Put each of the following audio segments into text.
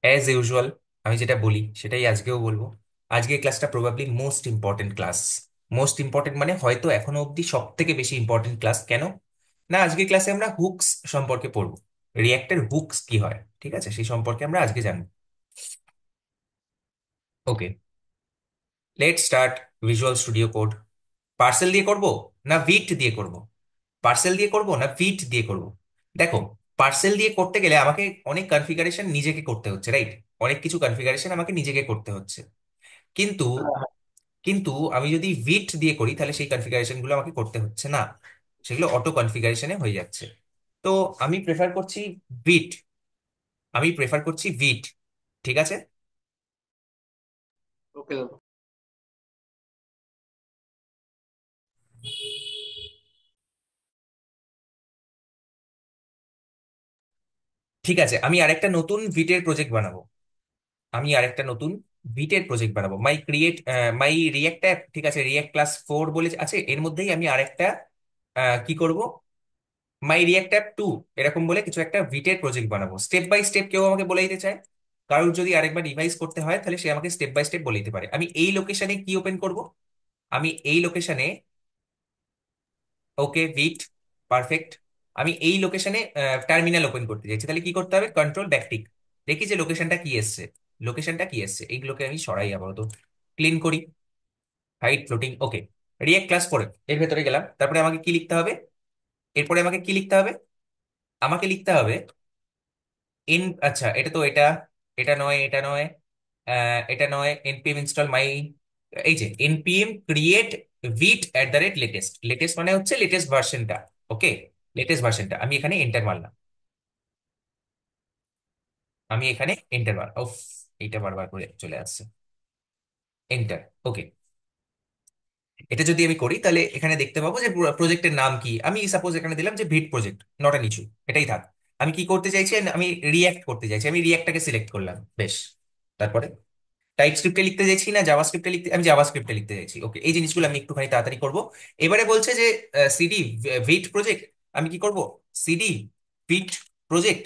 As usual আমি যেটা বলি সেটাই আজকেও বলবো। আজকের ক্লাসটা probably most important class. Most important মানে হয়তো এখনো অবধি সব থেকে বেশি ইম্পর্টেন্ট ক্লাস। কেন না, আজকের ক্লাসে আমরা হুকস সম্পর্কে পড়বো। রিয়াক্টের হুকস কি হয়, ঠিক আছে, সেই সম্পর্কে আমরা আজকে জানবো। Okay, let start. Visual studio code. Parcel দিয়ে করব না ভিট দিয়ে করব? পার্সেল দিয়ে করব না ভিট দিয়ে করব? দেখো, পার্সেল দিয়ে করতে গেলে আমাকে অনেক কনফিগারেশন নিজেকে করতে হচ্ছে, রাইট? অনেক কিছু কনফিগারেশন আমাকে নিজেকে করতে হচ্ছে। কিন্তু কিন্তু আমি যদি ভিট দিয়ে করি তাহলে সেই কনফিগারেশন গুলো আমাকে করতে হচ্ছে না, সেগুলো অটো কনফিগারেশনে হয়ে যাচ্ছে। তো আমি প্রেফার করছি ভিট। আমি প্রেফার করছি ভিট, ঠিক আছে। ওকে দাদা। ঠিক আছে, আমি আরেকটা নতুন ভিটের প্রজেক্ট বানাবো। আমি আরেকটা নতুন ভিটের প্রজেক্ট বানাবো, মাই ক্রিয়েট মাই রিয়েক্ট অ্যাপ, ঠিক আছে, রিয়েক্ট ক্লাস 4 বলে আছে এর মধ্যেই আমি আরেকটা কি করব, মাই রিয়েক্ট অ্যাপ 2 এরকম বলে কিছু একটা ভিটের প্রজেক্ট বানাবো। স্টেপ বাই স্টেপ কেউ আমাকে বলে দিতে চায়, কারোর যদি আরেকবার রিভাইজ করতে হয় তাহলে সে আমাকে স্টেপ বাই স্টেপ বলে দিতে পারে। আমি এই লোকেশনে কি ওপেন করব? আমি এই লোকেশনে, ওকে ভিট, পারফেক্ট। আমি এই লোকেশনে টার্মিনাল ওপেন করতে চাইছি, তাহলে কি করতে হবে? Control backtick. দেখি যে লোকেশনটা কি এসছে। লোকেশনটা কি এসছে, এইগুলোকে আমি সরাই আপাতত, ক্লিন করি। হাইট ফ্লোটিং, ওকে। রিয়েক্ট ক্লাস 4 এর ভেতরে গেলাম, তারপরে আমাকে কি লিখতে হবে? এরপরে আমাকে কি লিখতে হবে? আমাকে লিখতে হবে আচ্ছা, এটা তো এটা, এটা নয়, এটা নয়, এটা নয়। npm ইনস্টল মাই, এই যে npm create Vite at the rate latest. Latest মানে হচ্ছে লেটেস্ট ভার্সনটা। ওকে, লেটেস্ট ভার্সনটা আমি এখানে এন্টার মারলাম। আমি এখানে এন্টার মার, ওফ, এইটা বারবার করে চলে আসছে। এন্টার, ওকে। এটা যদি আমি করি তাহলে এখানে দেখতে পাবো যে প্রজেক্টের নাম কি। আমি সাপোজ এখানে দিলাম যে ভিট প্রজেক্ট, নট অ্যান ইস্যু, এটাই থাক। আমি কি করতে চাইছি? আমি রিয়াক্ট করতে চাইছি, আমি রিয়াক্টটাকে সিলেক্ট করলাম, বেশ। তারপরে টাইপ স্ক্রিপ্টে লিখতে চাইছি না জাভা স্ক্রিপ্টে লিখতে, আমি জাভা স্ক্রিপ্টে লিখতে চাইছি। ওকে, এই জিনিসগুলো আমি একটুখানি তাড়াতাড়ি করব। এবারে বলছে যে সিডি ভিট প্রজেক্ট, আমি কি করব? সিডি ভিট প্রজেক্ট,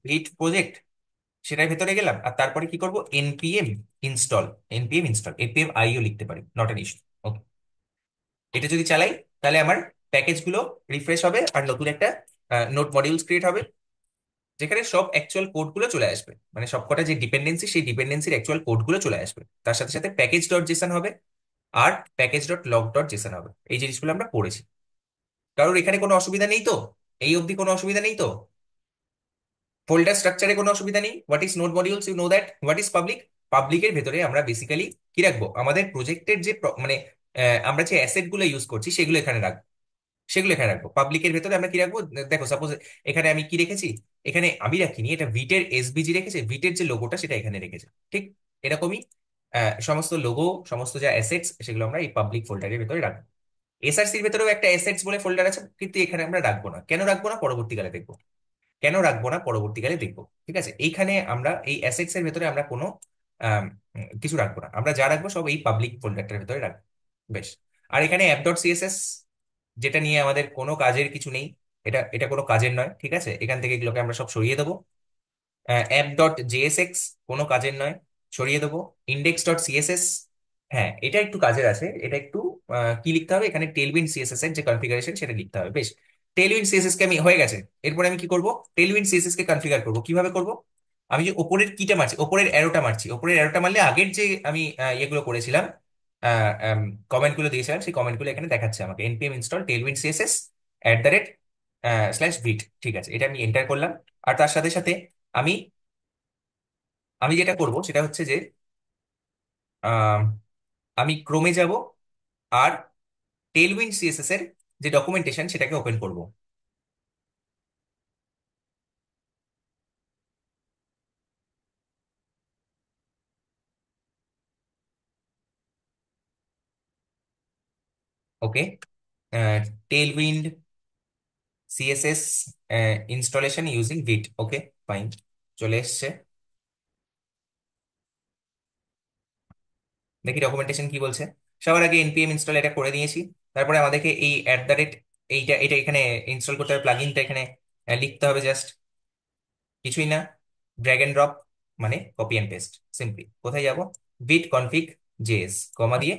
ভিট প্রজেক্ট, সেটার ভেতরে গেলাম। আর তারপরে কি করব? npm install, npm install, npm আইও লিখতে পারি, নট অ্যান ইস্যু। এটা যদি চালাই তাহলে আমার প্যাকেজগুলো রিফ্রেশ হবে আর নতুন একটা নোট মডিউলস ক্রিয়েট হবে, যেখানে সব অ্যাকচুয়াল কোডগুলো চলে আসবে, মানে সবকটা যে ডিপেন্ডেন্সি সেই ডিপেন্ডেন্সির অ্যাকচুয়াল কোডগুলো চলে আসবে। তার সাথে সাথে প্যাকেজ ডট জেসন হবে আর package dot lock dot JSON হবে। এই জিনিসগুলো আমরা পড়েছি। কারোর এখানে কোনো অসুবিধা নেই তো? এই অবধি কোনো অসুবিধা নেই তো? ফোল্ডার স্ট্রাকচারে কোনো অসুবিধা নেই? What is node modules, you know that. What is public? পাবলিকের ভেতরে আমরা বেসিক্যালি কি রাখবো? আমাদের প্রজেক্টের যে মানে আমরা যে অ্যাসেট গুলো ইউজ করছি সেগুলো এখানে রাখবো, সেগুলো এখানে রাখবো। পাবলিকের ভেতরে আমরা কি রাখবো? দেখো সাপোজ এখানে আমি কি রেখেছি, এখানে আমি রাখিনি, এটা ভিটের এসবিজি রেখেছে, ভিটের যে লোগোটা সেটা এখানে রেখেছে, ঠিক এরকমই সমস্ত লোগো, সমস্ত যা অ্যাসেটস সেগুলো আমরা এই পাবলিক ফোল্ডারের ভেতরে রাখবো। এসআরসির ভেতরেও একটা অ্যাসেটস বলে ফোল্ডার আছে, কিন্তু এখানে আমরা রাখবো না। কেন রাখবো না? পরবর্তীকালে দেখবো। কেন রাখবো না পরবর্তীকালে দেখবো, ঠিক আছে। এইখানে আমরা এই অ্যাসেটস এর ভেতরে আমরা কোনো আম, কিছু রাখবো না। আমরা যা রাখবো সব এই পাবলিক ফোল্ডারটার ভেতরে রাখবো, বেশ। আর এখানে অ্যাপ ডট সিএসএস, যেটা নিয়ে আমাদের কোনো কাজের কিছু নেই, এটা এটা কোনো কাজের নয়, ঠিক আছে। এখান থেকে এগুলোকে আমরা সব সরিয়ে দেবো। অ্যাপ ডট জেএসএক্স কোনো কাজের নয়, সরিয়ে দেবো। ইন্ডেক্স ডট সিএসএস, হ্যাঁ এটা একটু কাজের আছে, এটা একটু কি লিখতে হবে এখানে? টেলউইন্ড সিএসএস এর যে কনফিগারেশন সেটা লিখতে হবে, বেশ। টেলউইন্ড সিএসএস কে আমি হয়ে গেছে। এরপরে আমি কি করব? টেলউইন্ড সিএসএস কে কনফিগার করব। কিভাবে করব? আমি যে ওপরের কিটা মারছি, ওপরের অ্যারোটা মারছি, ওপরের অ্যারোটা মারলে আগের যে আমি ইয়েগুলো করেছিলাম, কমেন্ট গুলো দিয়েছিলাম, সেই কমেন্ট গুলো এখানে দেখাচ্ছে আমাকে। npm install Tailwind CSS @/vit, ঠিক আছে, এটা আমি এন্টার করলাম। আর তার সাথে সাথে আমি আমি যেটা করব সেটা হচ্ছে যে আম, আমি ক্রোমে যাব আর টেলউইন্ড সিএসএস এর যে ডকুমেন্টেশন সেটাকে ওপেন করব। ওকে, টেলউইন্ড সিএসএস ইনস্টলেশন ইউজিং ভিট, ওকে, ফাইন, চলে এসছে। দেখি ডকুমেন্টেশন কি বলছে। সবার আগে npm ইনস্টল এটা করে দিয়েছি। তারপরে আমাদেরকে এই এইটা এটা এখানে ইনস্টল করতে হবে, প্লাগইনটা এখানে লিখতে হবে, জাস্ট কিছুই না। ড্র্যাগ এন্ড ড্রপ মানে কপি অ্যান্ড পেস্ট, সিম্পলি কোথায় যাব, বিট কনফিগ জেএস কমা দিয়ে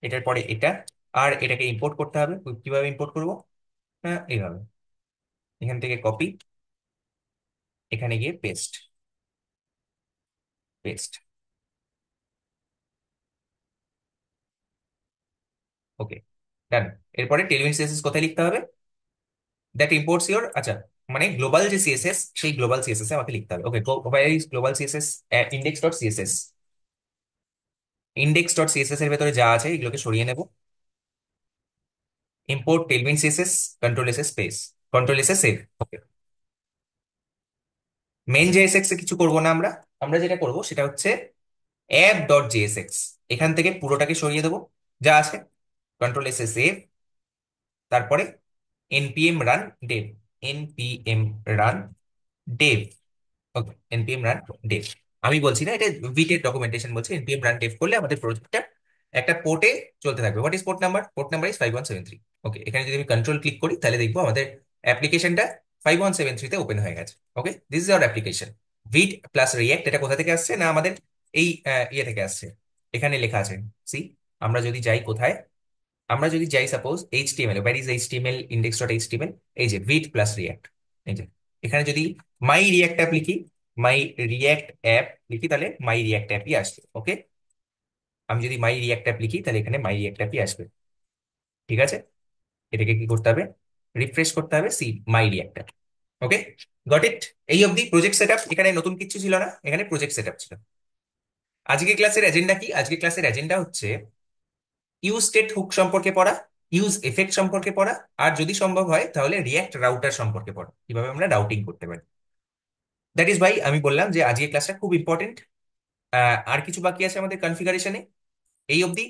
এটার পরে এটা, আর এটাকে ইম্পোর্ট করতে হবে। কিভাবে ইম্পোর্ট করব? হ্যাঁ, এইভাবে, এখান থেকে কপি, এখানে গিয়ে পেস্ট, পেস্ট। ওকে, ডান। এরপরে টেলভিন সিএসএস কোথায় লিখতে হবে? দ্যাট ইম্পোর্টস ইওর, আচ্ছা, মানে গ্লোবাল যে সিএসএস, সেই গ্লোবাল সিএসএস আমাকে লিখতে হবে। Okay, where is global CSS? Index dot CSS. Index dot CSS এর ভেতরে যা আছে এগুলোকে সরিয়ে নেব। Import Tailwind CSS, control S space, control S save. Okay, main JSX এ কিছু করব না আমরা। আমরা যেটা করব সেটা হচ্ছে অ্যাপ ডট জেএসএক্স, এখান থেকে পুরোটাকে সরিয়ে দেবো যা আছে, কন্ট্রোল এস সেভ। তারপরে npm run dev, npm run dev। ওকে, npm রান dev। আমি বলছি না, এটা ভিটের ডকুমেন্টেশন বলছে। npm রান dev করলে আমাদের প্রজেক্টটা একটা পোর্টে চলতে থাকবে। What is port number? Port number is 5173। ওকে, এখানে যদি আমি কন্ট্রোল ক্লিক করি তাহলে দেখবো আমাদের অ্যাপ্লিকেশনটা 5173-তে ওপেন হয়ে গেছে। Okay, this is our application. Vite plus React, এটা কোথা থেকে আসছে? না আমাদের এই ইয়ে থেকে আসছে, এখানে লেখা আছে। সি, আমরা যদি যাই কোথায়, আমরা যদি যাই suppose HTML, what is HTML, index dot HTML, এই যে ভিট প্লাস রিয়াক্ট, এই যে এখানে যদি মাই রিয়াক্ট অ্যাপ লিখি, মাই রিয়াক্ট অ্যাপ লিখি, তাহলে মাই রিয়াক্ট অ্যাপই আসবে। ওকে, আমি যদি মাই রিয়াক্ট অ্যাপ লিখি তাহলে এখানে মাই রিয়াক্ট অ্যাপই আসবে। ঠিক আছে, এটাকে কি করতে হবে? রিফ্রেশ করতে হবে, see my React app. Okay, got it. এই অবধি প্রজেক্ট সেটআপ, এখানে নতুন কিছু ছিল না, এখানে প্রজেক্ট সেটআপ ছিল। আজকে ক্লাসের এজেন্ডা কি? আজকে ক্লাসের এজেন্ডা হচ্ছে ইউজ স্টেট হুক সম্পর্কে পড়া, ইউজ এফেক্ট সম্পর্কে পড়া, আর যদি সম্ভব হয় তাহলে রিয়াক্ট রাউটার সম্পর্কে পড়া, কিভাবে আমরা রাউটিং করতে পারি। দ্যাট ইজ ভাই, আমি বললাম যে আজকে ক্লাসটা খুব ইম্পর্টেন্ট। আর কিছু বাকি আছে আমাদের কনফিগারেশনে এই অবধি?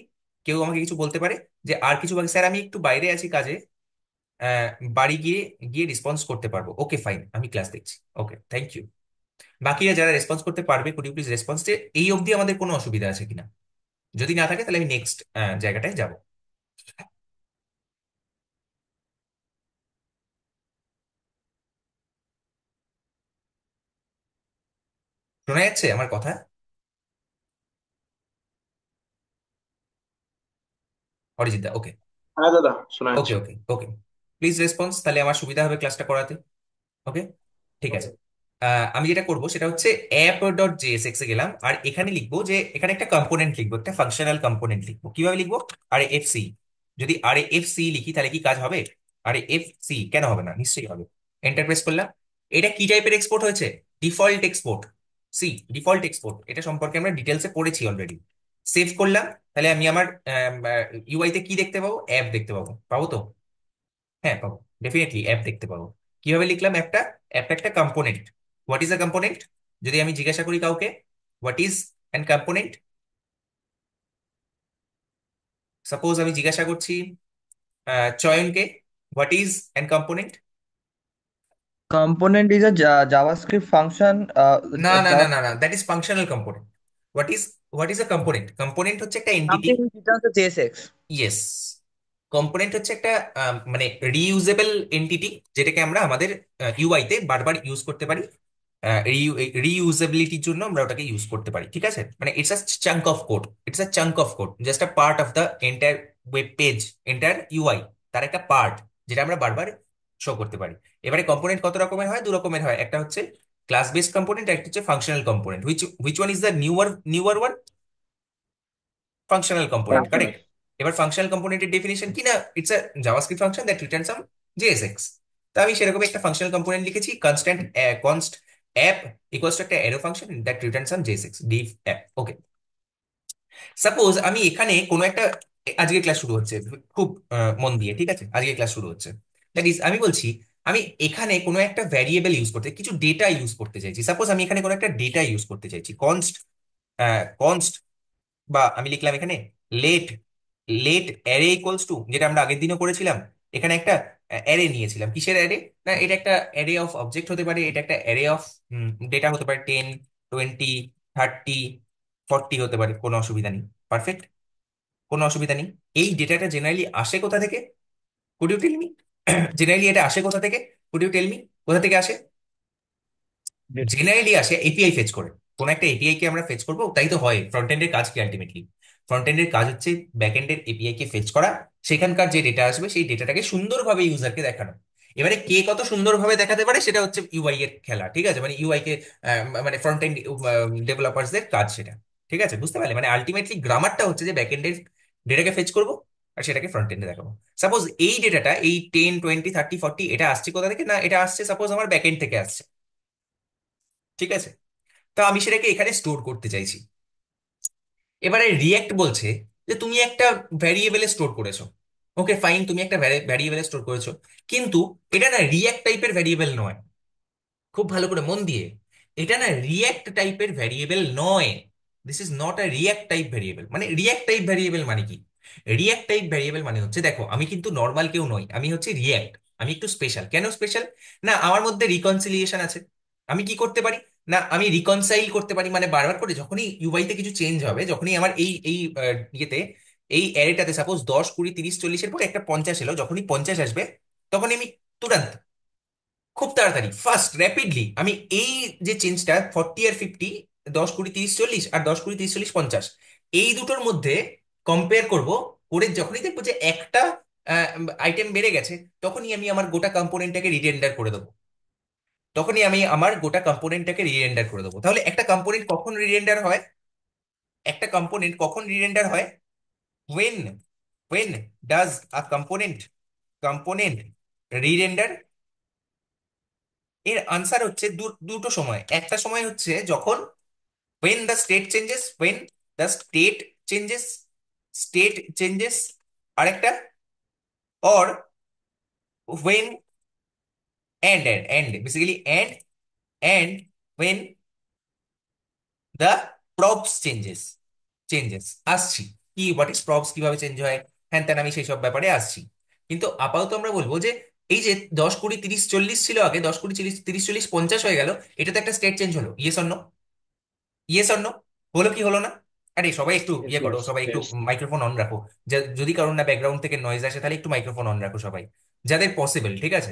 কেউ আমাকে কিছু বলতে পারে যে আর কিছু বাকি? স্যার আমি একটু বাইরে আছি কাজে, আহ, বাড়ি গিয়ে গিয়ে রেসপন্স করতে পারবো। ওকে ফাইন, আমি ক্লাস দেখছি। ওকে, থ্যাংক ইউ। বাকিরা যারা রেসপন্স করতে পারবে, কুড ইউ প্লিজ রেসপন্স যে এই অবধি আমাদের কোনো অসুবিধা আছে কিনা। যদি না থাকে তাহলে আমি নেক্সট জায়গাটায় যাব। শোনা যাচ্ছে আমার কথা? অরিজিৎ দা, ওকে। হ্যাঁ দাদা, শোনা ওকে যাচ্ছে। ওকে ওকে, প্লিজ রেসপন্স, তাহলে আমার সুবিধা হবে ক্লাসটা করাতে। ওকে, ঠিক আছে। আমি যেটা করব সেটা হচ্ছে অ্যাপ ডট জেএসএক্স এ গেলাম, আর এখানে লিখবো যে এখানে একটা কম্পোনেন্ট লিখবো, একটা ফাংশনাল কম্পোনেন্ট লিখবো। কিভাবে লিখবো? আরে এফ সি। যদি আরে এফ সি লিখি তাহলে কি কাজ হবে? আরে এফ সি কেন হবে না? নিশ্চয়ই হবে। এন্টার প্রেস করলাম। এটা কি টাইপের এক্সপোর্ট হয়েছে? Default export. See, default export, এটা সম্পর্কে আমরা ডিটেলসে পড়েছি অলরেডি। সেভ করলাম। তাহলে আমি আমার ইউআই তে কি দেখতে পাবো? অ্যাপ দেখতে পাবো, পাবো তো? হ্যাঁ পাবো, ডেফিনেটলি অ্যাপ দেখতে পাবো। কিভাবে লিখলাম অ্যাপটা? অ্যাপটা একটা component. What is a component? যদি আমি জিজ্ঞাসা করি কাউকে, what is an component, suppose আমি জিজ্ঞাসা করছি চয়নকে, what is an component? Component is a JavaScript function. না না না না না, that is functional component. What is, what is a component? Component হচ্ছে একটা entity. Something which returns a JSX. Yes, component হচ্ছে একটা মানে রিইউজেবল এন্টিটি, যেটাকে আমরা আমাদের ইউআই তে বারবার ইউজ করতে পারি। রিইউজেবিলিটির জন্য আমরা ওটাকে ইউজ করতে পারি। ঠিক আছে, মানে it's a chunk of code, it's a chunk of code, just a part of the entire web page, entire UI, তার একটা পার্ট যেটা আমরা বারবার শো করতে পারি। এবারে কম্পোনেন্ট কত রকমের হয়? দু রকমের হয়। একটা হচ্ছে ক্লাস বেসড কম্পোনেন্ট, একটা হচ্ছে functional component. Which one is the newer one? Functional component, Functional. Correct. এবার ফাংশনাল কম্পোনেন্টের ডেফিনেশন কি? না, it's a JavaScript function that return some JSX. তো আমি সেরকম একটা ফাংশনাল কম্পোনেন্ট লিখেছি, constant const app equals to একটা arrow function that return some JSX ডিফ অ্যাপ। ওকে, সাপোজ আমি এখানে কোনো একটা, আজকে ক্লাস শুরু হচ্ছে, খুব মন দিয়ে, ঠিক আছে, আজকে ক্লাস শুরু হচ্ছে। দ্যাট ইজ, আমি বলছি আমি এখানে কোনো একটা ভ্যারিয়েবল ইউজ করতে, কিছু ডেটা ইউজ করতে চাইছি। সাপোজ আমি এখানে কোনো একটা ডেটা ইউজ করতে চাইছি, কনস্ট, কনস্ট, বা আমি লিখলাম এখানে let, let array equals to, যেটা আমরা আগের দিনও করেছিলাম। এখানে একটা অ্যারে নিয়েছিলাম। কিসের অ্যারে? না, এটা একটা অ্যারে অফ অবজেক্ট হতে পারে, এটা একটা অ্যারে অফ ডেটা হতে পারে, 10, 20, 30, 40 হতে পারে, কোনো অসুবিধা নেই। পারফেক্ট, কোনো অসুবিধা নেই। এই ডেটাটা জেনারেলি আসে কোথা থেকে? Could you tell me? Generally এটা আসে কোথা থেকে? কুড ইউ টেল মি, কোথা থেকে আসে? জেনারেলি আসে এপিআই ফেচ করে। কোন একটা এপিআই কে আমরা ফেচ করবো, তাই তো হয়। ফ্রন্ট এন্ডের কাজ কি আলটিমেটলি? ফ্রন্ট এন্ডের কাজ হচ্ছে ব্যাক এন্ডের এপিআই কে ফেচ করা, সেখানকার যে ডেটা আসবে সেই ডেটাটাকে সুন্দরভাবে ইউজারকে দেখানো। এবারে কে কত সুন্দরভাবে দেখাতে পারে সেটা হচ্ছে ইউআই এর খেলা, ঠিক আছে? মানে ইউআই কে মানে ফ্রন্ট এন্ড ডেভেলপারসদের কাজ সেটা। ঠিক আছে, বুঝতে পারলে? মানে আলটিমেটলি গ্রামারটা হচ্ছে যে ব্যাক এন্ডের ডেটাকে ফেচ করবো আর সেটাকে ফ্রন্ট এন্ডে দেখাবো। সাপোজ এই ডেটাটা, এই 10 20 30 40, এটা আসছে কোথা থেকে? না, এটা আসছে সাপোজ আমার ব্যাক এন্ড থেকে আসছে। ঠিক আছে, তো আমি সেটাকে এখানে স্টোর করতে চাইছি। এবারে রিয়েক্ট বলছে যে তুমি একটা ভ্যারিয়েবলে স্টোর করেছো। ওকে ফাইন, তুমি একটা ভ্যারিয়েবলে স্টোর করেছো, কিন্তু এটা না রিয়েক্ট টাইপের ভ্যারিয়েবল নয়। খুব ভালো করে মন দিয়ে, এটা না রিয়েক্ট টাইপের ভ্যারিয়েবল নয়। This is not a react type variable. মানে রিয়েক্ট টাইপ ভ্যারিয়েবল মানে কি? রিয়েক্ট টাইপ ভ্যারিয়েবল মানে হচ্ছে, দেখো আমি কিন্তু নর্মাল কেউ নই, আমি হচ্ছে রিয়েক্ট। আমি একটু স্পেশাল। কেন স্পেশাল? না, আমার মধ্যে রিকনসিলিয়েশন আছে। আমি কি করতে পারি? না, আমি রিকনসাইল করতে পারি। মানে বারবার করে যখনই ইউআই তে কিছু চেঞ্জ হবে, যখনই আমার এই এই ইয়েতে, এই অ্যারেটাতে সাপোজ 10 20 30 40-এর পরে একটা 50 এলো, যখনই 50 আসবে তখনই আমি তুরান্ত, খুব তাড়াতাড়ি, ফাস্ট, র্যাপিডলি আমি এই যে চেঞ্জটা 40 আর 50, 10 20 30 40 আর 10 20 30 40 50, এই দুটোর মধ্যে কম্পেয়ার করব। করে যখনই দেখবো যে একটা আইটেম বেড়ে গেছে, তখনই আমি আমার গোটা কম্পোনেন্টটাকে রিরেন্ডার করে দেবো। তখনই আমি আমার গোটা কম্পোনেন্টটাকে রিরেন্ডার করে দেবো। তাহলে একটা কম্পোনেন্ট কখন রিরেন্ডার হয়? একটা কম্পোনেন্ট কখন রিরেন্ডার হয়? when when does a component re-render? এর আনসার হচ্ছে দুটো সময়। একটা সময় হচ্ছে যখন when the state changes, when the changes state changes, আরেকটা or when, and basically and when the props changes আসছি। কি হোয়াট ইজ প্রপস, কিভাবে চেঞ্জ হয়, হ্যান ত্যান, আমি সেই সব ব্যাপারে আসছি। কিন্তু আপাতত আমরা বলবো যে এই যে 10 20 30 40 ছিল আগে, 10 20 30 40 50 হয়ে গেল, এটা তো একটা স্টেট চেঞ্জ হলো। Yes or no? Yes or no? হলো কি হলো না? আরে সবাই একটু Yes, ইয়ে করো, yes, সবাই একটু yes. মাইক্রোফোন অন রাখো। যদি কারণ না ব্যাকগ্রাউন্ড থেকে নয়েজ আসে, তাহলে একটু মাইক্রোফোন অন রাখো সবাই, যাদের পসিবল। ঠিক আছে?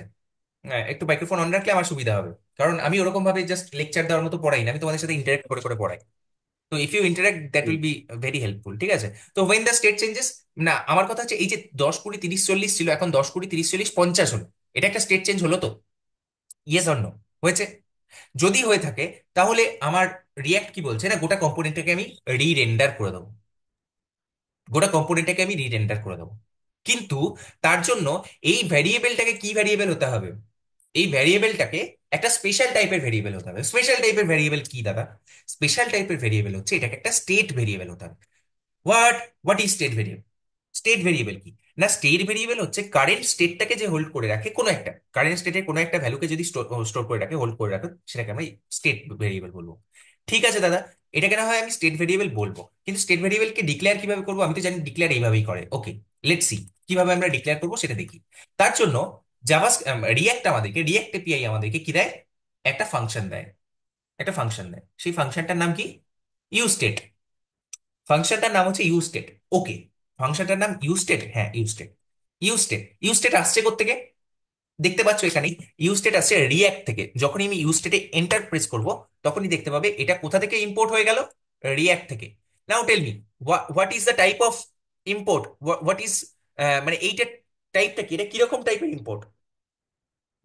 হ্যাঁ, একটু মাইক্রোফোন অন রাখলে আমার সুবিধা হবে। কারণ আমি ওরকম ভাবে জাস্ট লেকচার দেওয়ার মতো পড়াই না, আমি তোমাদের সাথে ইন্টারেক্ট করে করে পড়াই। তো if you interact that will be very helpful. ঠিক আছে? তো ওয়েন দ্য স্টেট চেঞ্জেস, না আমার কথা হচ্ছে এই যে 10 20 30 40 ছিল, এখন 10 20 30 40 50 হলো, এটা একটা স্টেট চেঞ্জ হলো তো? Yes or no? হয়েছে? যদি হয়ে থাকে, তাহলে আমার রিয়াক্ট কি বলছে? না, গোটা কম্পোনেন্টটাকে আমি রি রেন্ডার করে দেবো। গোটা কম্পোনেন্টটাকে আমি রি রেন্ডার করে দেবো। কিন্তু তার জন্য এই ভ্যারিয়েবলটাকে কি ভ্যারিয়েবল হতে হবে? এই ভ্যারিয়েবলটাকে একটা স্পেশাল টাইপের ভ্যারিয়েবল হতে হবে। স্পেশাল টাইপের ভ্যারিয়েবল কি দাদা? স্পেশাল টাইপের ভ্যারিয়েবল হচ্ছে এটাকে একটা স্টেট ভ্যারিয়েবল হতে হবে। What what is state variable? State variable কি? না, স্টেট ভেরিয়েবল হচ্ছে কারেন্ট স্টেটটাকে যে হোল্ড করে রাখে, কোনো একটা কারেন্ট স্টেটের কোনো একটা ভ্যালুকে যদি স্টোর করে রাখে, হোল্ড করে রাখে, সেটাকে আমরা স্টেট ভেরিয়েবল বলবো। ঠিক আছে দাদা, এটাকে না হয় আমি স্টেট ভেরিয়েবল বলবো, কিন্তু স্টেট ভেরিয়েবলকে ডিক্লেয়ার কিভাবে করবো? আমি তো জানি ডিক্লেয়ার এইভাবেই করে। ওকে, লেটস সি কিভাবে আমরা ডিক্লেয়ার করবো সেটা দেখি। তার জন্য জাভা রিয়াক্ট এপিআই আমাদেরকে কি দেয়? একটা ফাংশন দেয়। একটা ফাংশন দেয়, সেই ফাংশনটার নাম কি? ইউস্টেট। ফাংশনটার নাম হচ্ছে ইউস্টেট। ওকে, ফাংশনটার নাম ইউস্টেট, হ্যাঁ ইউস্টেট। ইউস্টেট আসছে কোত্থেকে? দেখতে পাচ্ছ এখানে, ইউস্টেট আসছে রিয়াক্ট থেকে। যখনই আমি ইউস্টেটে এন্টার প্রেস করব, তখনই দেখতে পাবে এটা কোথা থেকে ইম্পোর্ট হয়ে গেল? রিয়াক্ট থেকে। Now tell me, what is the type of import? What is, মানে এইটার টাইপটা কি? এটা কিরকম টাইপের ইম্পোর্ট?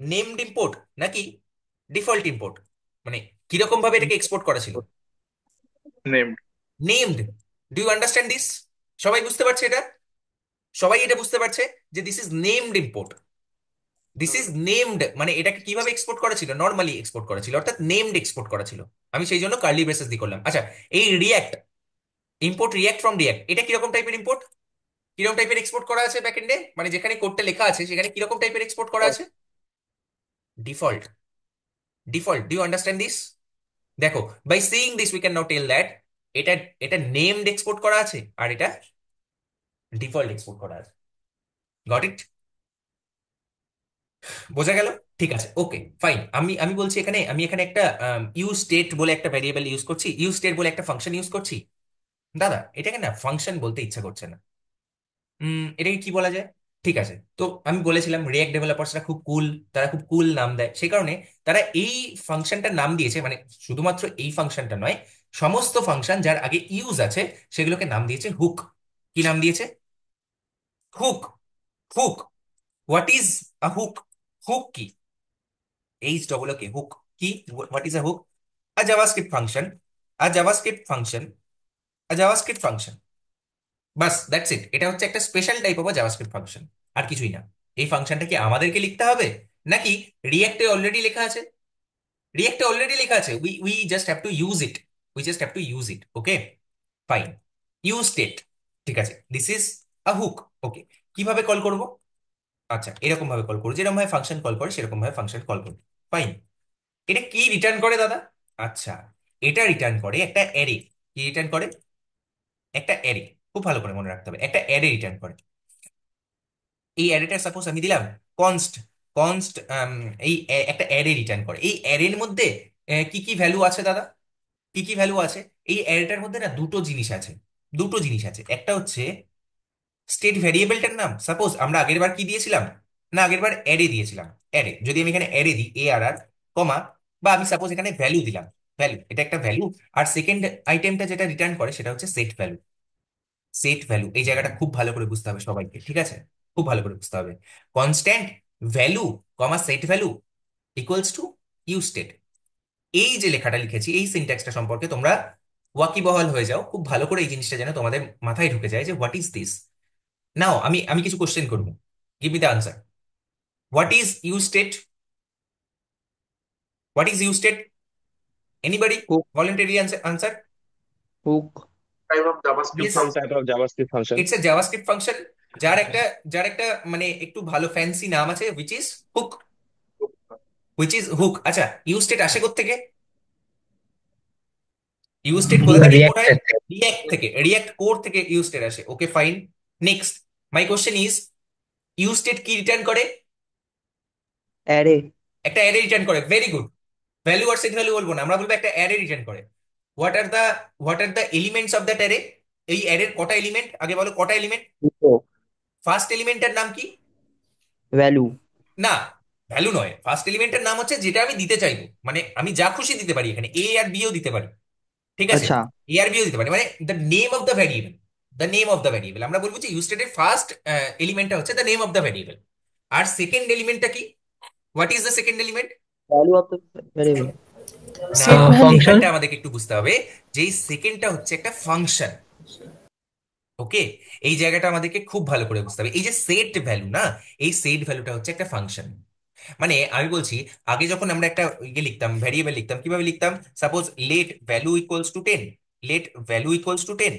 নেমড ইম্পোর্ট নাকি ডিফল্ট ইম্পোর্ট? মানে কিরকম ভাবে এটাকে এক্সপোর্ট করা ছিল? Named. Named. Do you understand this? সবাই বুঝতে পারছে এটা? সবাই এটা বুঝতে পারছে যে this is named import? This is named মানে এটাকে কিভাবে এক্সপোর্ট করা ছিল? নর্মালি এক্সপোর্ট করা ছিল, অর্থাৎ নেমড এক্সপোর্ট করা ছিল। আমি সেই জন্য কার্লি ব্রেসেস দিয়ে করলাম। আচ্ছা, এই react, import react from react, এটা কিরকম টাইপের ইম্পোর্ট? কিরকম টাইপের এক্সপোর্ট করা আছে ব্যাকএন্ডে? মানে যেখানে কোডটা লেখা আছে সেখানে কিরকম টাইপের এক্সপোর্ট করা আছে? Default. Default, do you understand this? দেখো, by seeing this we can now tell that এটা এটা নেমড এক্সপোর্ট করা আছে আর এটা ডিফল্ট এক্সপোর্ট করা আছে। Got it? বোঝা গেল? ঠিক আছে, ওকে ফাইন। আমি আমি বলছি এখানে, আমি এখানে একটা ইউজ স্টেট বলে একটা ভ্যারিয়েবল ইউজ করছি, ইউজ স্টেট বলে একটা ফাংশন ইউজ করছি। দাদা এটাকে না ফাংশন বলতে ইচ্ছা করছে না। এটাকে কি বলা যায়? ঠিক আছে, তো আমি বলেছিলাম রিয়েক্ট ডেভেলপার্সরা খুব কুল, তারা খুব কুল নাম দেয়, সেই কারণে তারা এই ফাংশনটার নাম দিয়েছে, মানে শুধুমাত্র এই ফাংশনটা নয়, সমস্ত ফাংশন যার আগে ইউজ আছে সেগুলোকে নাম দিয়েছে হুক। কি নাম দিয়েছে? Hook. Hook. What is a hook? Hook কি? এইচ ডবল কে, হুক কি? What is a hook? A JavaScript function. A JavaScript function. A JavaScript function. বাস দ্যাটস ইট, এটা হচ্ছে একটা special type of JavaScript function, আর কিছুই না। এই ফাংশনটা কি আমাদেরকে লিখতে হবে, নাকি রিয়েক্টে অলরেডি লেখা আছে? রিয়েক্টে অলরেডি লেখা আছে, we we just have to use it. We just have to use it. Okay, fine. Use state. ঠিক আছে, দিস ইজ আ হুক। ওকে, কিভাবে কল করব? আচ্ছা, এরকম ভাবে কল করবো, যেরকম ভাবে ফাংশন কল করে সেরকম ভাবে ফাংশন কল করবো। ফাইন। এটা কি রিটার্ন করে দাদা? আচ্ছা, এটা রিটার্ন করে একটা অ্যারে। কি রিটার্ন করে? একটা অ্যারে। খুব ভালো করে মনে রাখতে হবে, একটা অ্যারে রিটার্ন করে। এই অ্যারেটা সাপোজ আমি দিলাম কনস্ট। কনস্ট। এই একটা অ্যারে রিটার্ন করে, এই অ্যারের মধ্যে কি কি ভ্যালু আছে দাদা? কি কি ভ্যালু আছে? এই অ্যারেটার মধ্যে না দুটো জিনিস আছে। দুটো জিনিস আছে, একটা হচ্ছে স্টেট ভ্যারিয়েবলটার নাম। সাপোজ আমরা আগের বার কি দিয়েছিলাম, না আগের বার অ্যারে দিয়েছিলাম। অ্যারে, যদি আমি এখানে অ্যারে দিই, ARR, কমা, বা আমি সাপোজ এখানে ভ্যালু দিলাম। ভ্যালু, এটা একটা ভ্যালু। আর সেকেন্ড আইটেমটা যেটা রিটার্ন করে সেটা হচ্ছে সেট ভ্যালু। সেট ভ্যালু, এই জায়গাটা খুব ভালো করে বুঝতে হবে সবাইকে, ঠিক আছে? খুব ভালো করে বুঝতে হবে। Constant value, comma set value equals to use state. এই যে লেখাটা লিখেছি, এই সিনট্যাক্সটা সম্পর্কে তোমরা ওয়াকিবহাল হয়ে যাও, খুব ভালো করে এই জিনিসটা যেন তোমাদের মাথায় ঢুকে যায় যে হোয়াট ইজ দিস। নাও আমি আমি কিছু কোশ্চেন করবো, give me the answer. What is use state? What is use state? Anybody? Hook. Voluntary answer. Hook. Type of JavaScript ইয়েস, Some type of JavaScript function. It's a JavaScript function, যার একটা মানে একটু ভালো ফ্যান্সি নাম আছে, which is hook. Which is hook. আচ্ছা, use state আসে কোত্থেকে? ইউ স্টেট কোথা থেকে ইম্পোর্ট হয়? রিয়াক্টেড। রিয়াক্ট থেকে, রিয়াক্ট কোর থেকে ইউ স্টেট আসে। Okay, fine. Next, my question is, use state কি রিটার্ন করে? অ্যারে। একটা অ্যারে রিটার্ন করে, ভেরি গুড। ভ্যালু আর সেট ভ্যালু বলবো না, আমরা বলবো একটা অ্যারে রিটার্ন করে। What are the elements of that array? এই অ্যারের কটা এলিমেন্ট আগে বলো, কটা এলিমেন্ট? দুটো। ফার্স্ট এলিমেন্টের নাম কি? ভ্যালু। না, ভ্যালু নয়, ফার্স্ট এলিমেন্টের নাম হচ্ছে যেটা আমি দিতে চাইবো, মানে আমি যা খুশি দিতে পারি, এখানে এ আর বিও দিতে পারি। ঠিক আছে, আচ্ছা। এ আর বিও দিতে পারি, মানে the name of the variable. The name of the variable, আমরা বলবো যে ইউস্টেটের ফার্স্ট এলিমেন্টটা হচ্ছে the name of the variable. আর সেকেন্ড এলিমেন্টটা কি? What is the second element? Value of the variable. না, সেট ভ্যালু। ফাংশন। এখানটা আমাদেরকে একটু বুঝতে হবে যে এই সেকেন্ডটা হচ্ছে একটা ফাংশন। ওকে, এই জায়গাটা আমাদেরকে খুব ভালো করে বুঝতে হবে। এই যে সেট ভ্যালু না, এই সেট ভ্যালুটা হচ্ছে একটা ফাংশন। মানে আমি বলছি, আগে যখন আমরা একটা ইয়ে লিখতাম, ভ্যারিয়েবল লিখতাম, কিভাবে লিখতাম? Suppose let value equals to 10। Let value equals to 10,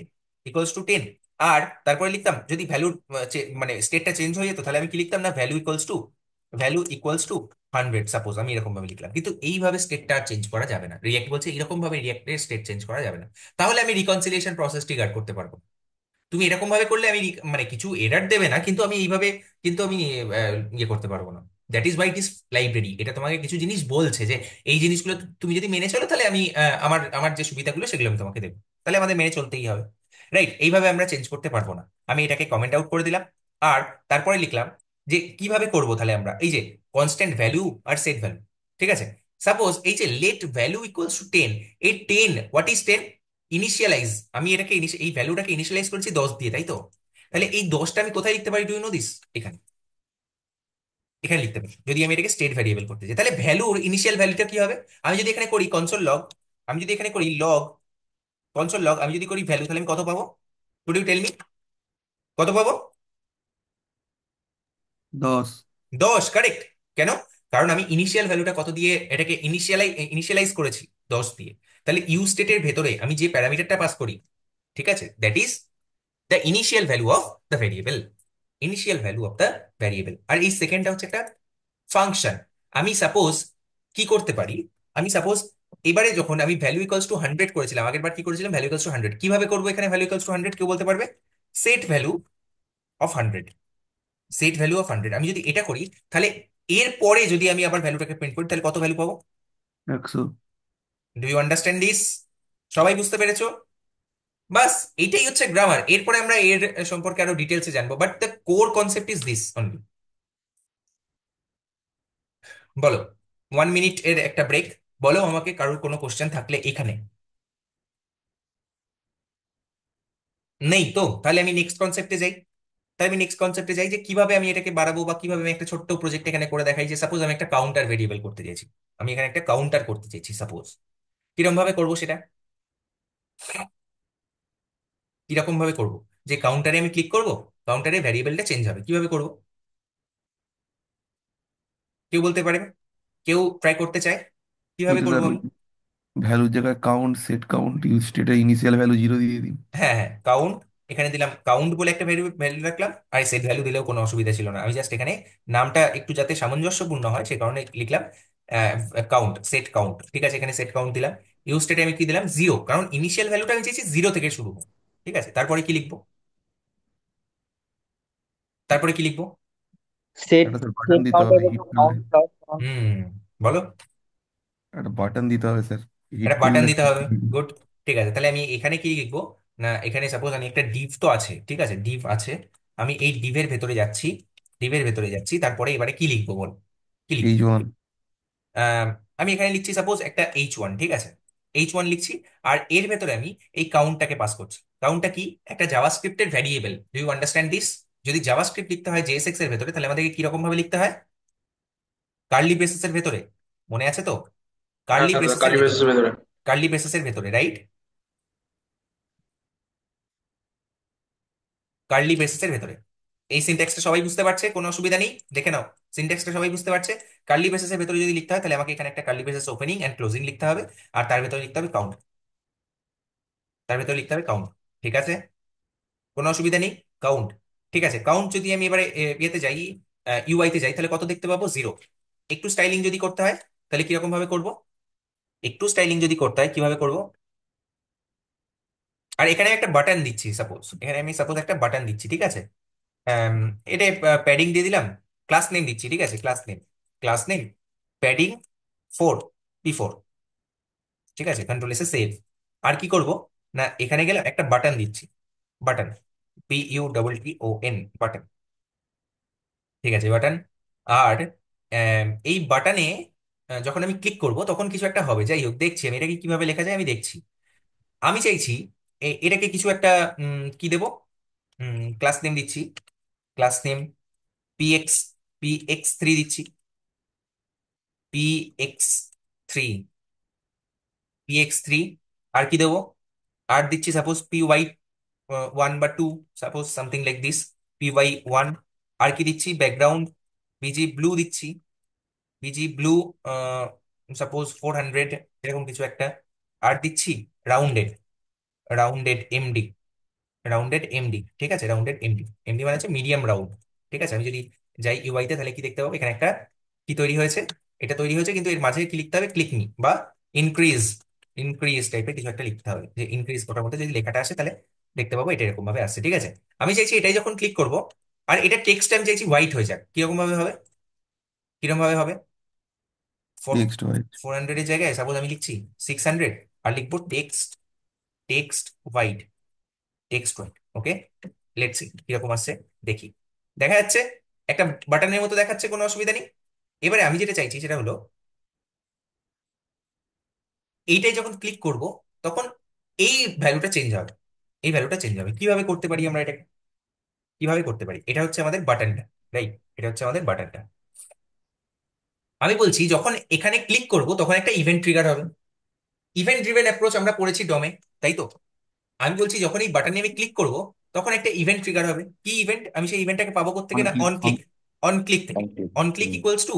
equals to 10। আর তারপরে লিখতাম, যদি ভ্যালুর মানে স্টেটটা চেঞ্জ হয়ে যেত, তাহলে আমি কি লিখতাম, না ভ্যালু ইকুয়ালস টু 100, সাপোজ আমি এরকম ভাবে লিখলাম। কিন্তু এইভাবে স্টেটটা চেঞ্জ করা যাবে না, রিয়াক্ট বলছে এরকম ভাবে রিয়াক্টের স্টেট চেঞ্জ করা যাবে না। তাহলে আমি রিকনসিলিয়েশন প্রসেস ট্রিগার করতে পারবো। তুমি এরকম ভাবে করলে আমি মানে কিছু এরার দেবে না, কিন্তু আমি এইভাবে কিন্তু আমি ইয়ে করতে পারবো না। That is why it is library. এটা তোমাকে কিছু জিনিস বলছে যে এই জিনিসগুলো তুমি যদি মেনে চলো, তাহলে আমি আমার আমার যে সুবিধাগুলো সেগুলো আমি তোমাকে দেবো। তাহলে আমাদের মেনে চলতেই হবে। রাইট, এইভাবে আমরা চেঞ্জ করতে পারবো না। আমি এটাকে কমেন্ট আউট করে দিলাম। আর তারপরে লিখলাম যে কিভাবে করবো তাহলে আমরা, এই যে কনস্ট্যান্ট ভ্যালু আর সেট ভ্যালু। ঠিক আছে, সাপোজ এই যে লেট ভ্যালু ইকুয়ালস টু 10, এই 10 হোয়াট ইজ 10? ইনিশিয়ালাইজ। আমি এটাকে এই ভ্যালুটাকে ইনিশিয়ালাইজ করেছি 10 দিয়ে, তাই তো? তাহলে এই 10টা আমি কোথায় লিখতে পারি, ডু ইউ নো দিস? এখানে, এখানে লিখতে পারি। যদি আমি এটাকে স্টেট ভ্যারিয়েবল করতে চাই, তাহলে ভ্যালুর ইনিশিয়াল ভ্যালুটা কি হবে? আমি যদি এখানে করি কনসোল লগ, আমি যদি এখানে করি লগ, কনসোল লগ, আমি যদি করি ভ্যালু, তাহলে আমি কত পাবো? কুড ইউ টেল মি, কত পাবো? 10। 10, কারেক্ট। কেন? কারণ আমি ইনিশিয়াল ভ্যালুটা কত দিয়ে এটাকে ইনিশিয়ালাইজ করেছি? 10 দিয়ে। তাহলে ইউ স্টেটের ভেতরে আমি যে প্যারামিটারটা পাস করি, ঠিক আছে, that is the initial value of the variable. Initial value of the variable. আর এই সেকেন্ডটা হচ্ছে একটা ফাংশন। আমি সাপোজ কি করতে পারি, আমি সাপোজ এবারে যখন আমি ভ্যালু ইকুয়ালস টু 100 করেছিলাম, আগের বার কি করেছিলাম, ভ্যালু ইকুয়ালস টু 100, কিভাবে করবো এখানে ভ্যালু ইকুয়ালস টু 100? কেউ বলতে পারবে? Set value of 100। Set value of 100, আমি যদি এটা করি, তাহলে এর পরে যদি আমি আবার ভ্যালুটাকে প্রিন্ট করি, তাহলে কত ভ্যালু পাবো? 100। Do you understand this? সবাই বুঝতে পেরেছো? বাস, এইটাই হচ্ছে গ্রামার। এরপরে আমরা এর সম্পর্কে আরো ডিটেলসে জানবো, but the core concept is this only. বলো, 1 মিনিট এর একটা ব্রেক। বলো আমাকে কারোর কোনো কোশ্চেন থাকলে এখানে। নেই তো? তাহলে আমি নেক্সট কনসেপ্টে যাই। তাই আমি নেক্সট কনসেপ্টে যাই যে কিভাবে আমি এটাকে বাড়াবো, বা কিভাবে আমি একটা ছোট্ট প্রজেক্ট এখানে করে দেখাই। যে সাপোজ আমি একটা কাউন্টার ভেরিয়েবল করতে চাইছি, আমি এখানে একটা কাউন্টার করতে চাইছি সাপোজ। কিরকম ভাবে করবো সেটা? কিরকম ভাবে করবো? যে কাউন্টারে আমি ক্লিক করব, কাউন্টারে ভ্যারিয়েবলটা চেঞ্জ হবে, কিভাবে করব? কেউ বলতে পারবে? কেউ ট্রাই করতে চায়? কিভাবে বলতে করবো স্যার আমি? ভ্যালুর জায়গায় কাউন্ট সেট কাউন্ট ইউজ স্টেটে ইনিশিয়াল ভ্যালু 0 দিয়ে দিন। হ্যাঁ হ্যাঁ, কাউন্ট। এখানে দিলাম কাউন্ট বলে একটা ভ্যালু ভ্যালু রাখলাম, আর সেট ভ্যালু দিলেও কোনো অসুবিধা ছিল না। আমি জাস্ট এখানে নামটা একটু যাতে সামঞ্জস্যপূর্ণ হয় সে কারণে লিখলাম কাউন্ট, সেট কাউন্ট। ঠিক আছে, এখানে সেট কাউন্ট দিলাম। ইউজ স্টেটে আমি কি দিলাম? 0, কারণ ইনিশিয়াল ভ্যালুটা আমি চাইছি 0 থেকে শুরু হোক। ঠিক আছে, তারপরে কি লিখবো? তারপরে কি লিখবো? সেট একটা স্যার বাটন সেট দিতে কাউন্ট হবে ইকুয়াল হিট টু করলে। Count plus count. হুম, বলো। একটা বাটন দিতে হবে স্যার, হিট একটা বাটন করলে দিতে set হবে। হয়ে যাবে। গুড। ঠিক আছে, তাহলে আমি এখানে কি লিখবো? না, এখানে সাপোজ আমি একটা ডিভ তো আছে, ঠিক আছে, ডিভ আছে। আমি এই ডিভের ভেতরে যাচ্ছি, ডিভের ভেতরে যাচ্ছি, তারপরে এবারে কি লিখবো বল? কি লিখবো? H1। আহ, আমি এখানে লিখছি সাপোজ একটা H1, ঠিক আছে, H1 লিখছি। আর এর ভেতরে আমি এই কাউন্টটাকে পাস করছি। কাউন্টটা কি? একটা জাভাস্ক্রিপ্টের variable. Do you understand this? যদি জাভাস্ক্রিপ্ট লিখতে হয় জেএসএক্স এর ভেতরে, তাহলে আমাদেরকে কিরকম ভাবে লিখতে হয়? কার্লি ব্রেসেসের ভেতরে। মনে আছে তো? হ্যাঁ কার্লি দাদা, ব্রেসেসের কালী ভেতরে। বেসের ভেতরে। কার্লি ব্রেসেসের ভেতরে, রাইট? কার্লি ব্রেসেসের ভেতরে। এই সিনট্যাক্সটা সবাই বুঝতে পারছে? কোনো অসুবিধা নেই? দেখে নাও, সিনট্যাক্সটা সবাই বুঝতে পারছে? কার্লি ব্রেসেসের ভেতরে যদি লিখতে হয়, তাহলে আমাকে এখানে একটা curly braces opening and closing লিখতে হবে। আর তার ভেতরে লিখতে হবে কাউন্ট। তার ভেতরে লিখতে হবে কাউন্ট। ঠিক আছে, কোনো অসুবিধা নেই। কাউন্ট। ঠিক আছে, কাউন্ট যদি আমি এবারে ইয়েতে যাই, ইউআই তে যাই, তাহলে কত দেখতে পাবো? 0। একটু স্টাইলিং যদি করতে হয়, তাহলে কিরকম ভাবে করব? একটু স্টাইলিং যদি করতে হয় কিভাবে করব? আর এখানে একটা বাটন দিচ্ছি সাপোজ, এখানে আমি সাপোজ একটা বাটন দিচ্ছি, ঠিক আছে। আম, এটা প্যাডিং দিয়ে দিলাম। ক্লাস নেম দিচ্ছি, ঠিক আছে, class name. Class name padding 4, P4। ঠিক আছে, কন্ট্রোল এসে সেভ। আর কি করব? না, এখানে গেলে একটা বাটন দিচ্ছি। Button, BUTTON, button. ঠিক আছে, বাটন। আর এই বাটনে যখন আমি ক্লিক করব তখন কিছু একটা হবে। যাই হোক, দেখছি আমি এটাকে কিভাবে লেখা যায়, আমি দেখছি। আমি চাইছি এটাকে কিছু একটা কি দেব? ক্লাস নেম দিচ্ছি। ক্লাস নেম PX, PX3 দিচ্ছি। PX3, PX3। আর কি দেবো? আর দিচ্ছি সাপোজ PY1 বা 2, suppose something like this, PY1। আর কি দিচ্ছি? ব্যাকগ্রাউন্ড BG ব্লু দিচ্ছি। BG ব্লু সাপোজ 400, এরকম কিছু একটা। আর দিচ্ছি রাউন্ডেড, রাউন্ডেড MD। ঠিক আছে, রাউন্ডেড MD মানে হচ্ছে মিডিয়াম রাউন্ড। ঠিক আছে, আমি যদি যাই ইউআই তে, তাহলে কি দেখতে পাবো? এখানে একটা কি তৈরি হয়েছে? এটা তৈরি হয়েছে, কিন্তু এর মাঝে কি লিখতে হবে? ক্লিক মি বা ইনক্রিজ, ইনক্রিজ টাইপের কিছু একটা লিখতে হবে। যে ইনক্রিজ ওটার মধ্যে যদি লেখাটা আসে, তাহলে দেখতে পাবো এটা এরকম ভাবে আসছে। ঠিক আছে, আমি চাইছি এটাই যখন ক্লিক করব, আর এটা টেক্সট আমি চাইছি হোয়াইট হয়ে যাক। কিরকম ভাবে হবে? কিরকম ভাবে হবে? Four text wise. 400 এর জায়গায় সাপোজ আমি লিখছি 600, আর লিখবো text, text white, text white. Okay, let's see কিরকম আসছে, দেখি। দেখা যাচ্ছে একটা বাটনের মতো দেখাচ্ছে, কোনো অসুবিধা নেই। এবারে আমি যেটা চাইছি সেটা হলো, এইটাই যখন ক্লিক করব তখন এই ভ্যালুটা চেঞ্জ হবে। এই ভ্যালুটা চেঞ্জ হবে। কিভাবে করতে পারি আমরা এটা? কিভাবে করতে পারি? এটা হচ্ছে আমাদের বাটনটা, রাইট? এটা হচ্ছে আমাদের বাটনটা। আমি বলছি যখন এখানে ক্লিক করব তখন একটা ইভেন্ট ট্রিগার হবে। ইভেন্ট ড্রিভেন অ্যাপ্রোচ আমরা পড়েছি ডমে, তাই তো? আমি বলছি যখন এই বাটনে আমি ক্লিক করব তখন একটা ইভেন্ট ট্রিগার হবে। কি ইভেন্ট? আমি সেই ইভেন্টটাকে পাবো কোত্থেকে? অন না, click on on click. On click থেকে। On click. On click equals to,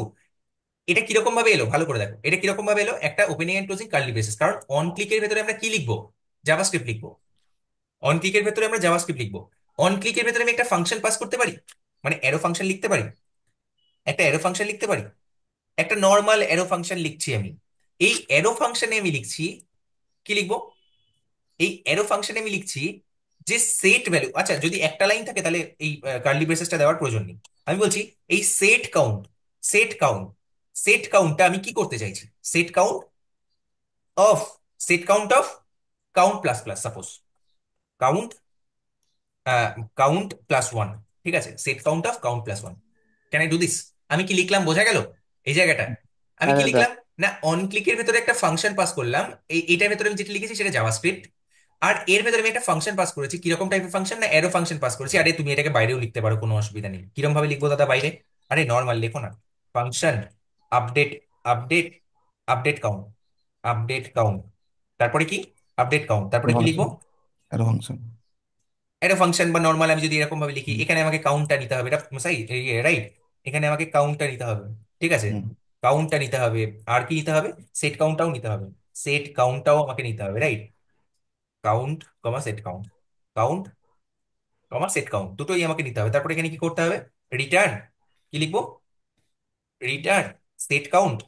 এটা কিরকম ভাবে এলো ভালো করে দেখো। এটা কিরকম ভাবে এলো? একটা opening and closing curly braces. কারণ অন ক্লিকের ভেতরে আমরা কি লিখবো? জাভাস্ক্রিপ্ট লিখবো। অন ক্লিকের ভেতরে আমরা জাভাস্ক্রিপ্ট লিখবো। অন ক্লিকের ভেতরে আমি একটা ফাংশন পাস করতে পারি, মানে অ্যারো ফাংশন লিখতে পারি। একটা অ্যারো ফাংশন লিখতে পারি। একটা নর্মাল অ্যারো ফাংশন লিখছি আমি। এই অ্যারো ফাংশনে আমি লিখছি, কি লিখবো? এই অ্যারো ফাংশনে আমি লিখছি যে সেট ভ্যালু। আচ্ছা, যদি একটা লাইন থাকে তাহলে এই কার্লি ব্রেসেসটা দেওয়ার প্রয়োজন নেই। আমি বলছি এই set count, set count, set কাউন্টটা আমি কি করতে চাইছি? Set count of, set count of count plus plus suppose. Count count plus one. ঠিক আছে, set count of count plus one. Can I do this? আমি কি লিখলাম বোঝা গেল এই জায়গাটা? আমি হ্যাঁ কি দাদা। লিখলাম না, অন ক্লিকের ভেতরে একটা ফাংশন পাস করলাম। এটার ভেতরে আমি যেটা লিখেছি সেটা জাভাস্ক্রিপ্ট। আর এর ভেতরে আমি একটা ফাংশন পাস করেছি, কিরকম টাইপের ফাংশন না, অ্যারো ফাংশন পাস করেছি। আরে তুমি এটাকে বাইরেও লিখতে পারো, কোনো অসুবিধা নেই। কিরকম ভাবে লিখবো দাদা বাইরে? আরে নর্মাল লেখো না, function update, update, update count, update count, তারপরে কি, আপডেট কাউন্ট, তারপরে কি লিখবো? Function, arrow function. একটা ফাংশন বা নর্মাল আমি যদি এরকম ভাবে লিখি, এখানে আমাকে কাউন্টটা নিতে হবে, এটা রাইট। এখানে আমাকে কাউন্টটা নিতে হবে। ঠিক আছে, হুম। কাউন্টটা নিতে হবে। আর কি নিতে হবে? সেট কাউন্টটাও নিতে হবে। সেট কাউন্টটাও আমাকে নিতে হবে, রাইট। কাউন্ট কমা সেট কাউন্ট, কাউন্ট কমা সেট কাউন্ট, দুটোই আমাকে নিতে হবে। তারপরে এখানে কি করতে হবে? রিটার্ন, কি লিখবো? Return set count,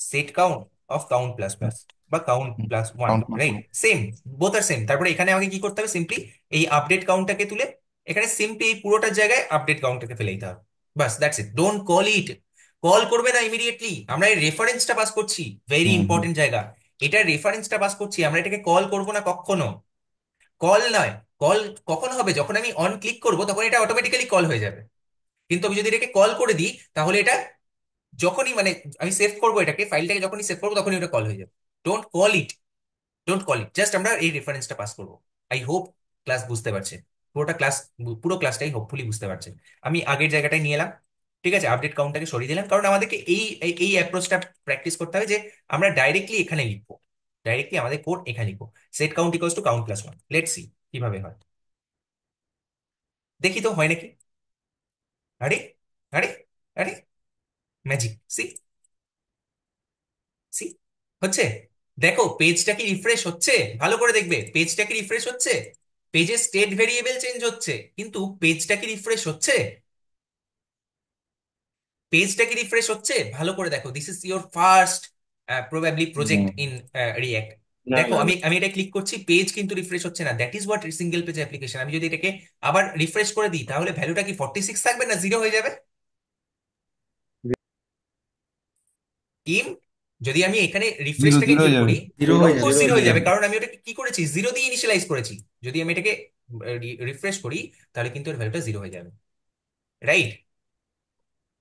set count of count plus plus বা count plus one, count plus right. One. Same, both আর সেম। তারপরে এখানে আমাকে কি করতে হবে? সিম্পলি এই আপডেট কাউন্টটাকে তুলে এখানে সিম্পলি এই পুরোটার জায়গায় আপডেট কাউন্টটাকে ফেলে দিতে হবে। বাস, that's it. Don't call it, call করবে না ইমিডিয়েটলি। আমরা এই রেফারেন্সটা পাস করছি, ভেরি হুম হুম। ইম্পর্টেন্ট জায়গা। এটার রেফারেন্সটা পাস করছি, আমরা এটাকে কল করব না কখনো। কল নয়, কল কখন হবে? যখন আমি অন ক্লিক করব তখন এটা অটোমেটিক্যালি কল হয়ে যাবে। কিন্তু আমি যদি এটাকে কল করে দিই তাহলে এটা যখনই মানে আমি সেভ করবো এটাকে, ফাইলটাকে যখনই সেভ করবো তখনই ওটা কল হয়ে যাবে। Don't call it, don't call it, just আমরা এই রেফারেন্সটা পাস করবো। আই হোপ ক্লাস বুঝতে পারছে, পুরোটা ক্লাস, পুরো ক্লাসটাই হোপফুলি বুঝতে পারছে। আমি আগের জায়গাটায় নিয়ে এলাম। ঠিক আছে, আপডেট কাউন্টটাকে সরিয়ে দিলাম, কারণ আমাদেরকে এই এই অ্যাপ্রোচটা প্র্যাকটিস করতে হবে যে আমরা ডাইরেক্টলি এখানে লিখবো, ডাইরেক্টলি আমাদের কোড এখানে লিখবো। Set count equals to count plus one. Let's C কিভাবে হয়, দেখি তো হয় নাকি। আরে, আরে, আরে, ম্যাজিক, সি, সি, হচ্ছে। দেখো পেজটা কি রিফ্রেশ হচ্ছে? ভালো করে দেখবে, পেজটা কি রিফ্রেশ হচ্ছে? পেজের স্টেট ভেরিয়েবল চেঞ্জ হচ্ছে, কিন্তু পেজটা কি রিফ্রেশ হচ্ছে? পেজটা কি রিফ্রেশ হচ্ছে? ভালো করে দেখো, this is your first probably project hmm. In react. না দেখো না আমি না, আমি এটা ক্লিক করছি, পেজ কিন্তু রিফ্রেশ হচ্ছে না। That is what single page application. আমি যদি এটাকে আবার রিফ্রেশ করে দিই তাহলে ভ্যালুটা কি 46 থাকবে না জিরো হয়ে যাবে? টিম, যদি আমি এখানে জিরো রিফ্রেশটাকে জিরো হয়ে ক্লিক যাবে। করি, জিরো হয়ে যাবে। অফকোর্স জিরো জিরো হয়ে হয়ে যাবে, যাবে। কারণ আমি ওটাকে কি করেছি, জিরো দিয়ে ইনিশিয়ালাইজ করেছি। যদি আমি এটাকে রিফ্রেশ করি তাহলে কিন্তু এর ভ্যালুটা জিরো হয়ে যাবে, রাইট।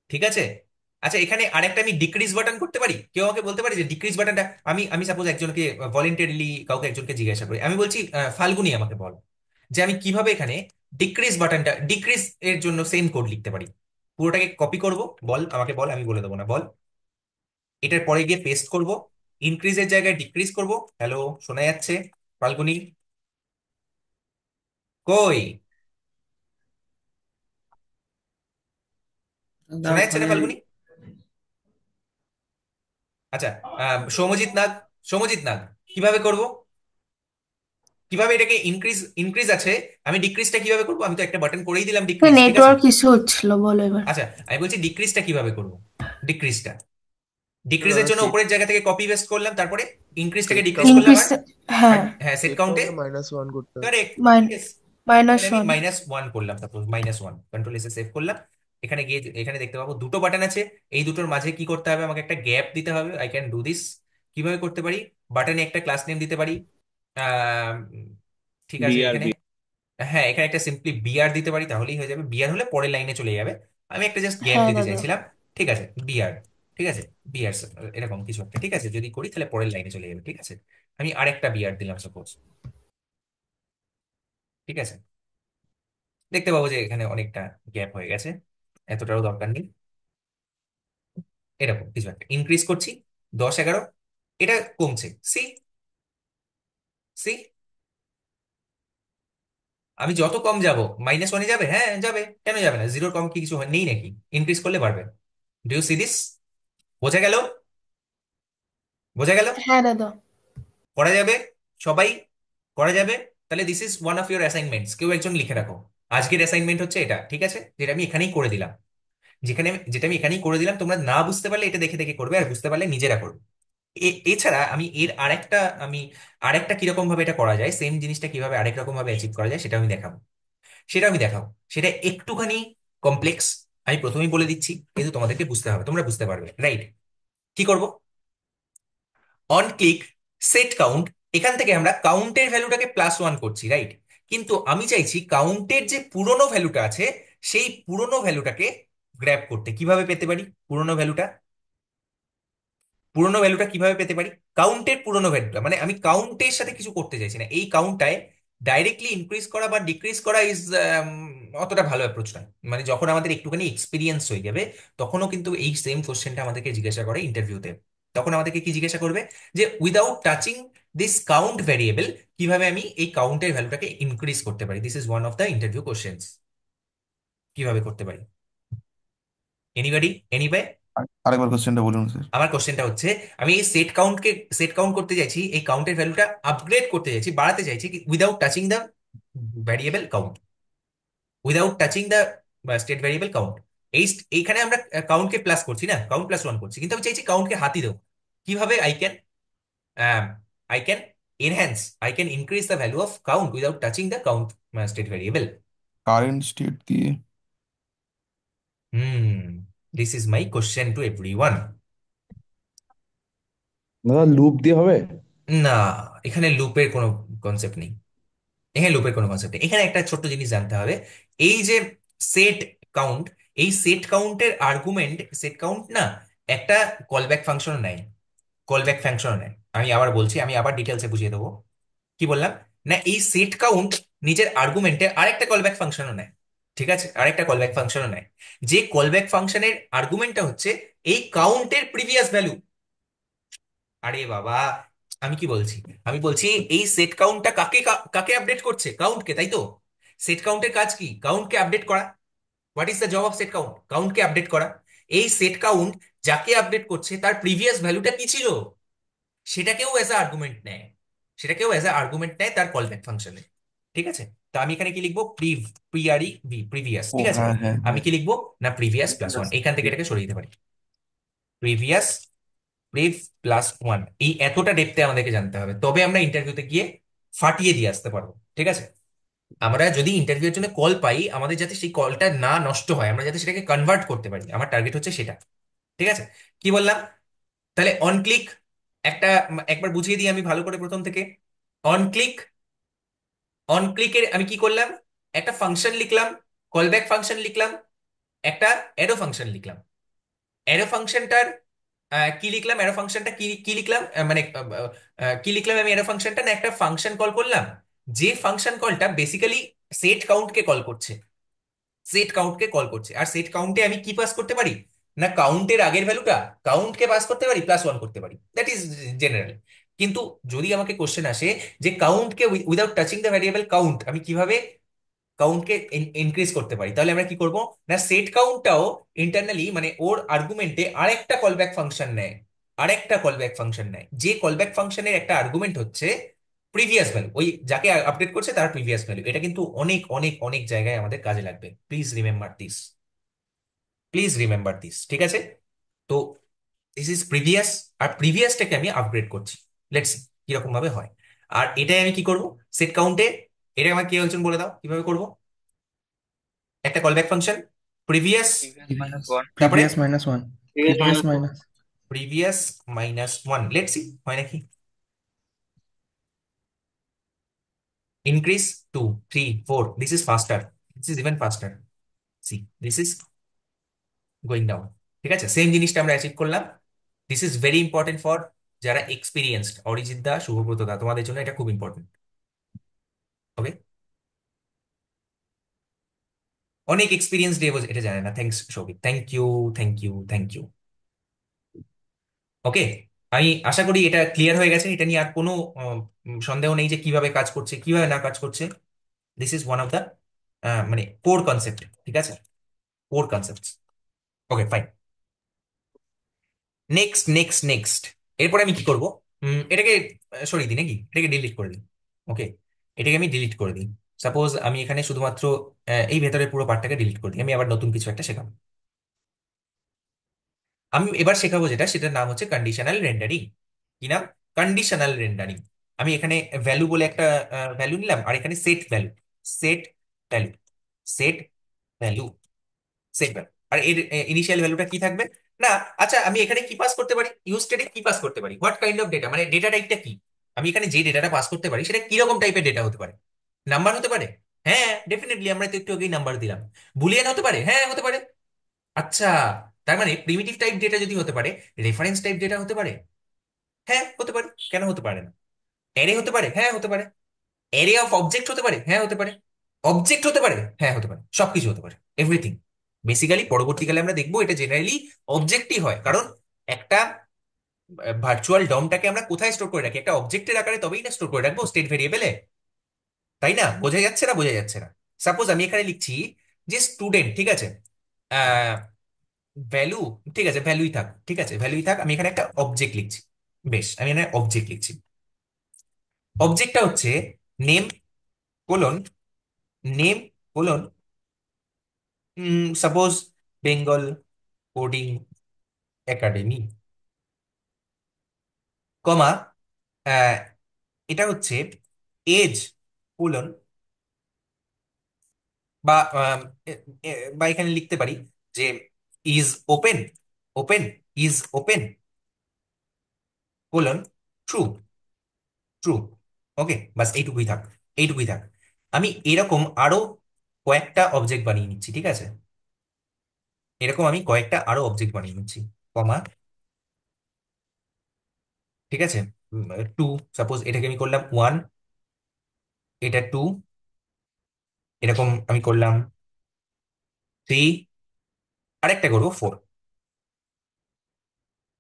ঠিক আছে। আচ্ছা, এখানে আরেকটা আমি ডিক্রিজ বাটন করতে পারি। কেউ আমাকে বলতে পারে যে ডিক্রিজ বাটনটা, আমি আমি সাপোজ একজনকে ভলেন্টারিলি কাউকে একজনকে জিজ্ঞাসা করি, আমি বলছি ফাল্গুনি আমাকে বল যে আমি কিভাবে এখানে ডিক্রিজ বাটনটা, ডিক্রিজ এর জন্য সেম কোড লিখতে পারি। পুরোটাকে কপি করব, বল আমাকে, বল, আমি বলে দেবো না, বল। এটার পরে গিয়ে পেস্ট করব, ইনক্রিজের জায়গায় ডিক্রিজ করব। হ্যালো, শোনা যাচ্ছে ফাল্গুনি? কই? দাদা শোনা যাচ্ছে না ওখানে ফাল্গুনি? আচ্ছা, সৌমজিৎ নাগ, সৌমজিৎ নাগ, কিভাবে করব? কিভাবে এটাকে ইনক্রিজ, ইনক্রিজ আছে, আমি ডিক্রিজটা কিভাবে করবো? আমি তো একটা বাটন করেই দিলাম ডিক্রিজ, ঠিক আছে। নেটওয়ার্ক ইস্যু হচ্ছিল, বলো এবার। আচ্ছা, আমি বলছি ডিক্রিজটা কিভাবে করব। ডিক্রিজটা, ডিক্রিজের দাদা জন্য সেট উপরের জায়গা থেকে কপি পেস্ট করলাম, তারপরে ইনক্রিজটাকে সেট ডিক্রিজ করলাম। কাউন্টে ইনক্রিজ, আর আর হ্যাঁ, হ্যাঁ, সেট সেট কাউন্টে কাউন্টে -1 করতে হবে। Correct, mine yes. মাইনাস এখানে আমি ওয়ান। -1 করলাম, সাপোজ -1, কন্ট্রোল এসে সেভ করলাম। এখানে গিয়ে এখানে দেখতে পাবো দুটো বাটন আছে। এই দুটোর মাঝে কি করতে হবে? আমাকে একটা গ্যাপ দিতে হবে। I can do this. কিভাবে করতে পারি? বাটনে একটা ক্লাস নেম দিতে পারি। আহ, ঠিক আছে, বিআর এখানে বি। হ্যাঁ, এখানে একটা সিম্পলি বিআর দিতে পারি, তাহলেই হয়ে যাবে। বিআর হলে পরের লাইনে চলে যাবে। আমি একটা জাস্ট গ্যাপ হ্যাঁ দিতে দাদা। চাইছিলাম। ঠিক আছে, বিআর, ঠিক আছে, বিআর এরকম কিছু একটা। ঠিক আছে, যদি করি তাহলে পরের লাইনে চলে যাবে। ঠিক আছে, আমি আরেকটা বিআর দিলাম সাপোজ। ঠিক আছে, দেখতে পাবো যে এখানে অনেকটা গ্যাপ হয়ে গেছে, এতটাও দরকার নেই। এরকম কিছু একটা ইনক্রিজ করছি, 10 11, এটা কমছে, সি, সি। আমি যত কম যাব -1-এ যাবে, হ্যাঁ যাবে, কেন যাবে না? জিরোর কম কি কিছু নেই নাকি? ইনক্রিজ করলে বাড়বে। Do you see this? বোঝা গেল? বোঝা গেল? হ্যাঁ দাদা। করা যাবে, সবাই করা যাবে। তাহলে this is one of your assignments, কেউ একজন লিখে রাখো। আজকের অ্যাসাইনমেন্ট হচ্ছে এটা, ঠিক আছে, যেটা আমি এখানেই করে দিলাম। যেটা আমি এখানেই করে দিলাম, তোমরা না বুঝতে পারলে এটা দেখে দেখে করবে, আর বুঝতে পারলে নিজেরা করবে। এছাড়া আমি এর আরেকটা, আমি আরেকটা কিরকম ভাবে এটা করা যায়, সেম জিনিসটা কিভাবে আরেক রকম ভাবে অ্যাচিভ করা যায় সেটা আমি দেখাবো। সেটা আমি দেখাবো, সেটা একটুখানি কমপ্লেক্স। আমি প্রথমেই বলে দিচ্ছি, কিন্তু তোমাদেরকে বুঝতে হবে, তোমরা বুঝতে পারবে, রাইট। কি করব? অন ক্লিক সেট কাউন্ট, এখান থেকে আমরা কাউন্টের ভ্যালুটাকে +1 করছি, রাইট। কিন্তু আমি চাইছি কাউন্টের যে পুরনো ভ্যালুটা আছে সেই পুরনো ভ্যালুটাকে গ্র্যাব করতে। কিভাবে পেতে পারি পুরনো ভ্যালুটা? পুরনো ভ্যালুটা কিভাবে পেতে পারি? কাউন্টের পুরনো ভ্যালুটা, মানে আমি কাউন্টের সাথে কিছু করতে চাইছি না, এই কাউন্টটায় ডাইরেক্টলি ইনক্রিজ করা বা ডিক্রিজ করা ইজ অতটা ভালো অ্যাপ্রোচ নয়। মানে যখন আমাদের একটুখানি এক্সপিরিয়েন্স হয়ে যাবে, তখনও কিন্তু এই সেম কোশ্চেনটা আমাদেরকে জিজ্ঞাসা করে ইন্টারভিউতে। তখন আমাদেরকে কি জিজ্ঞাসা করবে, যে without touching this count variable কিভাবে আমি এই কাউন্টের ভ্যালুটাকে ইনক্রিজ করতে পারি। This is one of the interview questions. কিভাবে করতে পারি? এনিবডি? এনিওয়ে? আরেকবার কোশ্চেনটা বলুন স্যার। আমার কোশ্চেনটা হচ্ছে, আমি এই সেট কাউন্ট করতে চাইছি, এই কাউন্টের ভ্যালুটা আপগ্রেড করতে চাইছি, বাড়াতে চাইছি, without touching the variable count, without touching the state variable count. এইখানে আমরা কাউন্টকে প্লাস করছি না, কাউন্ট প্লাস ওয়ান করছি, কিন্তু আমি চাইছি কাউন্টকে হাতি দেবো। কিভাবে I can enhance, I can increase the value of count without touching the count state variable? Current state দিয়ে। Hmm, this is my question to everyone. দাদা লুপ দিয়ে হবে? না, এখানে লুপের কোনো কনসেপ্ট নেই। এখানে লুপের কোনো কনসেপ্ট নেই। এখানে একটা ছোট্ট জিনিস জানতে হবে, এই যে সেট কাউন্ট, এই সেট কাউন্টের আর্গুমেন্ট, সেট কাউন্ট না একটা কলব্যাক ফাংশনও নেয়, কলব্যাক ফাংশনও নেয়। আমি আবার বলছি, আমি আবার ডিটেলসে বুঝিয়ে দেবো। কি বললাম? না, এই সেট কাউন্ট নিজের আর্গুমেন্টে আরেকটা কলব্যাক ফাংশনও নেয়। ঠিক আছে, আরেকটা কলব্যাক ফাংশনও নেয়। যে কলব্যাক ফাংশনের আর্গুমেন্টটা হচ্ছে এই কাউন্টের প্রিভিয়াস ভ্যালু। আরে বাবা, আমি কি বলছি? আমি বলছি এই সেট কাউন্টটা কাকে কাকে আপডেট করছে? কাউন্টকে, তাই তো? সেট কাউন্টের কাজ কি? কাউন্টকে আপডেট করা। What is the job of set count? কাউন্টকে আপডেট করা। এই সেট কাউন্ট যাকে আপডেট করছে তার প্রিভিয়াস ভ্যালুটা কি ছিল সেটাকেও অ্যাজ আ আর্গুমেন্ট নেয়, সেটাকেও অ্যাজ আ আর্গুমেন্ট নেয় তার কলব্যাক ফাংশনে। ঠিক আছে, তো আমি এখানে কি লিখবো? প্রিভিয়াস। ও ঠিক আছে, হ্যাঁ হ্যাঁ আমি হ্যাঁ। কি লিখবো? না প্রিভিয়াস প্লাস ওয়ান, এখান থেকে এটাকে সরিয়ে দিতে পারি। প্রিভিয়াস প্রিভ প্লাস ওয়ান, এই এতটা ডেপথে আমাদেরকে জানতে হবে, তবে আমরা ইন্টারভিউতে গিয়ে ফাটিয়ে দিয়ে আসতে পারবো। ঠিক আছে, আমরা যদি ইন্টারভিউর জন্য কল পাই, আমাদের যাতে সেই কলটা না নষ্ট হয়, আমরা যাতে সেটাকে কনভার্ট করতে পারি, আমার টার্গেট হচ্ছে সেটা। ঠিক আছে, কি বললাম? তাহলে অন ক্লিক, একটা একবার বুঝিয়ে দিই আমি ভালো করে প্রথম থেকে। অন ক্লিক, অন ক্লিকের আমি কি করলাম? একটা ফাংশন লিখলাম, কলব্যাক ফাংশন লিখলাম, একটা অ্যারো ফাংশন লিখলাম। অ্যারো ফাংশনটার কি লিখলাম? অ্যারো ফাংশনটা কি কি লিখলাম? মানে কি লিখলাম আমি? অ্যারো ফাংশনটা না একটা ফাংশন কল করলাম, যে ফাংশন কলটা বেসিক্যালি সেট কাউন্টকে কল করছে, সেট কাউন্টকে কল করছে। আর সেট কাউন্টে আমি কি পাস করতে পারি? না কাউন্টের আগের ভ্যালুটা কাউন্টকে পাস করতে পারি, প্লাস ওয়ান করতে পারি, দ্যাট ইজ জেনারেল। কিন্তু যদি আমাকে কোশ্চেন আসে যে কাউন্টকে without touching the variable count আমি কিভাবে কাউন্টকে ইনক্রিজ করতে পারি, তাহলে আমরা কি করব? না সেট কাউন্টটাও ইন্টারনালি মানে ওর আর্গুমেন্টে আরেকটা কলব্যাক ফাংশন নেয়, আরেকটা কলব্যাক ফাংশন নেয়, যে কলব্যাক ফাংশনের একটা আর্গুমেন্ট হচ্ছে প্রিভিয়াস ভ্যালু, ওই যাকে আপডেট করছে তার প্রিভিয়াস ভ্যালু। এটা কিন্তু অনেক অনেক অনেক জায়গায় আমাদের কাজে লাগবে। Please remember this, please remember this. ঠিক আছে, তো দিস ইজ প্রিভিয়াস, আর প্রিভিয়াসটাকে আমি আপগ্রেড করছি। লেটস কিরকম ভাবে হয়। আর এটাই আমি কি করব? সেট কাউন্টে এটা আমার কি বলছেন বলে দাও কিভাবে করব? একটা callback function previous, minus one. তারপরে previous minus one. Previous previous minus one. Minus. Previous minus one. Let's see হয় নাকি। Increase two, three, four, this is faster, this is even faster. See, this is going down. ঠিক আছে, same জিনিসটা আমরা achieve করলাম। This is very important for যারা experienced, Arijit da, Subhabrata da, তোমাদের জন্য এটা খুব ইম্পর্টেন্ট। ওকে, অনেক এক্সপিরিয়েন্স ডে এটা জানে না। Thanks Souvik, thank you, thank you, thank you. Okay, আমি আশা করি এটা ক্লিয়ার হয়ে গেছে। এটা নিয়ে আর কোনো সন্দেহ নেই যে কিভাবে কাজ করছে কিভাবে না কাজ করছে। This is one of the মানে কোর কনসেপ্ট। ঠিক আছে, core concept. Okay fine, next next next. এরপরে আমি কি করব? এটাকে সরিয়ে দিই নাকি, এটাকে ডিলিট করে দিই। ওকে, এটাকে আমি ডিলিট করে দিই। সাপোজ আমি এখানে শুধুমাত্র এই ভেতরের পুরো পার্টটাকে ডিলিট করে দিই, আমি আবার নতুন কিছু একটা শেখাবো। আমি এবার শেখাবো যেটা, সেটার নাম হচ্ছে কন্ডিশনাল রেন্ডারিং। কি নাম? Conditional rendering. আমি এখানে ভ্যালু বলে একটা ভ্যালু নিলাম, আর এখানে set value, set value, set value, set value. আর এর ইনিশিয়াল ভ্যালুটা কি থাকবে? না, আচ্ছা আমি এখানে কি পাস করতে পারি? ইউজ স্টেটে কি পাস করতে পারি? হোয়াট কাইন্ড অফ ডেটা, মানে ডেটা টাইপটা কি? আমি এখানে যে ডেটাটা পাস করতে পারি সেটা কিরকম টাইপের ডেটা হতে পারে? নাম্বার হতে পারে? হ্যাঁ, ডেফিনেটলি, আমরা তো একটু আগেই নাম্বার দিলাম। বুলিয়ান হতে পারে? হ্যাঁ, হতে পারে। আচ্ছা, তার মানে প্রিমিটিভ টাইপ ডেটা যদি হতে পারে, রেফারেন্স টাইপ ডেটা হতে পারে? হ্যাঁ, হতে পারে। কেন হতে পারে না? অ্যারে হতে পারে? হ্যাঁ, হতে পারে। অ্যারে অফ অবজেক্ট হতে পারে? হ্যাঁ, হতে পারে। অবজেক্ট হতে পারে? হ্যাঁ, হতে পারে। সবকিছু হতে পারে, এভরিথিং। বেসিক্যালি পরবর্তীকালে আমরা দেখবো এটা জেনারেলি অবজেক্টই হয়, কারণ একটা ভার্চুয়াল ডমটাকে আমরা কোথায় স্টোর করে রাখি? একটা অবজেক্টের আকারে, তবেই না স্টোর করে রাখবো, স্টেট ভেরিয়েবলে। তাই না? বোঝা যাচ্ছে না? বোঝা যাচ্ছে না? সাপোজ আমি এখানে লিখছি যে স্টুডেন্ট, ঠিক আছে, ভ্যালু, ঠিক আছে, ভ্যালুই থাক, ঠিক আছে, ভ্যালুই থাক, আমি এখানে একটা অবজেক্ট লিখছি। বেশ, আমি এখানে অবজেক্ট লিখছি। অবজেক্টটা হচ্ছে name colon, name colon, suppose Bengal Coding Academy, comma, এটা হচ্ছে এজ কোলন, বা বা এখানে লিখতে পারি যে is open, open, is open colon true, true. Okay, বাস এইটুকুই থাক, এইটুকুই থাক। আমি এরকম আরো কয়েকটা অবজেক্ট বানিয়ে নিচ্ছি, ঠিক আছে? এরকম আমি কয়েকটা আরো অবজেক্ট বানিয়ে নিচ্ছি, কমা, ঠিক আছে, টু, সাপোজ এটাকে আমি করলাম ওয়ান, এটা টু, এরকম আমি করলাম থ্রি, আরেকটা করবো ফোর,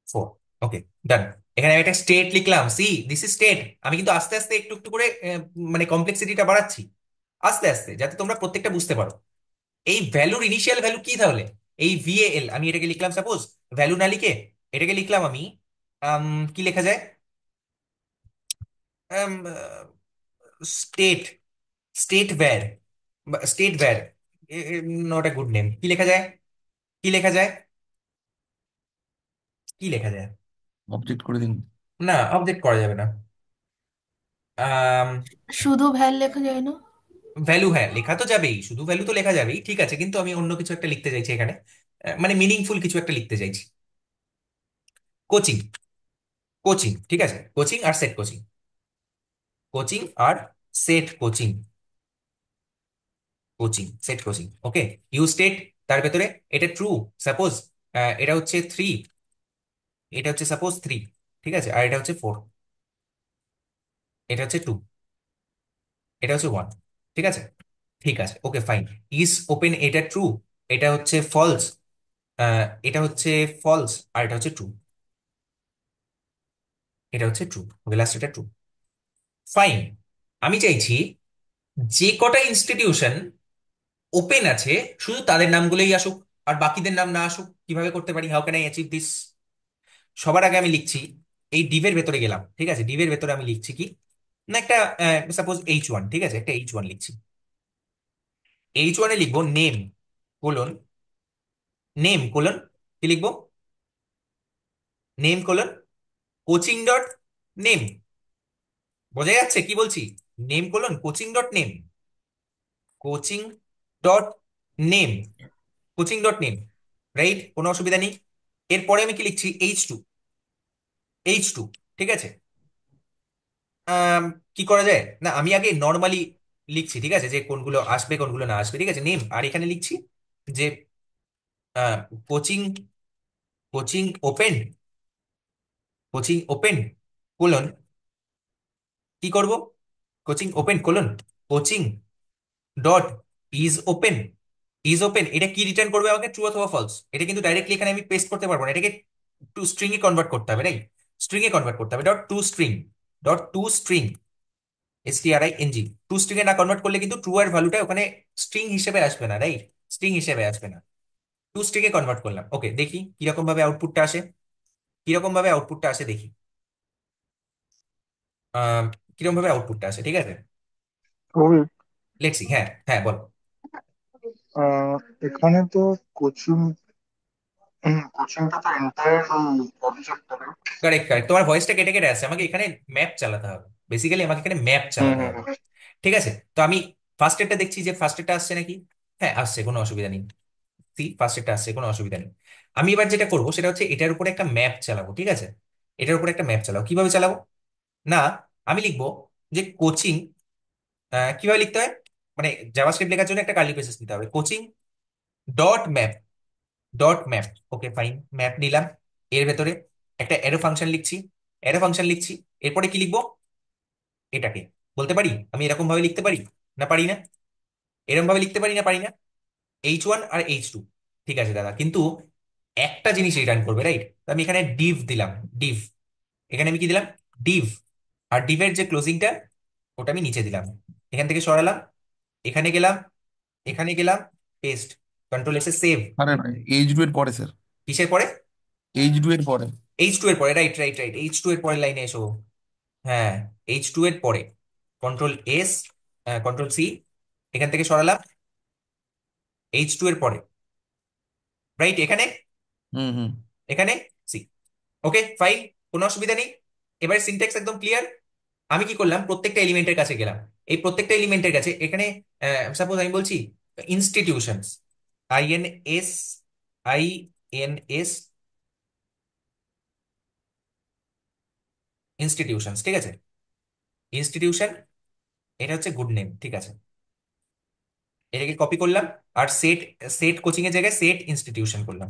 ফোর। ওকে, ডান। এখানে আমি একটা স্টেট লিখলাম, সি দিস ইজ স্টেট। আমি কিন্তু আস্তে আস্তে একটু একটু করে মানে কমপ্লেক্সিটিটা বাড়াচ্ছি, আস্তে আস্তে, যাতে তোমরা প্রত্যেকটা বুঝতে পারো। এই ভ্যালুর ইনিশিয়াল ভ্যালু কি তাহলে? এই ভিএএল, আমি এটাকে লিখলাম সাপোজ, ভ্যালু না লিখে এটাকে লিখলাম আমি, কি লেখা যায়, state, state where, state where, not a good name. কি লেখা যায়? কি লেখা যায়? কি লেখা যায়? অবজেক্ট করে দিন। না, অবজেক্ট করা যাবে না। শুধু ভ্যাল লেখা যায় না? ভ্যালু, হ্যাঁ, লেখা তো যাবেই, শুধু ভ্যালু তো লেখা যাবেই, ঠিক আছে, কিন্তু আমি অন্য কিছু একটা লিখতে চাইছি এখানে, মানে মিনিংফুল কিছু একটা লিখতে চাইছি। কোচিং, কোচিং, ঠিক আছে, কোচিং আর সেট কোচিং, কোচিং আর set coaching, coaching set coaching. Okay, use state, তার ভেতরে এটা ট্রু, সাপোজ এটা হচ্ছে থ্রি, এটা হচ্ছে সাপোজ থ্রি, ঠিক আছে, আর এটা হচ্ছে ফোর, এটা হচ্ছে টু, এটা হচ্ছে ওয়ান, ঠিক আছে, ঠিক আছে, ওকে, ফাইন। ইজ ওপেন, এটা ট্রু, এটা হচ্ছে ফলস, এটা হচ্ছে ফলস, আর এটা হচ্ছে ট্রু, এটা হচ্ছে ট্রু। ওকে, লাস্ট এটা ট্রু। ফাইন। আমি চাইছি যে কটা ইনস্টিটিউশন ওপেন আছে শুধু তাদের নামগুলোই আসুক, আর বাকিদের নাম না আসুক। কিভাবে করতে পারি? How can I achieve this? সবার আগে আমি লিখছি, এই ডিভের ভেতরে গেলাম, ঠিক আছে, ডিভের ভেতরে আমি লিখছি কি, না একটা, সাপোজ H1, ঠিক আছে, একটা H1 লিখছি। H1 এ লিখবো নেম কোলন, নেম কোলন, কি লিখবো? Name colon coaching dot name. বোঝা যাচ্ছে কি বলছি? Name colon coaching dot name, coaching dot name, coaching dot name, right, কোনো অসুবিধা নেই। এরপরে আমি কি লিখছি? H2, H2, ঠিক আছে। আম, কি করা যায়? না, আমি আগে নর্মালি লিখছি, ঠিক আছে, যে কোনগুলো আসবে কোনগুলো না আসবে, ঠিক আছে, নেম, আর এখানে লিখছি যে coaching, coaching open, coaching open colon, কি করব? Coaching open colon coaching dot is open, is open, এটা কি রিটার্ন করবে আমাকে? ট্রু অথবা ফলস। এটা কিন্তু ডাইরেক্টলি এখানে আমি পেস্ট করতে পারবো না, এটাকে টু স্ট্রিং এ কনভার্ট করতে হবে, রাইট? স্ট্রিং এ কনভার্ট করতে হবে, dot to string, dot to string, STRING। To string এ না কনভার্ট করলে কিন্তু ট্রু এর ভ্যালুটা ওখানে স্ট্রিং হিসেবে আসবে না, রাইট? স্ট্রিং হিসেবে আসবে না। টু স্ট্রিং এ কনভার্ট করলাম। ওকে, দেখি কিরকম ভাবে আউটপুটটা আসে, কিরকম ভাবে আউটপুটটা আসে দেখি। আহ কিরকম ভাবে আউটপুটটা আসে, ঠিক আছে, ওই লেটস সি। হ্যাঁ, হ্যাঁ, বল। আহ, এখানে তো কোচিং, কোচিংটা তো এন্টায়ার অবজেক্ট হবে। কারেক্ট, কারেক্ট, তোমার ভয়েসটা কেটে কেটে আসছে, আমাকে এখানে ম্যাপ চালাতে হবে, বেসিক্যালি আমাকে এখানে ম্যাপ হুম চালাতে হুম হবে। হুম। ঠিক আছে, তো আমি ফার্স্ট এডটা দেখছি যে ফার্স্ট এডটা আসছে নাকি। হ্যাঁ, আসছে, কোনো অসুবিধা নেই। সি, ফার্স্ট এডটা আসছে, কোনো অসুবিধা নেই। আমি এবার যেটা করবো সেটা হচ্ছে এটার উপরে একটা ম্যাপ চালাবো, ঠিক আছে, এটার উপরে একটা ম্যাপ চালাবো। কিভাবে চালাবো? না, আমি লিখবো যে কোচিং কিভাবে লিখতে হয়, মানে জাভাস্ক্রিপ্ট লেখার জন্য একটা কার্লি ব্রেসেস নিতে হবে। Coaching dot map, dot map, okay fine, map নিলাম। এর ভেতরে একটা অ্যারো ফাংশন লিখছি, অ্যারো ফাংশন লিখছি। এরপরে কি লিখবো, এটাকে বলতে পারি আমি এরকম ভাবে লিখতে পারি, না পারি না? এরকম ভাবে লিখতে পারি না পারি না? H1 আর H2, ঠিক আছে দাদা, কিন্তু একটা জিনিস রিটার্ন করবে, রাইট? আমি এখানে ডিভ দিলাম, ডিভ। এখানে আমি কি দিলাম, ডিভ। আর ডিভের যে ক্লোজিংটা, ওটা আমি নিচে দিলাম। এখান থেকে সরালাম, এখানে গেলাম, এখানে গেলাম, পেস্ট, কন্ট্রোল এসে সেভ। আরে না, H2 এর পরে স্যার, কিসের পরে? H2 এর পরে। H2 এর পরে, রাইট রাইট রাইট, H2 এর পরের লাইনে এসো। হ্যাঁ, H2 এর পরে কন্ট্রোল এস, কন্ট্রোল সি, এখান থেকে সরালাম, H2 এর পরে, রাইট, এখানে, হুম হুম। এখানে সি। ওকে ফাইন, কোনো অসুবিধা নেই। এবার সিনট্যাক্স একদম ক্লিয়ার। আমি কি করলাম, প্রত্যেকটা এলিমেন্টের কাছে গেলাম। এই প্রত্যেকটা এলিমেন্টের কাছে এখানে, সাপোজ আমি বলছি ইনস্টিটিউশনস, INS, INS, ইনস্টিটিউশনস, ঠিক আছে, ইনস্টিটিউশন, এটা হচ্ছে গুড নেম, ঠিক আছে। এটাকে কপি করলাম, আর সেট, সেট কোচিং এর জায়গায় সেট ইনস্টিটিউশন করলাম,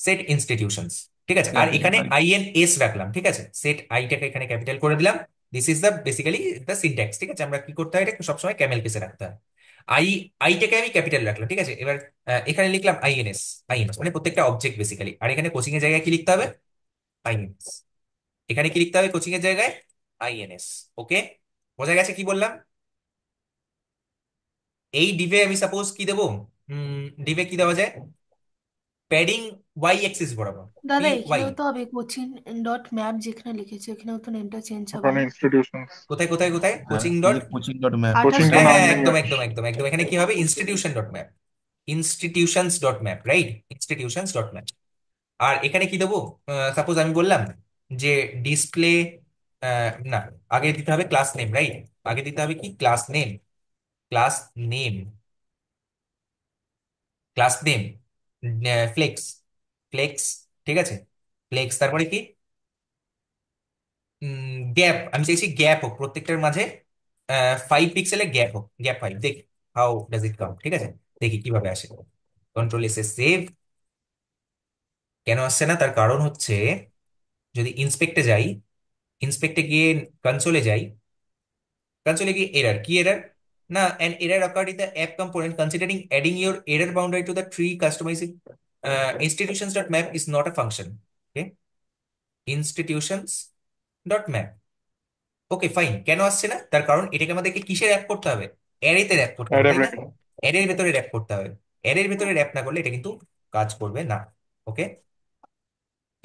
সেট ইনস্টিটিউশনস, ঠিক আছে। আর সেট এখানে রাইট। INS রাখলাম, ঠিক আছে, সেট আইটাকে এখানে ক্যাপিটাল করে দিলাম। This is the basically the syntax, ঠিক আছে। আমরা কি করতে হয়, এটা সবসময় ক্যামেল কেসে রাখতে হয়। আই, আইটাকে আমি ক্যাপিটাল রাখলাম, ঠিক আছে। এবার এখানে লিখলাম INS, INS মানে প্রত্যেকটা অবজেক্ট বেসিক্যালি। আর এখানে কোচিং এর জায়গায় কি লিখতে হবে, INS। এখানে কি লিখতে হবে কোচিং এর জায়গায়, INS। ওকে, বোঝা গেছে কি বললাম? এই ডিভে আমি সাপোজ কি দেবো, ডিভে কি দেওয়া যায়, প্যাডিং ওয়াই অ্যাক্সিস বরাবর, পি দাদা ওয়াই। এখানেও তো হবে কোচিং ডট ম্যাপ, যেখানে লিখেছে এখানেও তো নেমটা চেঞ্জ হবে ওখানে না? ইনস্টিটিউশনস, কোথায় কোথায় কোথায়, হ্যাঁ, কোচিং এই ডট, যে কোচিং ডট ম্যাপ। আঠাশ কোচিং তো হ্যাঁ নাম হ্যাঁ, নেই একদম আর। একদম একদম একদম, এখানে কি হবে, institution dot map, institutions dot map, right, institutions dot map. আর এখানে কি দেবো, সাপোজ আমি বললাম যে ডিসপ্লে, না, আগে দিতে হবে ক্লাস নেম, রাইট, আগে দিতে হবে কি, class name, class name, class name, flex, flex, ঠিক আছে, ফ্লেক্স। তারপরে কি, গ্যাপ, আমি চাইছি গ্যাপ হোক প্রত্যেকটার মাঝে, 5 পিক্সেলের গ্যাপ হোক, গ্যাপ 5, দেখি হাউ ডাজ ইট কাম, ঠিক আছে, দেখি কিভাবে আসে। কন্ট্রোল এসে সেভ। কেন আসছে না, তার কারণ হচ্ছে, যদি ইন্সপেক্টে যাই, ইন্সপেক্টে গিয়ে কনসোলে যাই, কনসোলে গিয়ে এরর, কি এরর, না, an error occurred in the app component considering adding your error boundary to the tree customizing institutions.map is not a function. Okay, institutions.map, okay fine. কেন আসছে না, তার কারণ এটাকে আমাদেরকে কিসে র্যাপ করতে হবে, অ্যারেতে র্যাপ করতে হবে, অ্যারে তাই না? ব্রেকে। অ্যারের ভেতরে র্যাপ করতে হবে। অ্যারের ভেতরে র্যাপ না করলে এটা কিন্তু কাজ করবে না। ওকে,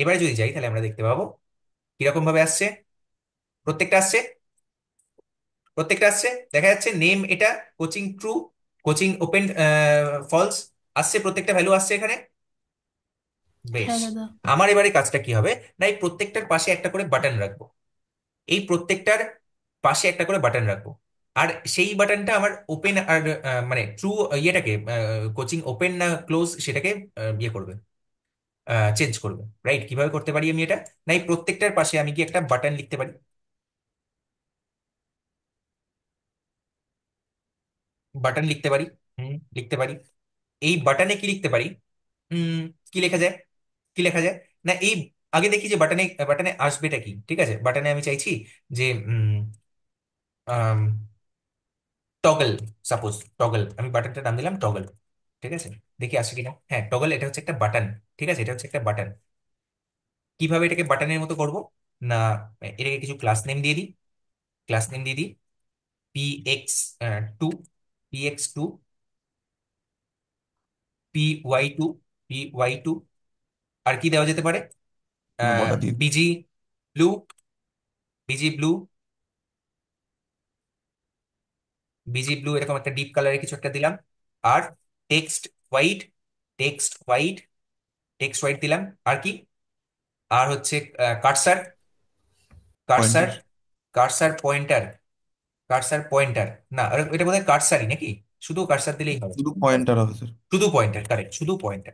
এবারে যদি যাই তাহলে আমরা দেখতে পাবো কিরকম ভাবে আসছে, প্রত্যেকটা আসছে, প্রত্যেকটা আসছে, দেখা যাচ্ছে নেম এটা, coaching true, coaching open false, আসছে, প্রত্যেকটা ভ্যালু আসছে এখানে। বেশ, হ্যাঁ দাদা। আমার এবারে কাজটা কি হবে, না এই প্রত্যেকটার পাশে একটা করে বাটন রাখবো, এই প্রত্যেকটার পাশে একটা করে বাটন রাখবো। আর সেই বাটনটা আমার ওপেন আর মানে ট্রু ইয়েটাকে, কোচিং ওপেন না ক্লোজ সেটাকে ইয়ে করবে, চেঞ্জ করবে, রাইট। কিভাবে করতে পারি আমি এটা, না এই প্রত্যেকটার পাশে আমি কি একটা বাটন লিখতে পারি, বাটন লিখতে পারি, লিখতে পারি। এই বাটনে কি লিখতে পারি, হুম, কি লেখা যায়, কি লেখা যায়, না এই, আগে দেখি যে বাটনে, বাটনে আসবেটা কি, ঠিক আছে, বাটনে আমি চাইছি যে টগল, সাপোজ টগল, আমি বাটনটার নাম দিলাম টগল, ঠিক আছে। দেখি আসে কিনা, হ্যাঁ টগল, এটা হচ্ছে একটা বাটন, ঠিক আছে, এটা হচ্ছে একটা বাটন। কিভাবে এটাকে বাটনের মতো করব, না এটাকে কিছু ক্লাস নেম দিয়ে দিই, ক্লাস নেম দিয়ে দিই, PX2, PX2, PY2, PY2। আর কি দেওয়া যেতে পারে, বর্ডার দিয়ে দিই। BG blue, BG blue, BG blue, এরকম একটা ডিপ কালারের কিছু একটা দিলাম। আর text white, text white, text white দিলাম। আর কি, আর হচ্ছে cursor, cursor, pointer. Cursor pointer, cursor pointer, না এটা বোধহয় কার্সারই নাকি, শুধু কার্সার দিলেই হবে, শুধু পয়েন্টার হবে স্যার। শুধু পয়েন্টার, কারেক্ট, শুধু পয়েন্টার,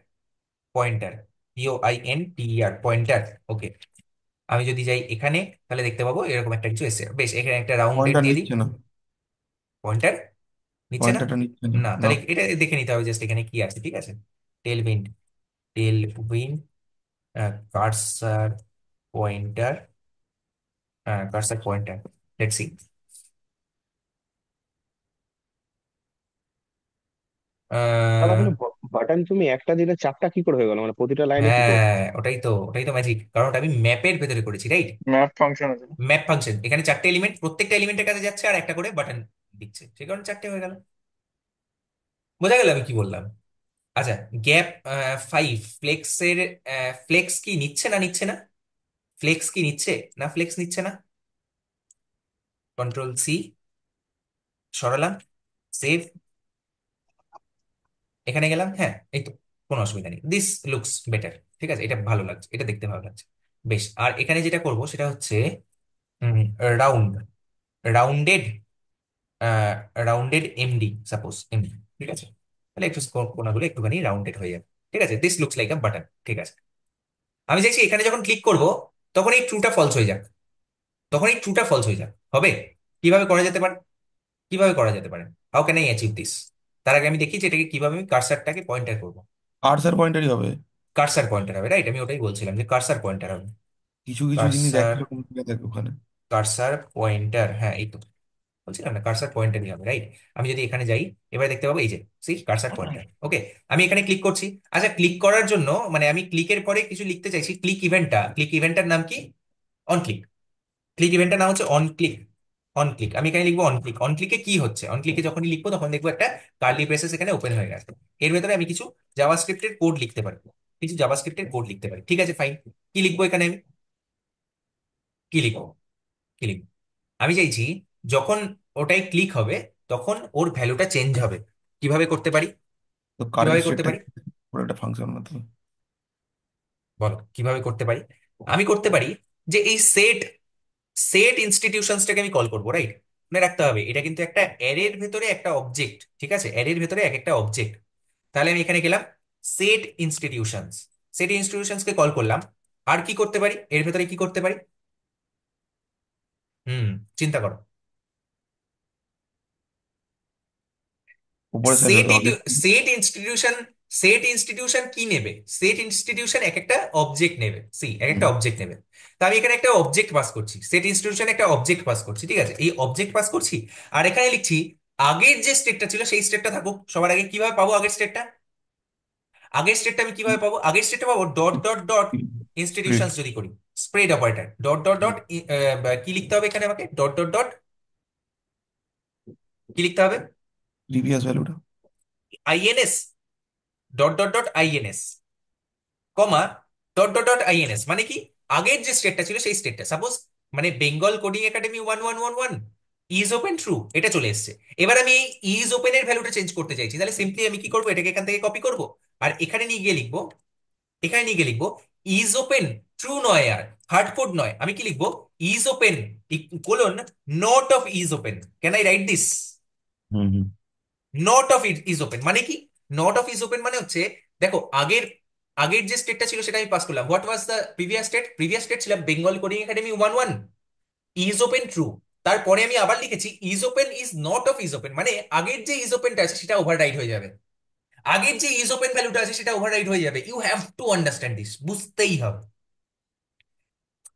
পয়েন্টার, POINTER, পয়েন্টার। ওকে, আমি যদি যাই এখানে, তাহলে দেখতে পাবো এরকম একটা কিছু এসে, বেশ, এখানে একটা রাউন্ডেড পয়েন্টার দিয়ে দিই। নিচ্ছে না। পয়েন্টার নিচ্ছে না? পয়েন্টারটা নিচ্ছে না। না, না, তাহলে এটা দেখে নিতে হবে জাস্ট এখানে কি আছে, ঠিক আছে। Tailwind, Tailwind, cursor pointer, cursor pointer, let's see. আর তাহলে বাটন তুমি একটা দিলে চারটা কি করে হয়ে গেল, মানে প্রতিটা লাইনে কি করে? হ্যাঁ, ওটাই তো ম্যাজিক, কারণ ওটা আমি ম্যাপের ভেতরে করেছি, রাইট? ম্যাপ ফাংশন আছে না? ম্যাপ ফাংশন, এখানে চারটে এলিমেন্ট, প্রত্যেকটা এলিমেন্টের কাছে যাচ্ছে আর একটা করে বাটন দিচ্ছে, সেই কারণে চারটে হয়ে গেল। বোঝা গেল আমি কি বললাম? আচ্ছা, গ্যাপ 5 ফ্লেক্সের, ফ্লেক্স কি নিচ্ছে না নিচ্ছে না? ফ্লেক্স কি নিচ্ছে না ফ্লেক্স নিচ্ছে না? কন্ট্রোল সি, সরালাম, সেভ, এখানে গেলাম, হ্যাঁ এই তো, কোনো অসুবিধা নেই, দিস লুকস বেটার। ঠিক আছে, এটা ভালো লাগছে, এটা দেখতে ভালো লাগছে। বেশ, আর এখানে যেটা করব সেটা হচ্ছে round, rounded, rounded MD, suppose MD. ঠিক আছে, তাহলে একটু কোনাগুলো একটুখানি রাউন্ডেড হয়ে যাবে। ঠিক আছে, this looks like a button. ঠিক আছে, আমি চাইছি এখানে যখন ক্লিক করব তখন এই ট্রুটা ফলস হয়ে যাক, তখন এই ট্রুটা ফলস হয়ে যাক, হবে? কিভাবে করা যেতে পারে? কিভাবে করা যেতে পারে? How can I achieve this? তার আগে আমি দেখি যে এটাকে কিভাবে আমি কার্সারটাকে পয়েন্টার করবো। কার্সার পয়েন্টারই হবে। কার্সার পয়েন্টার হবে, রাইট? আমি ওটাই বলছিলাম যে কার্সার পয়েন্টার হবে। কিছু কিছু জিনিস কার্সার, একই রকম থাকে ওখানে। কার্সার পয়েন্টার, হ্যাঁ এই তো বলছিলাম না, কার্সার পয়েন্টারই হবে, রাইট? আমি যদি এখানে যাই, এবারে দেখতে পাবো এই যে সি কার্সার পয়েন্টার। ওকে, আমি এখানে ক্লিক করছি। আচ্ছা, ক্লিক করার জন্য মানে আমি ক্লিকের পরে কিছু লিখতে চাইছি, ক্লিক ইভেন্টটার নাম কি? On click. ক্লিক ইভেন্টটার নাম হচ্ছে অন ক্লিক। অন ক্লিক, আমি এখানে লিখবো অন ক্লিক। অন ক্লিকে কি হচ্ছে? অন ক্লিকে যখনই লিখবো তখন দেখবো একটা কার্লি ব্রেসেস এখানে ওপেন হয়ে গেছে। এর ভেতরে আমি কিছু জাভাস্ক্রিপ্টের কোড লিখতে পারি, কিছু জাভাস্ক্রিপ্টের কোড লিখতে পারি। ঠিক আছে, ফাইন। কি লিখবো এখানে আমি? কি লিখবো? কি লিখবো? আমি চাইছি যখন ওটাই ক্লিক হবে তখন ওর ভ্যালুটা চেঞ্জ হবে। কিভাবে করতে পারি? তো কারেন্ট কিভাবে করতে স্টেটটা পারি? একটা ফাংশন মতো। বলো কিভাবে করতে পারি? আমি করতে পারি যে এই সেট, সেট ইনস্টিটিউশনসটাকে আমি কল করবো, রাইট? মনে রাখতে হবে এটা কিন্তু একটা অ্যারের ভেতরে একটা অবজেক্ট। ঠিক আছে, অ্যারের ভেতরে এক একটা অবজেক্ট। তাহলে আমি এখানে গেলাম, সেট ইনস্টিটিউশনস, সেট ইনস্টিটিউশনসকে কল করলাম। আর কি করতে পারি এর ভেতরে, কি করতে পারি? হুম, চিন্তা করো। উপরে sir set, logic. Set institution, set institution কি নেবে? সেট ইনস্টিটিউশন এক একটা অবজেক্ট নেবে, সি এক একটা অবজেক্ট নেবে। তো আমি এখানে একটা অবজেক্ট পাস করছি, সেট ইনস্টিটিউশন একটা অবজেক্ট পাস করছি। ঠিক আছে, এই অবজেক্ট পাস করছি আর এখানে লিখছি আগের যে স্টেটটা ছিল সেই স্টেটটা থাকুক সবার আগে। কিভাবে পাবো আগের স্টেটটা? আগের স্টেটটা আমি কিভাবে পাবো? আগের স্টেটটা পাবো dot dot dot spread. Institutions যদি করি, spread operator, dot dot dot, কি লিখতে হবে এখানে আমাকে? ডট ডট ডট, কি লিখতে হবে? প্রিভিয়াস ভ্যালুটা। INS, dot dot dot INS, comma, dot dot dot INS মানে কি? আগের যে স্টেটটা ছিল সেই স্টেটটা, সাপোজ মানে Bengal Coding academy 1111 is open true, এটা চলে এসেছে। এবার আমি এই ইজ ওপেন এর ভ্যালুটা চেঞ্জ করতে চাইছি, তাহলে সিম্পলি আমি কি করবো, এটাকে এখান থেকে কপি করব আর এখানে নিয়ে গিয়ে লিখবো, এখানে নিয়ে গিয়ে লিখবো ইজ ওপেন ট্রু নয় আর হার্ড কোড নয়, আমি কি লিখবো? Is open colon not of is open. Can I right this? Hmm hmm. Not of it is open মানে কি? নট অফ ইজ ওপেন মানে হচ্ছে, দেখো আগের, আগের যে স্টেটটা ছিল সেটা আমি পাস করলাম। What was the previous state? Previous state ছিল Bengal Coding Academy 11 is open true. তারপরে আমি আবার লিখেছি is open is not of is open, মানে আগের যে ইজ ওপেনটা আছে সেটা ওভাররাইড হয়ে যাবে, আগের যে ইজ ওপেন ভ্যালুটা আছে সেটা ওভাররাইড হয়ে যাবে। You have to understand this, বুঝতেই হবে।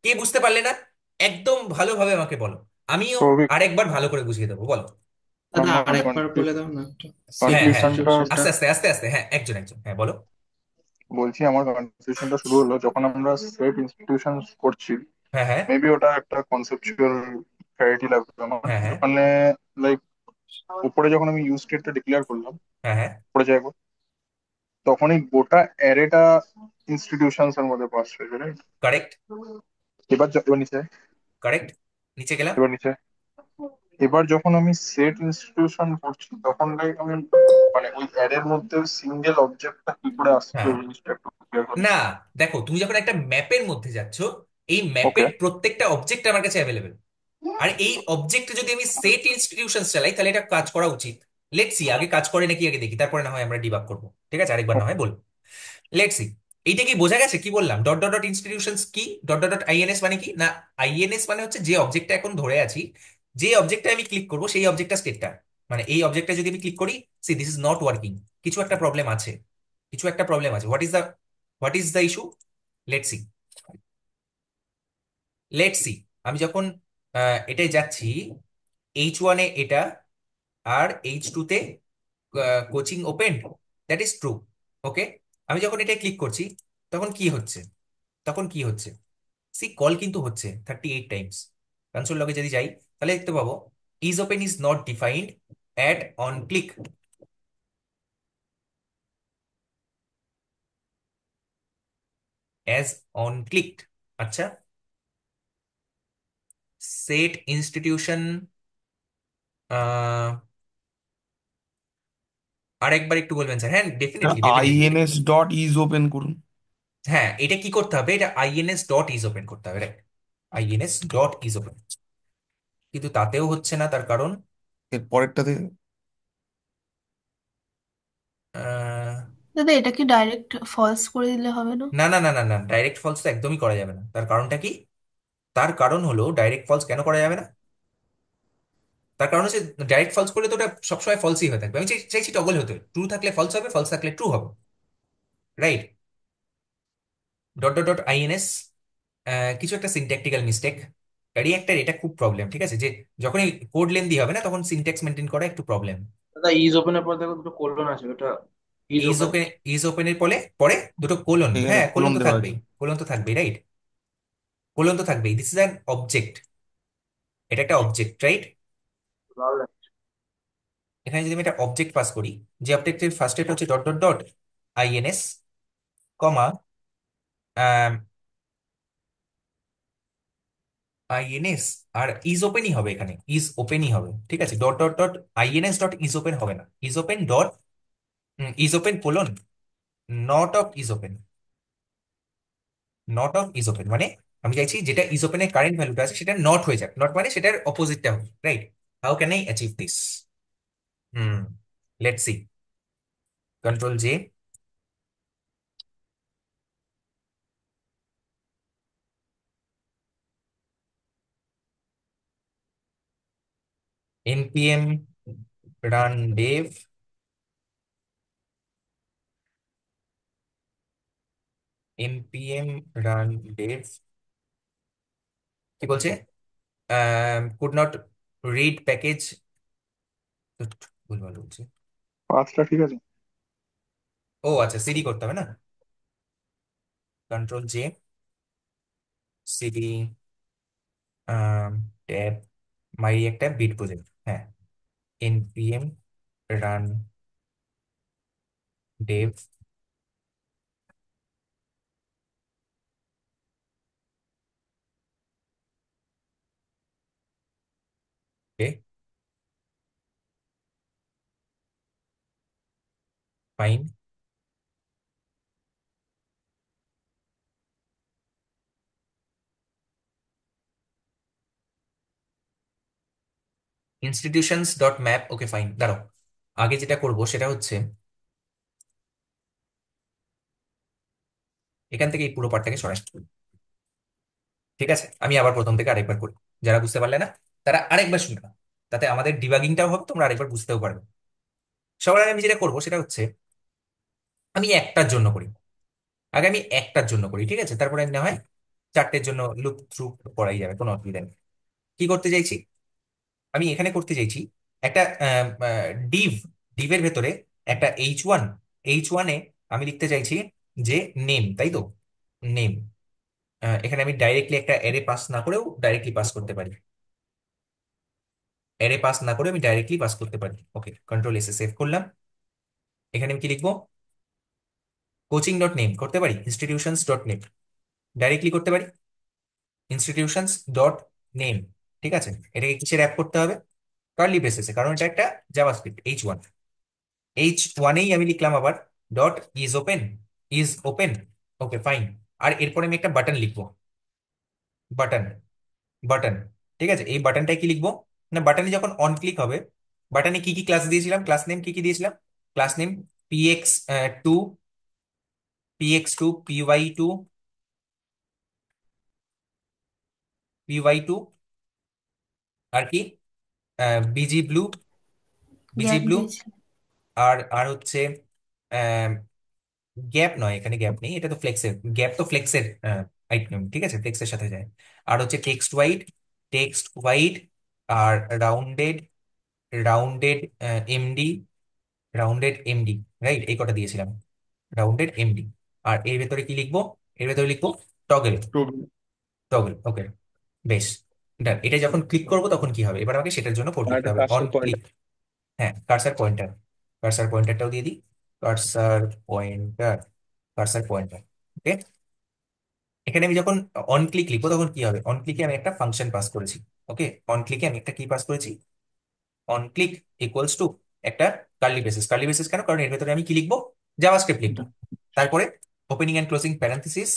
কে বুঝতে পারলে না? একদম ভালোভাবে আমাকে বলো, আমিও সৌভিক, আরেকবার ভালো করে বুঝিয়ে দেবো, বলো। দাদা আমার আরেকবার বলে দাও না একটু সেট হ্যাঁ হ্যাঁ, কনফিউশনটা, ইনস্টিটিউশনটা। আস্তে আস্তে আস্তে আস্তে, হ্যাঁ একজন একজন, হ্যাঁ বলো। বলছি আমার কনফিউশনটা শুরু হলো যখন আমরা সেট ইনস্টিটিউশন করছি। হ্যাঁ হ্যাঁ মেবি ওটা একটা কনসেপচুয়াল ক্ল্যারিটি লাগবে আমার। হ্যাঁ হ্যাঁ ওখানে লাইক উপরে যখন আমি ইউজ স্টেটটা ডিক্লেয়ার করলাম, হ্যাঁ হ্যাঁ, উপরে যাবো, তখন এই গোটা অ্যারেটা ইনস্টিটিউশনস এর মধ্যে পাস হয়ে যাবে, right? কারেক্ট এবার নিচে, কারেক্ট, নিচে গেলাম। এবার নিচে, এবার যখন আমি সেট ইনস্টিটিউশন করছি তখন লাইক আমি মানে ওই অ্যারের মধ্যে সিঙ্গেল অবজেক্টটা কি করে আসছে হ্যাঁ, ওই জিনিসটা একটু ক্লিয়ার করো। না দেখো, তুমি যখন একটা ম্যাপের মধ্যে যাচ্ছ, এই ওকে, ম্যাপের প্রত্যেকটা অবজেক্ট আমার কাছে অ্যাভেলেবেল। আর এই অবজেক্টে যদি আমি সেট ইনস্টিটিউশনস চালাই তাহলে এটা কাজ করা উচিত। লেটস সি আগে কাজ করে নাকি আগে দেখি, তারপরে না হয় আমরা ডিবাগ করবো। ঠিক আছে, আরেকবার না হয় বলবো। লেটস সি, এইটা কি বোঝা গেছে কি বললাম? ডট ডট ডট ইনস্টিটিউশনস কি, ডট ডট ডট আইএনএস মানে কি না? আইএনএস মানে হচ্ছে যে অবজেক্টটা এখন ধরে আছি, যে অবজেক্টটা আমি ক্লিক করবো সেই অবজেক্টটা স্টেটটা। মানে এই অবজেক্টে যদি আমি ক্লিক করি, see this is not working, কিছু একটা প্রবলেম আছে, কিছু একটা প্রবলেম আছে। What is the issue? Let's see, let's see. আমি যখন এটাই যাচ্ছি, H1-এ এটা, আর H2-তে coaching open, that is true. Okay, আমি যখন এটা ক্লিক করছি, তখন কি হচ্ছে? তখন কি হচ্ছে? সি কল কিন্তু হচ্ছে 38 টাইমস। কনসোল লগে যদি যাই, তাহলে দেখতে পাবো is open is not defined at on click, as on click. আচ্ছা, সেট ইনস্টিটিউশন, আরেকবার একটু বলবেন স্যার? হ্যাঁ, definitely definitely. INS dot is open করুন। হ্যাঁ, এটা কি করতে হবে? এটা আইএনএস ডট ইজ ওপেন করতে হবে, right? INS dot is open, কিন্তু তাতেও হচ্ছে না। তার কারণ এর পরেরটাতে আহ, দাদা এটা কি ডাইরেক্ট ফলস করে দিলে হবে না? না না না না না, ডাইরেক্ট ফলস তো একদমই করা যাবে না। তার কারণটা কি? তার কারণ হলো, ডাইরেক্ট ফলস কেন করা যাবে না? তার কারণ হচ্ছে, ডাইরেক্ট ফলস করলে তো ওটা সবসময় ফলসই হয়ে থাকবে। আমি চাইছি টগল হতে, ট্রু থাকলে ফলস হবে, ফলস থাকলে ট্রু হবে, right? Dot dot dot INS, কিছু একটা সিনট্যাকটিক্যাল মিস্টেক। রিয়েক্টার এটা খুব প্রবলেম, ঠিক আছে? যে যখনই কোড লেন্দি হবে না, তখন সিনট্যাক্স মেনটেন করা একটু প্রবলেম। দাদা ইজ ওপেনের পর দেখো দুটো কোলন আছে, ওটা is is open. Open, is ওপেনের পরে পরে দুটো কোলন, এখানে হ্যাঁ কোলন কোলন তো দেওয়া আছে। থাকবেই, কোলন তো থাকবেই, রাইট? কোলন তো থাকবেই, দিস ইজ অ্যান অবজেক্ট, এটা একটা অবজেক্ট, রাইট? ভালো লাগছে। এখানে যদি আমি একটা অবজেক্ট পাস করি, যে অবজেক্টের ফার্স্ট হচ্ছে dot dot dot INS, comma INS, আর ইজ ওপেনই হবে, এখানে ইজ ওপেনই হবে, ঠিক আছে? Dot dot dot INS dot is open হবে না, is open dot is open colon not of is open, not of is open. মানে আমি চাইছি যেটা ইজ ওপেনের কারেন্ট ভ্যালুটা আছে সেটা নট হয়ে যাক, নট মানে সেটার অপোজিটটা হবে, right? How can I achieve this? Hmm, let's see. Control J, npm run dev, npm run dev, কি বলছে? কুড নট রিড প্যাকেজ, ভুলভাল বলছে। পাঁচটা ঠিক আছে। ও আচ্ছা, সিডি করতে হবে না? কন্ট্রোল জে, সিডি ট্যাব, মাই একটা বিট প্রজেক্ট, হ্যাঁ, npm run dev, okay fine. Institutions dot map, okay fine. দাঁড়াও, আগে যেটা করব সেটা হচ্ছে, এখান থেকে এই পুরো পার্টটাকে সরাই, ঠিক আছে? আমি আবার প্রথম থেকে আরেকবার করি, যারা বুঝতে পারলে না তারা আরেকবার শুনবে না, তাতে আমাদের ডিবাগিংটাও হবে, তোমরা আরেকবার বুঝতেও পারবে। সবার আগে আমি যেটা করবো সেটা হচ্ছে, আমি একটার জন্য করি, আগে আমি একটার জন্য করি, ঠিক আছে? তারপরে না হয় চারটের জন্য লুপ থ্রু করাই যাবে, কোনো অসুবিধা নেই। কি করতে চাইছি? আমি এখানে করতে চাইছি একটা ডিভ, ডিভের ভেতরে একটা H1, H1-এ আমি লিখতে চাইছি যে নেম, তাই তো? নেম, এখানে আমি ডাইরেক্টলি একটা অ্যারে পাস না করেও ডাইরেক্টলি পাস করতে পারি, অ্যারে পাস না করে আমি ডাইরেক্টলি পাস করতে পারি। ওকে, কন্ট্রোল এসে সেভ করলাম। এখানে আমি কি লিখবো? কোচিং ডট নেম করতে পারি, ইনস্টিটিউশনস ডট নেম ডাইরেক্টলি করতে পারি, ইনস্টিটিউশনস ডট নেম, ঠিক আছে? এটাকে কিসে র্যাপ করতে হবে? কার্লি ব্রেসেসে, কারণ এটা একটা জাভাস্ক্রিপ্ট। H1, H1-এই আমি লিখলাম আবার dot is open, is open, okay fine. আর এরপরে আমি একটা বাটন লিখবো, বাটন, বাটন, ঠিক আছে? এই বাটনটাই কি লিখবো? না, বাটনে যখন অন ক্লিক হবে, বাটনে কি কি ক্লাস দিয়েছিলাম, ক্লাস নেম কি কি দিয়েছিলাম? Class name px2, px2, py2, py2, আর কি busy blue, busy gap blue. দিয়েছি। আর আর হচ্ছে গ্যাপ নয়, এখানে গ্যাপ নেই, এটা তো ফ্লেক্সের, গ্যাপ তো ফ্লেক্সের আইটেম, ঠিক আছে, ফ্লেক্সের সাথে যায়। আর হচ্ছে টেক্সট ওয়াইড, টেক্সট ওয়াইড, আর rounded, rounded MD, rounded MD, right, এই কটা দিয়েছিলাম, রাউন্ডেড এমডি। আর এর ভেতরে কি লিখবো? এর ভেতরে লিখবো টগল, টগল, ওকে, বেশ। ডান। এটা যখন ক্লিক করবো তখন কি হবে, এবার আমাকে সেটার জন্য কোড আর লিখতে একটা হবে, অন কার্সর ক্লিক। পয়েন্টার। হ্যাঁ, কার্সার পয়েন্টার, কার্সার পয়েন্টারটাও দিয়ে দিই, কার্সার পয়েন্টার, কার্সার পয়েন্টার, ওকে। এখানে আমি যখন অন ক্লিক লিখবো তখন কি হবে, অন ক্লিকে আমি একটা ফাংশন পাস করেছি, ওকে, অন ক্লিকে আমি একটা কি পাস করেছি, অন ক্লিক ইকুয়ালস টু একটা কার্লি ব্রেসেস, কার্লি ব্রেসেস কেন, কারণ এর ভেতরে আমি কি লিখবো, জাভাস্ক্রিপ্ট লিখবো। তারপরে opening and closing parenthesis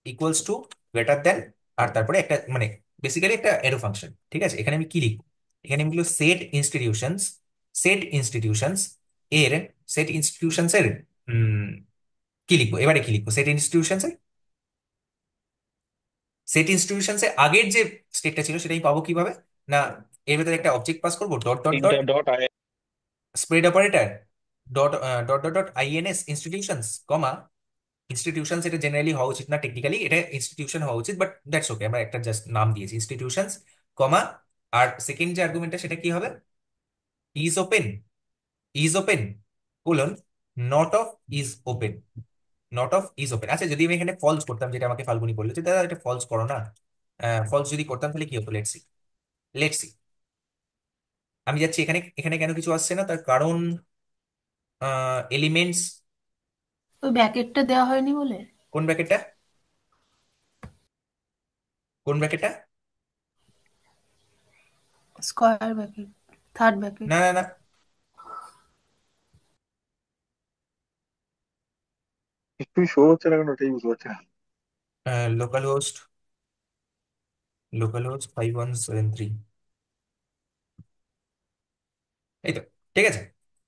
equals to, greater than, আর তারপরে একটা মানে বেসিক্যালি একটা এরো ফাংশন, ঠিক আছে। এখানে আমি কি লিখবো, এখানে আমি লিখবো সেট ইনস্টিটিউশনস, সেট ইনস্টিটিউশনস এর, সেট ইনস্টিটিউশনস এর কি লিখবো, এবারে কি লিখবো, সেট ইনস্টিটিউশনস এর, সেট ইনস্টিটিউশনস এর আগের যে স্টেটটা ছিল সেটাই পাবো কিভাবে, না এর ভেতরে একটা অবজেক্ট পাস করবো, ডট ডট ডট তিনটা dot I. Spread operator, dot dot dot dot INS institutions, comma, institutions এটা জেনারেলি হওয়া উচিত না, টেকনিক্যালি এটা ইনস্টিটিউশন হওয়া উচিত, বাট দ্যাটস ওকে, আমরা একটা জাস্ট নাম দিয়েছি ইনস্টিটিউশনস, কমা। আর সেকেন্ড যে আর্গুমেন্টটা সেটা কি হবে, is open, is open colon, not of is open, not of is open. আচ্ছা, যদি আমি এখানে ফলস করতাম, যেটা আমাকে ফাল্গুনি বললো যে দাদা এটা ফলস করো না, ফলস যদি করতাম তাহলে কি হতো, লেটস সি, লেটস সি। আমি যাচ্ছি এখানে, এখানে কেন কিছু আসছে না, তার কারণ এলিমেন্টস, ওই ব্যাকেটটা দেওয়া হয়নি বলে। কোন ব্র্যাকেটটা, কোন ব্র্যাকেটটা? Square bracket, third bracket. না না না, কিছুই শো হচ্ছে না কেন ওটাই বুঝতে পারছি না। লোকাল হোস্ট, লোকাল হোস্ট 5173, এই তো, ঠিক আছে।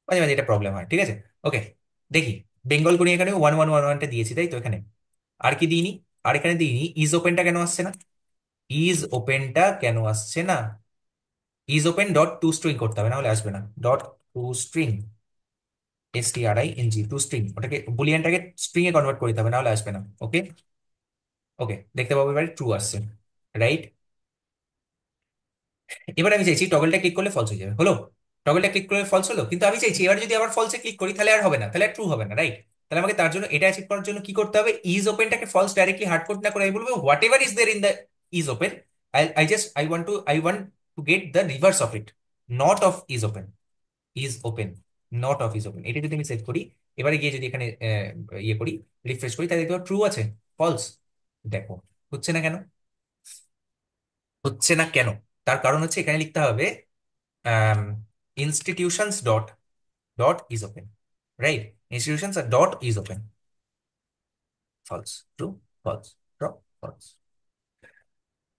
মাঝে মাঝে এটা প্রবলেম হয়, ঠিক আছে, ওকে। দেখি, বেঙ্গল করি এখানে 1111টা দিয়েছি তাই তো এখানে, আর কি দিইনি, আর এখানে দিইনি, ইজ ওপেনটা কেন আসছে না, ইজ ওপেনটা কেন আসছে না, is open dot to string করতে হবে, না হলে আসবে না, dot to string, STRING to string, ওটাকে বুলিয়ানটাকে স্ট্রিং এ কনভার্ট করে দিতে হবে, না হলে আসবে না, ওকে। ওকে, দেখতে পাবো এবারে ট্রু আসছে, রাইট। এবার আমি চাইছি টগলটা ক্লিক করলে ফলস হয়ে যাবে, হলো, টগলটা ক্লিক করলে ফলস হলো, কিন্তু আমি চাইছি এবার যদি আবার ফলসে ক্লিক করি তাহলে আর হবে না, তাহলে আর ট্রু হবে না, রাইট। তাহলে আমাকে তার জন্য এটা অ্যাচিভ করার জন্য কি করতে হবে, ইজ ওপেনটাকে ফলস ডাইরেক্টলি হার্ড কোড না করে আমি বলবো whatever is there in the is open, I want to get the reverse of it, not of is open, is open, not of is open, এটা যদি আমি set করি, এবারে গিয়ে যদি এখানে ইয়ে করি, রিফ্রেশ করি, তাহলে দেখো ট্রু আছে, ফলস, দেখো হচ্ছে না কেন, হচ্ছে না কেন, তার কারণ হচ্ছে এখানে লিখতে হবে institutions dot dot is open, right, institutions are dot is open, false, true, false, true, false.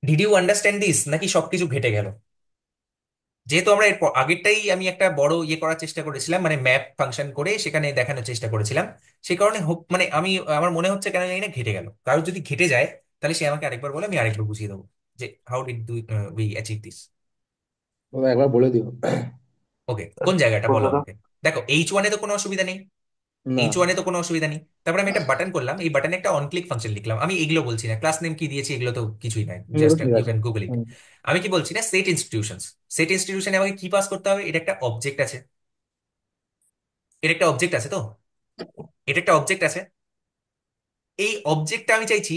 Did you understand this, নাকি সবকিছু ঘেটে গেল? যেহেতু আমরা এর আগেরটাই আমি একটা বড় ইয়ে করার চেষ্টা করেছিলাম, মানে ম্যাপ ফাংশন করে সেখানে দেখানোর চেষ্টা করেছিলাম, সেই কারণে মানে আমি, আমার মনে হচ্ছে কেন জানি না ঘেটে গেল, কারো যদি ঘেটে যায় তাহলে সে আমাকে আরেকবার বলে, আমি আরেকবার বুঝিয়ে দেবো যে how did we achieve this. ও একবার বলে দিও। ওকে, কোন জায়গাটা বলো কতটা? আমাকে। দেখো H1 এ তো কোনো অসুবিধা নেই, না, H1 এ তো কোনো অসুবিধা নেই, তারপরে আমি একটা বাটন করলাম, এই বাটনে একটা অন ক্লিক ফাংশন লিখলাম, আমি এগুলো বলছি না, ক্লাস নেম কি দিয়েছি এগুলো তো কিছুই নাই, ওটা জাস্ট ঠিক ইউ আছে। ক্যান গুগল ইট। হুম। আমি কি বলছি না, সেট ইনস্টিটিউশনস, সেট ইনস্টিটিউশনে আমাকে কি পাস করতে হবে, এটা একটা অবজেক্ট আছে, এটা একটা অবজেক্ট আছে তো, এটা একটা অবজেক্ট আছে, এই অবজেক্টটা আমি চাইছি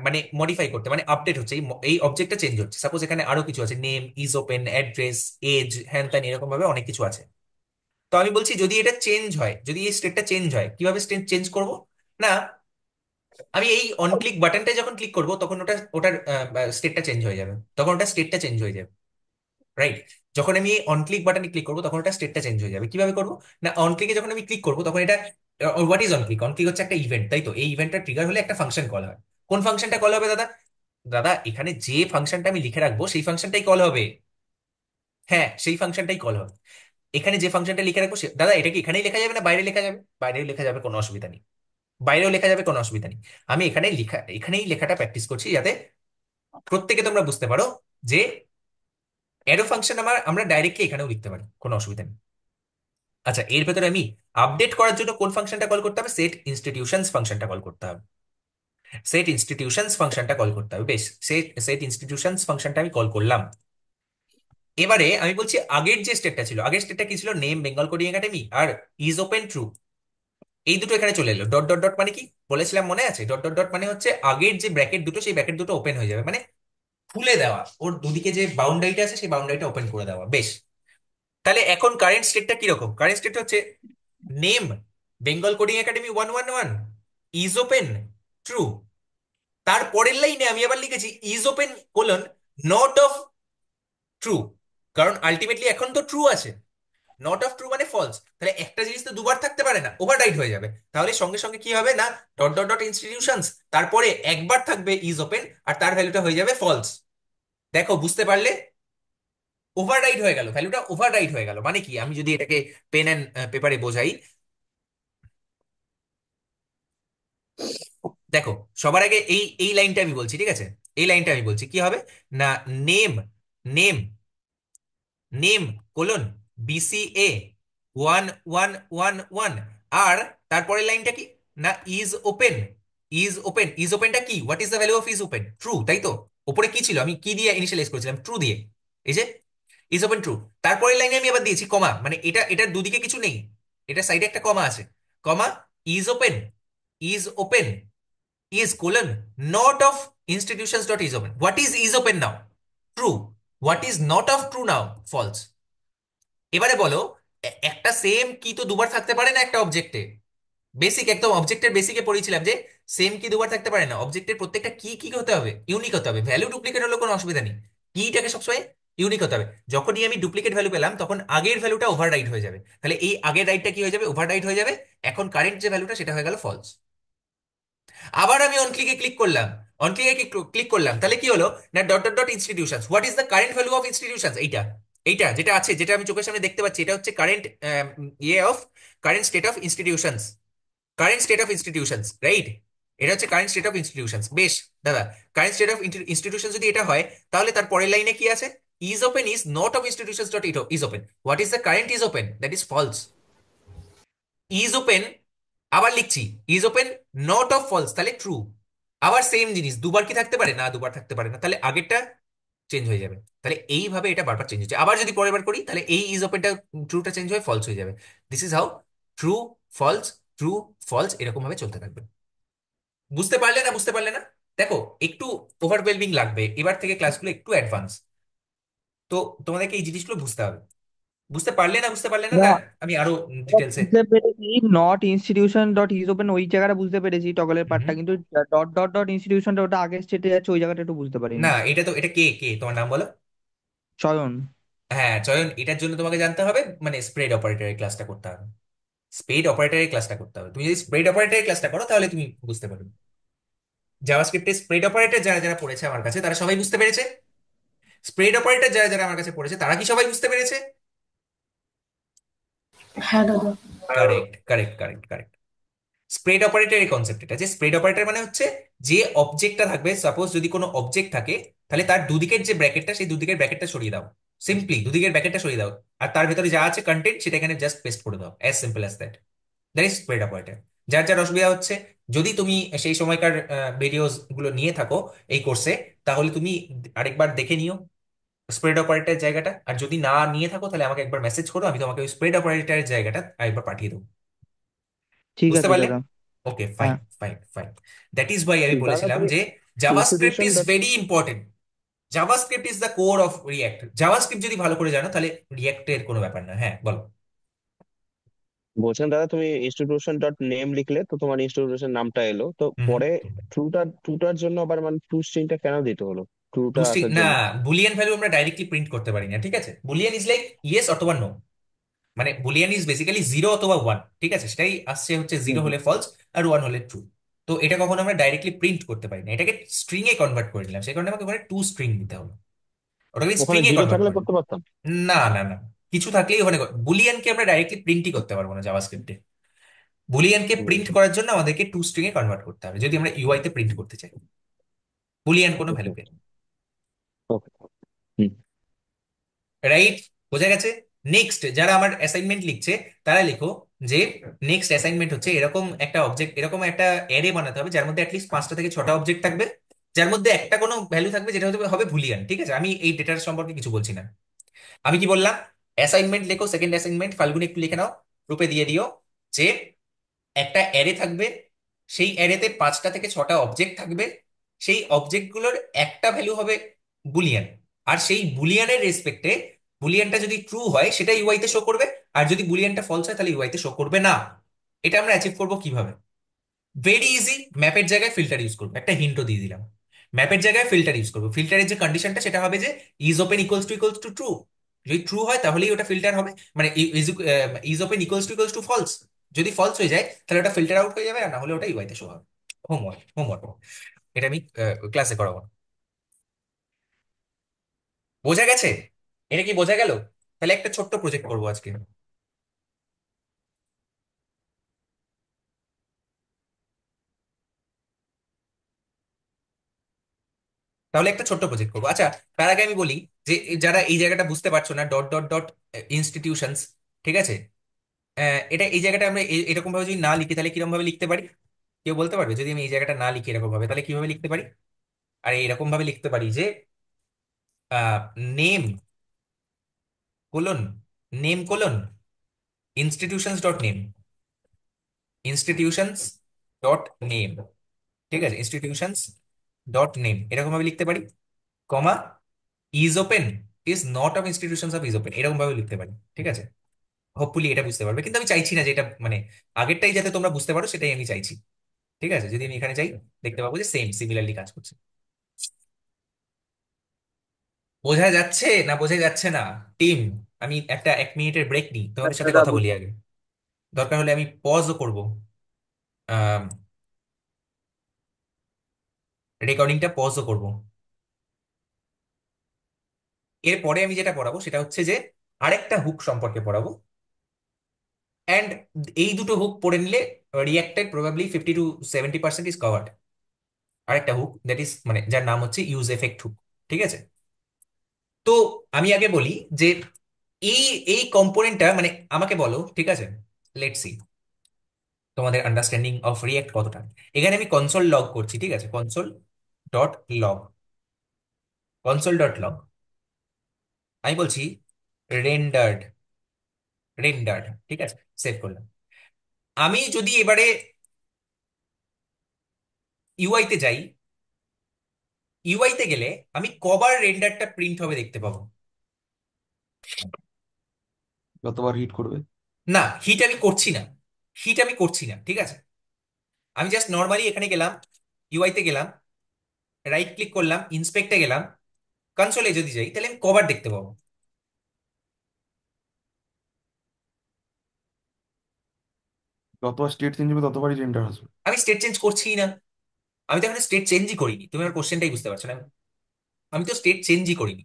মানে মডিফাই করতে, মানে আপডেট হচ্ছে, এই অবজেক্টটা চেঞ্জ হচ্ছে, সাপোজ এখানে আরো কিছু আছে, name, is open, address, age, হ্যান ত্যান, এরকম ভাবে অনেক কিছু আছে। তো আমি বলছি যদি এটা চেঞ্জ হয়, যদি এই স্টেটটা চেঞ্জ হয়, কিভাবে চেঞ্জ করব, না আমি এই অন ক্লিক বাটনটা যখন ক্লিক করব তখন ওটার স্টেটটা চেঞ্জ হয়ে যাবে, তখন ওটা স্টেটটা চেঞ্জ হয়ে যাবে, রাইট। যখন আমি অন ক্লিক বাটনে ক্লিক করবো তখন ওটা স্টেটটা চেঞ্জ হয়ে যাবে, কিভাবে করবো, না অন ক্লিকে যখন আমি ক্লিক করবো তখন এটা, what is on click, on click হচ্ছে একটা ইভেন্ট তাই তো, এই ইভেন্টটা ট্রিগার হলে একটা ফাংশন কল হয়, কোন ফাংশনটা কল হবে দাদা, দাদা এখানে যে ফাংশনটা আমি লিখে রাখবো সেই ফাংশনটাই কল হবে, হ্যাঁ সেই ফাংশনটাই কল হবে, এখানে যে ফাংশনটা লিখে রাখবো দাদা এটা কি এখানেই লেখা যাবে না বাইরে লেখা যাবে, বাইরেও লেখা যাবে, কোনো অসুবিধা নেই, বাইরেও লেখা যাবে, কোনো অসুবিধা নেই। আমি এখানেই লেখাটা প্র্যাকটিস করছি যাতে প্রত্যেকে তোমরা বুঝতে পারো যে অ্যারো ফাংশন আমরা ডাইরেক্টলি এখানেও লিখতে পারি, কোনো অসুবিধা নেই। আচ্ছা, এর ভেতরে আমি আপডেট করার জন্য কোন ফাংশনটা কল করতে হবে? সেট ইনস্টিটিউশনস ফাংশনটা কল করতে হবে। সেট ইনস্টিটিউশনস ফাংশনটা কল করতে হবে। বেশ, সেট সেট ইনস্টিটিউশনস ফাংশনটা আমি কল করলাম। এবারে আমি বলছি আগের যে স্টেটটা ছিল, আগের স্টেটটা কি ছিল? নেম বেঙ্গল কোডিং একাডেমি আর ইজ ওপেন ট্রু, এই দুটো এখানে চলে এলো। ডট ডট ডট মানে কি বলেছিলাম মনে আছে? ডট ডট ডট মানে হচ্ছে আগের যে ব্র্যাকেট দুটো, সেই ব্র্যাকেট দুটো ওপেন হয়ে যাবে, মানে খুলে দেওয়া, ওর দুদিকে যে বাউন্ডারিটা আছে সেই বাউন্ডারিটা ওপেন করে দেওয়া। বেশ, তাহলে এখন কারেন্ট স্টেটটা কিরকম? কারেন্ট স্টেট হচ্ছে name Bengal Coding academy 111 is open true. তার পরের লাইনে আমি আবার লিখেছি is open colon not of true, কারণ আলটিমেটলি এখন তো ট্রু আছে, নট অফ ট্রু মানে ফলস। তাহলে একটা জিনিস তো দুবার থাকতে পারে না, ওভাররাইট হয়ে যাবে। তাহলে সঙ্গে সঙ্গে কি হবে না, ডট ডট ডট ইনস্টিটিউশনস, তারপরে একবার থাকবে ইজ ওপেন আর তার ভ্যালুটা হয়ে যাবে ফলস। দেখো, বুঝতে পারলে? ওভাররাইট হয়ে গেল, ভ্যালুটা ওভাররাইট হয়ে গেল। মানে কি, আমি যদি এটাকে পেন অ্যান্ড পেপারে বোঝাই, দেখো, সবার আগে এই এই লাইনটা আমি বলছি, ঠিক আছে? এই লাইনটা আমি বলছি কি হবে না, name name name colon BCA 1111, আর তারপরের লাইনটা কি না, is open is open. Is ওপেনটা কি? What is the value of is open? True, তাই তো? উপরে কি ছিল, আমি কি দিয়ে ইনিশিয়ালাইজ করেছিলাম? ট্রু দিয়ে। এই যে ইজ ওপেন ট্রু, তারপরের লাইনে আমি আবার দিয়েছি কমা, মানে এটার দুদিকে কিছু নেই, এটা সাইডে একটা কমা আছে, comma is open is open is colon not of institutions dot is open. What is open now? True. What is not of true now? False. এবারে বলো, একটা সেম কি তো দুবার থাকতে পারে না একটা অবজেক্টে। বেসিক, একদম অবজেক্টের বেসিকে পড়েছিলাম যে সেম কি দুবার থাকতে পারে না। অবজেক্টের প্রত্যেকটা কি কি হতে হবে? ইউনিক হতে হবে। ভ্যালু ডুপ্লিকেট হলে কোনো অসুবিধা নেই, কিটাকে সবসময় ইউনিক হতে হবে। যখনই আমি ডুপ্লিকেট ভ্যালু পেলাম তখন আগের ভ্যালুটা ওভাররাইট হয়ে যাবে। তাহলে এই আগের রাইটটা কি হয়ে যাবে? ওভাররাইট হয়ে যাবে। এখন কারেন্ট যে ভ্যালুটা সেটা হয়ে গেল ফলস। আবার আমি অন ক্লিকে ক্লিক করলাম, অন ক্লিকে ক্লিক করলাম, তাহলে কি হলো না, dot dot dot institutions, what is the current value of institutions? এইটা এইটা যেটা আছে, যেটা আমি চোখের সামনে দেখতে পাচ্ছি, এটা হচ্ছে কারেন্ট ইয়ে of current state of institutions, current state of institutions, right? এটা হচ্ছে কারেন্ট স্টেট অফ ইনস্টিটিউশনস। বেশ দাদা, কারেন্ট স্টেট অফ ইনস্টিটিউশন যদি এটা হয়, তাহলে তার পরের লাইনে কি আছে? Is open is not of institutions dot is open. What is the current is open? That is false. Is open, আবার লিখছি is open not of false, তাহলে ট্রু। আবার সেম জিনিস দুবার কি থাকতে পারে না? দুবার থাকতে পারে না, তাহলে আগেরটা চেঞ্জ হয়ে যাবে। তাহলে এইভাবে এটা বারবার চেঞ্জ হচ্ছে। আবার যদি পরের বার করি, তাহলে এই ইজ ওপেনটা ট্রুটা চেঞ্জ হয়ে ফলস হয়ে যাবে। This is how true false true false এরকম ভাবে চলতে থাকবে। বুঝতে পারলে না? বুঝতে পারলে না? দেখো, একটু ওভারওয়েলমিং লাগবে, এবার থেকে ক্লাসগুলো একটু অ্যাডভান্স। তো তোমাদেরকে এই জিনিসগুলো বুঝতে হবে। বুঝতে পারলে না? বুঝতে পারলে না না? না, আমি আরো ওটা ডিটেলসে। বুঝতে পেরেছি, not institution dot is open ওই জায়গাটা বুঝতে পেরেছি টগলের পার্টটা, কিন্তু ডট ডট ডট ইনস্টিটিউশনটা ওটা আগের স্টেটে যাচ্ছে, ওই জায়গাটা একটু বুঝতে পারিনি। না, এটা তো, এটা কে কে তোমার নাম বলো? চয়ন। হ্যাঁ চয়ন, এটার জন্য তোমাকে জানতে হবে মানে স্প্রেড অপারেটরের ক্লাসটা করতে হবে। স্প্রেড অপারেটরের ক্লাসটা করতে হবে। তুমি যদি স্প্রেড অপারেটরের ক্লাসটা করো তাহলে তুমি বুঝতে পারবে। জাভাস্ক্রিপ্টে স্প্রেড অপারেটর যারা যারা পড়েছে আমার কাছে তারা সবাই বুঝতে পেরেছে। স্প্রেড অপারেটর যারা যারা আমার কাছে পড়েছে তারা কি সবাই বুঝতে পেরেছে? হ্যাঁ দাদা। Correct correct correct correct. Spread অপারেটরের কনসেপ্ট এটা, যে স্প্রেড অপারেটর মানে হচ্ছে যে অবজেক্টটা থাকবে, সাপোজ যদি কোনো অবজেক্ট থাকে, তাহলে তার দুদিকের যে ব্র্যাকেটটা, সেই দুদিকের ব্র্যাকেটটা সরিয়ে দাও। সিম্পলি দুদিকের ব্র্যাকেটটা সরিয়ে দাও, আর তার ভেতরে যা আছে কন্টেন্ট সেটা এখানে জাস্ট পেস্ট করে দাও। As simple as that. That is spread operator. যার যার অসুবিধা হচ্ছে, যদি তুমি সেই সময়কার ভিডিওস গুলো নিয়ে থাকো এই কোর্সে, তাহলে তুমি আরেকবার দেখে নিও স্প্রেড অপারেটরের জায়গাটা। আর যদি না নিয়ে থাকো তাহলে আমাকে একবার মেসেজ করো, আমি তোমাকে ওই স্প্রেড অপারেটরের জায়গাটা আরেকবার পাঠিয়ে দেবো। ঠিক বুঝতে আছে পারলে? দাদা। ওকে, ফাইন হ্যাঁ। Fine fine. That is Y আমি দাদা বলেছিলাম তুমি যে JavaScript institution is dot very important. JavaScript is the core of react. JavaScript যদি ভালো করে জানো তাহলে রিয়াক্টের কোনো ব্যাপার না। হ্যাঁ বলো। বলছেন দাদা, তুমি ইনস্টিটিউশন ডট নেম লিখলে তো তোমার ইনস্টিটিউশন নামটা এলো, তো হুম হুম। পরে ট্রুটার জন্য আবার মানে ট্রু স্ট্রিংটা কেন দিতে হলো ট্রুটা টু স্ট্রিং আসার না, জন্য? বুলিয়ান ভ্যালু আমরা ডাইরেক্টলি প্রিন্ট করতে পারি না, ঠিক আছে? বুলিয়ান ইজ লাইক ইয়েস অথবা নো, মানে বুলিয়ান ইজ বেসিক্যালি জিরো অথবা ওয়ান, ঠিক আছে? সেটাই আসছে হচ্ছে হুম জিরো হুম। হলে ফলস আর ওয়ান হলে ট্রু। তো এটা কখনো আমরা ডাইরেক্টলি প্রিন্ট করতে পারি না, এটাকে স্ট্রিং এ কনভার্ট করে দিলাম, সেই কারণে আমাকে ওখানে টু স্ট্রিং দিতে হবে। ওটাকে ওখানে স্ট্রিং এ জিরো কনভার্ট থাকলে করে দিই। করতে পারতাম। না না না, কিছু থাকলেই ওখানে বুলিয়ানকে আমরা ডাইরেক্টলি প্রিন্টই করতে পারবো না জাভাস্ক্রিপ্টে। বুলিয়ানকে প্রিন্ট করার জন্য আমাদেরকে টু স্ট্রিং এ কনভার্ট করতে হবে যদি আমরা ইউআই তে প্রিন্ট করতে চাই বুলিয়ান কোনো ওকে ভ্যালুকে। ওকে। হুম। রাইট, বোঝা গেছে। নেক্সট যারা আমার অ্যাসাইনমেন্ট লিখছে তারা লিখো যে নেক্সট অ্যাসাইনমেন্ট হচ্ছে এরকম একটা অবজেক্ট, এরকম একটা অ্যারে বানাতে হবে যার মধ্যে অ্যাটলিস্ট 5টা থেকে 6টা অবজেক্ট থাকবে, যার মধ্যে একটা কোনো ভ্যালু থাকবে যেটা হতে হবে বুলিয়ান। ঠিক আছে, আমি এই ডেটার সম্পর্কে কিছু বলছি না। আমি কি বললাম, অ্যাসাইনমেন্ট লেখো, সেকেন্ড অ্যাসাইনমেন্ট ফাল্গুনি একটু লিখে নাও, গ্রুপে দিয়ে দিও যে একটা অ্যারে থাকবে, সেই অ্যারেতে 5টা থেকে 6টা অবজেক্ট থাকবে, সেই অবজেক্টগুলোর একটা ভ্যালু হবে বুলিয়ান, আর সেই বুলিয়ানের রেসপেক্টে বুলিয়ানটা যদি ট্রু হয় সেটা ইউআই তে শো করবে, আর যদি বুলিয়ানটা ফলস হয় তাহলে ইউআই তে শো করবে না। এটা আমরা অ্যাচিভ করবো কিভাবে? ভেরি ইজি, ম্যাপের জায়গায় ফিল্টার ইউজ করবো, একটা হিন্টও দিয়ে দিলাম। ম্যাপের জায়গায় ফিল্টার ইউজ করবো, ফিল্টারের যে কন্ডিশনটা সেটা হবে যে is open equals to true. যদি ট্রু হয় তাহলেই ওটা ফিল্টার হবে, মানে is open equals to false. যদি ফলস হয়ে যায় তাহলে ওটা ফিল্টার আউট হয়ে যাবে, আর না হলে ওটা ইউআই তে শো হবে। হোমওয়ার্ক হোমওয়ার্ক, এটা আমি ক্লাসে করাবো। বোঝা গেছে? এটা কি বোঝা গেল? তাহলে একটা ছোট্ট প্রজেক্ট করবো আজকে। তাহলে একটা ছোট্ট প্রজেক্ট করবো। আচ্ছা, তার আগে আমি বলি যে যারা এই জায়গাটা বুঝতে পারছো না, ডট ডট ডট ইনস্টিটিউশনস, ঠিক আছে, এটা এই জায়গাটা আমরা এরকম ভাবে যদি না লিখি তাহলে কিরকম ভাবে লিখতে পারি? কেউ বলতে পারবে? যদি আমি এই জায়গাটা না লিখি এরকম ভাবে তাহলে কিভাবে লিখতে পারি? আর এইরকম ভাবে লিখতে পারি যে name colon, name colon institutions dot name, institutions dot name, ঠিক আছে, ইনস্টিটিউশনস ডট নেম এরকম ভাবে লিখতে পারি, comma is open is not of institutions of is open, এরকম ভাবে লিখতে পারি। ঠিক আছে, হোপফুলি এটা বুঝতে পারবে, কিন্তু আমি চাইছি না যে এটা মানে আগেরটাই যাতে তোমরা বুঝতে পারো সেটাই আমি চাইছি। ঠিক আছে, যদি আমি এখানে যাই দেখতে পাবো যে সেম সিমিলারলি কাজ করছে। বোঝা যাচ্ছে না বোঝা যাচ্ছে না টিম? আমি একটা 1 মিনিটের ব্রেক নিই, তোমাদের সাথে দাদা কথা বলি আগে। দরকার হলে আমি পজও করবো, রেকর্ডিংটা পজও করব। এরপরে আমি যেটা পড়াবো সেটা হচ্ছে যে আরেকটা হুক সম্পর্কে পড়াবো, অ্যান্ড এই দুটো হুক পড়ে নিলে reacted probably 50 to 70% is covered. আরেকটা হুক দ্যাট ইজ মানে যার নাম হচ্ছে ইউজ এফেক্ট হুক। ঠিক আছে, তো আমি আগে বলি যে এই এই কম্পোনেন্টটা মানে আমাকে বলো, ঠিক আছে, লেটস সি তোমাদের আন্ডারস্ট্যান্ডিং অফ রিয়াক্ট কতটা। এখানে আমি কনসোল লগ করছি, ঠিক আছে, console dot log, console dot log, আমি বলছি রেন্ডার্ড, রেন্ডার্ড, ঠিক আছে, সেভ করলাম। আমি যদি এবারে ইউআই তে যাই, ইউআই তে গেলে আমি কবার রেন্ডারটা প্রিন্ট হবে দেখতে পাবো? যতবার হিট করবে। না, হিট আমি করছি না, হিট আমি করছি না, ঠিক আছে, আমি জাস্ট নর্মালি এখানে গেলাম, ইউআই তে গেলাম, রাইট ক্লিক করলাম, ইন্সপেক্টে গেলাম, কনসোলে যদি যাই তাহলে আমি কবার দেখতে পাবো? যতবার স্টেট চেঞ্জ হবে ততবারই রেন্ডার আসবে। আমি স্টেট চেঞ্জ করছি না, আমি তো এখানে স্টেট চেঞ্জই করিনি, তুমি আমার কোশ্চেনটাই বুঝতে পারছো না। আমি তো স্টেট চেঞ্জই করিনি,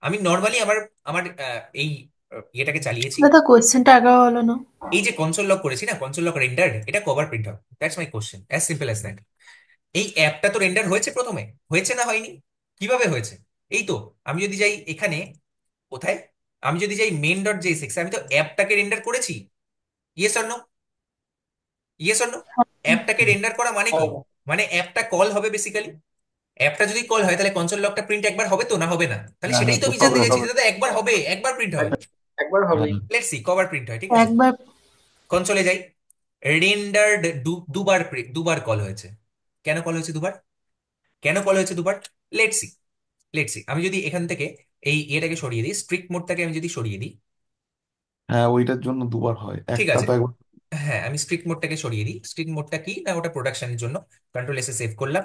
আমি নর্মালি আমার আমার এই ইয়েটাকে চালিয়েছি। দাদা কোয়েশ্চেনটা আগে হলো না। এই যে কনসোল লক করেছি না, কনসোল লক রেন্ডার্ড, এটা কভার প্রিন্ট হবে, that's my question, as simple as that. এই অ্যাপটা তো রেন্ডার হয়েছে প্রথমে, হয়েছে না হয়নি? কিভাবে হয়েছে? এই তো, আমি যদি যাই এখানে, কোথায়, আমি যদি যাই মেন ডট জেএসএক্স, আমি তো অ্যাপটাকে রেন্ডার করেছি। Yes or no? Yes or no? অ্যাপটাকে রেন্ডার করা মানে কি? মানে অ্যাপটা কল হবে বেসিক্যালি। অ্যাপটা যদি কল হয় তাহলে কনসোল লকটা প্রিন্ট একবার হবে তো, না হবে না? তাহলে হ্যাঁ সেটাই হ্যাঁ, তো তো আমি জানতে হবে চাইছি হবে। যে দাদা একবার হবে, একবার প্রিন্ট হবে। একবার হ্যাঁ হবেই। লেটস সি কবার প্রিন্ট হয়, ঠিক আছে। একবার। কনসোলে যাই, রেন্ডার্ড দুবার দুবার কল হয়েছে। কেন কল হয়েছে দুবার? কেন কল হয়েছে দুবার? লেটস সি, লেটস সি, আমি যদি এখান থেকে এই এটাকে সরিয়ে দিই, স্ট্রিক্ট মোডটাকে আমি যদি সরিয়ে দিই, হ্যাঁ, ওইটার জন্য দুবার হয়, ঠিক একটা আছে, তো একবার। হ্যাঁ আমি স্ট্রিক্ট মোডটাকে সরিয়ে দিই। স্ট্রিক্ট মোডটা কি না, ওটা প্রোডাকশনের জন্য। কন্ট্রোল এসে সেভ করলাম,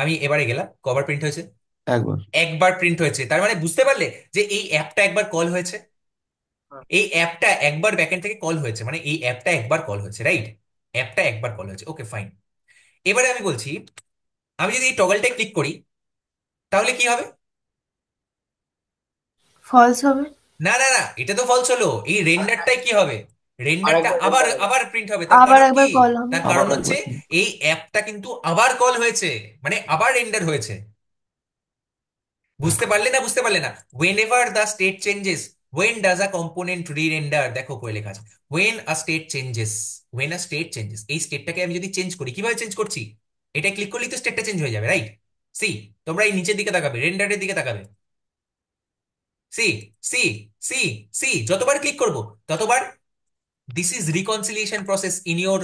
আমি এবারে গেলাম, কবার প্রিন্ট হয়েছে? একবার। একবার প্রিন্ট হয়েছে, তার মানে বুঝতে পারলে যে এই অ্যাপটা একবার কল হয়েছে, হ্যাঁ। এই অ্যাপটা একবার ব্যাকএন্ড থেকে কল হয়েছে, মানে এই অ্যাপটা একবার কল হয়েছে, রাইট? অ্যাপটা একবার কল হয়েছে, ওকে ফাইন। এবারে আমি বলছি, আমি যদি এই টগলটা ক্লিক করি তাহলে কি হবে? ফলস হবে। না না না, এটা তো ফলস হলো, এই রেন্ডারটাই কি হবে? রেন্ডারটা আরেকবার আবার রেন্ডার হবে। আবার প্রিন্ট হবে, তার আবার কারণ কি? একবার কল হবে। তার আবার কারণ হচ্ছে একবার। এই অ্যাপটা কিন্তু আবার কল হয়েছে, মানে আবার রেন্ডার হয়েছে। বুঝতে পারলে না, বুঝতে পারলে না? Whenever the state changes, when does a component rerender, দেখো করে লেখা আছে when a state changes, when a state changes. এই স্টেটটাকে আমি যদি চেঞ্জ করি, কিভাবে চেঞ্জ করছি? এটা ক্লিক করলেই তো স্টেটটা চেঞ্জ হয়ে যাবে, রাইট? সি, তোমরা এই নিচের দিকে তাকাবে, রেন্ডারের দিকে তাকাবে। সি, সি, সি, সি, যতবার ক্লিক করব ততবার this is reconciliation process in your,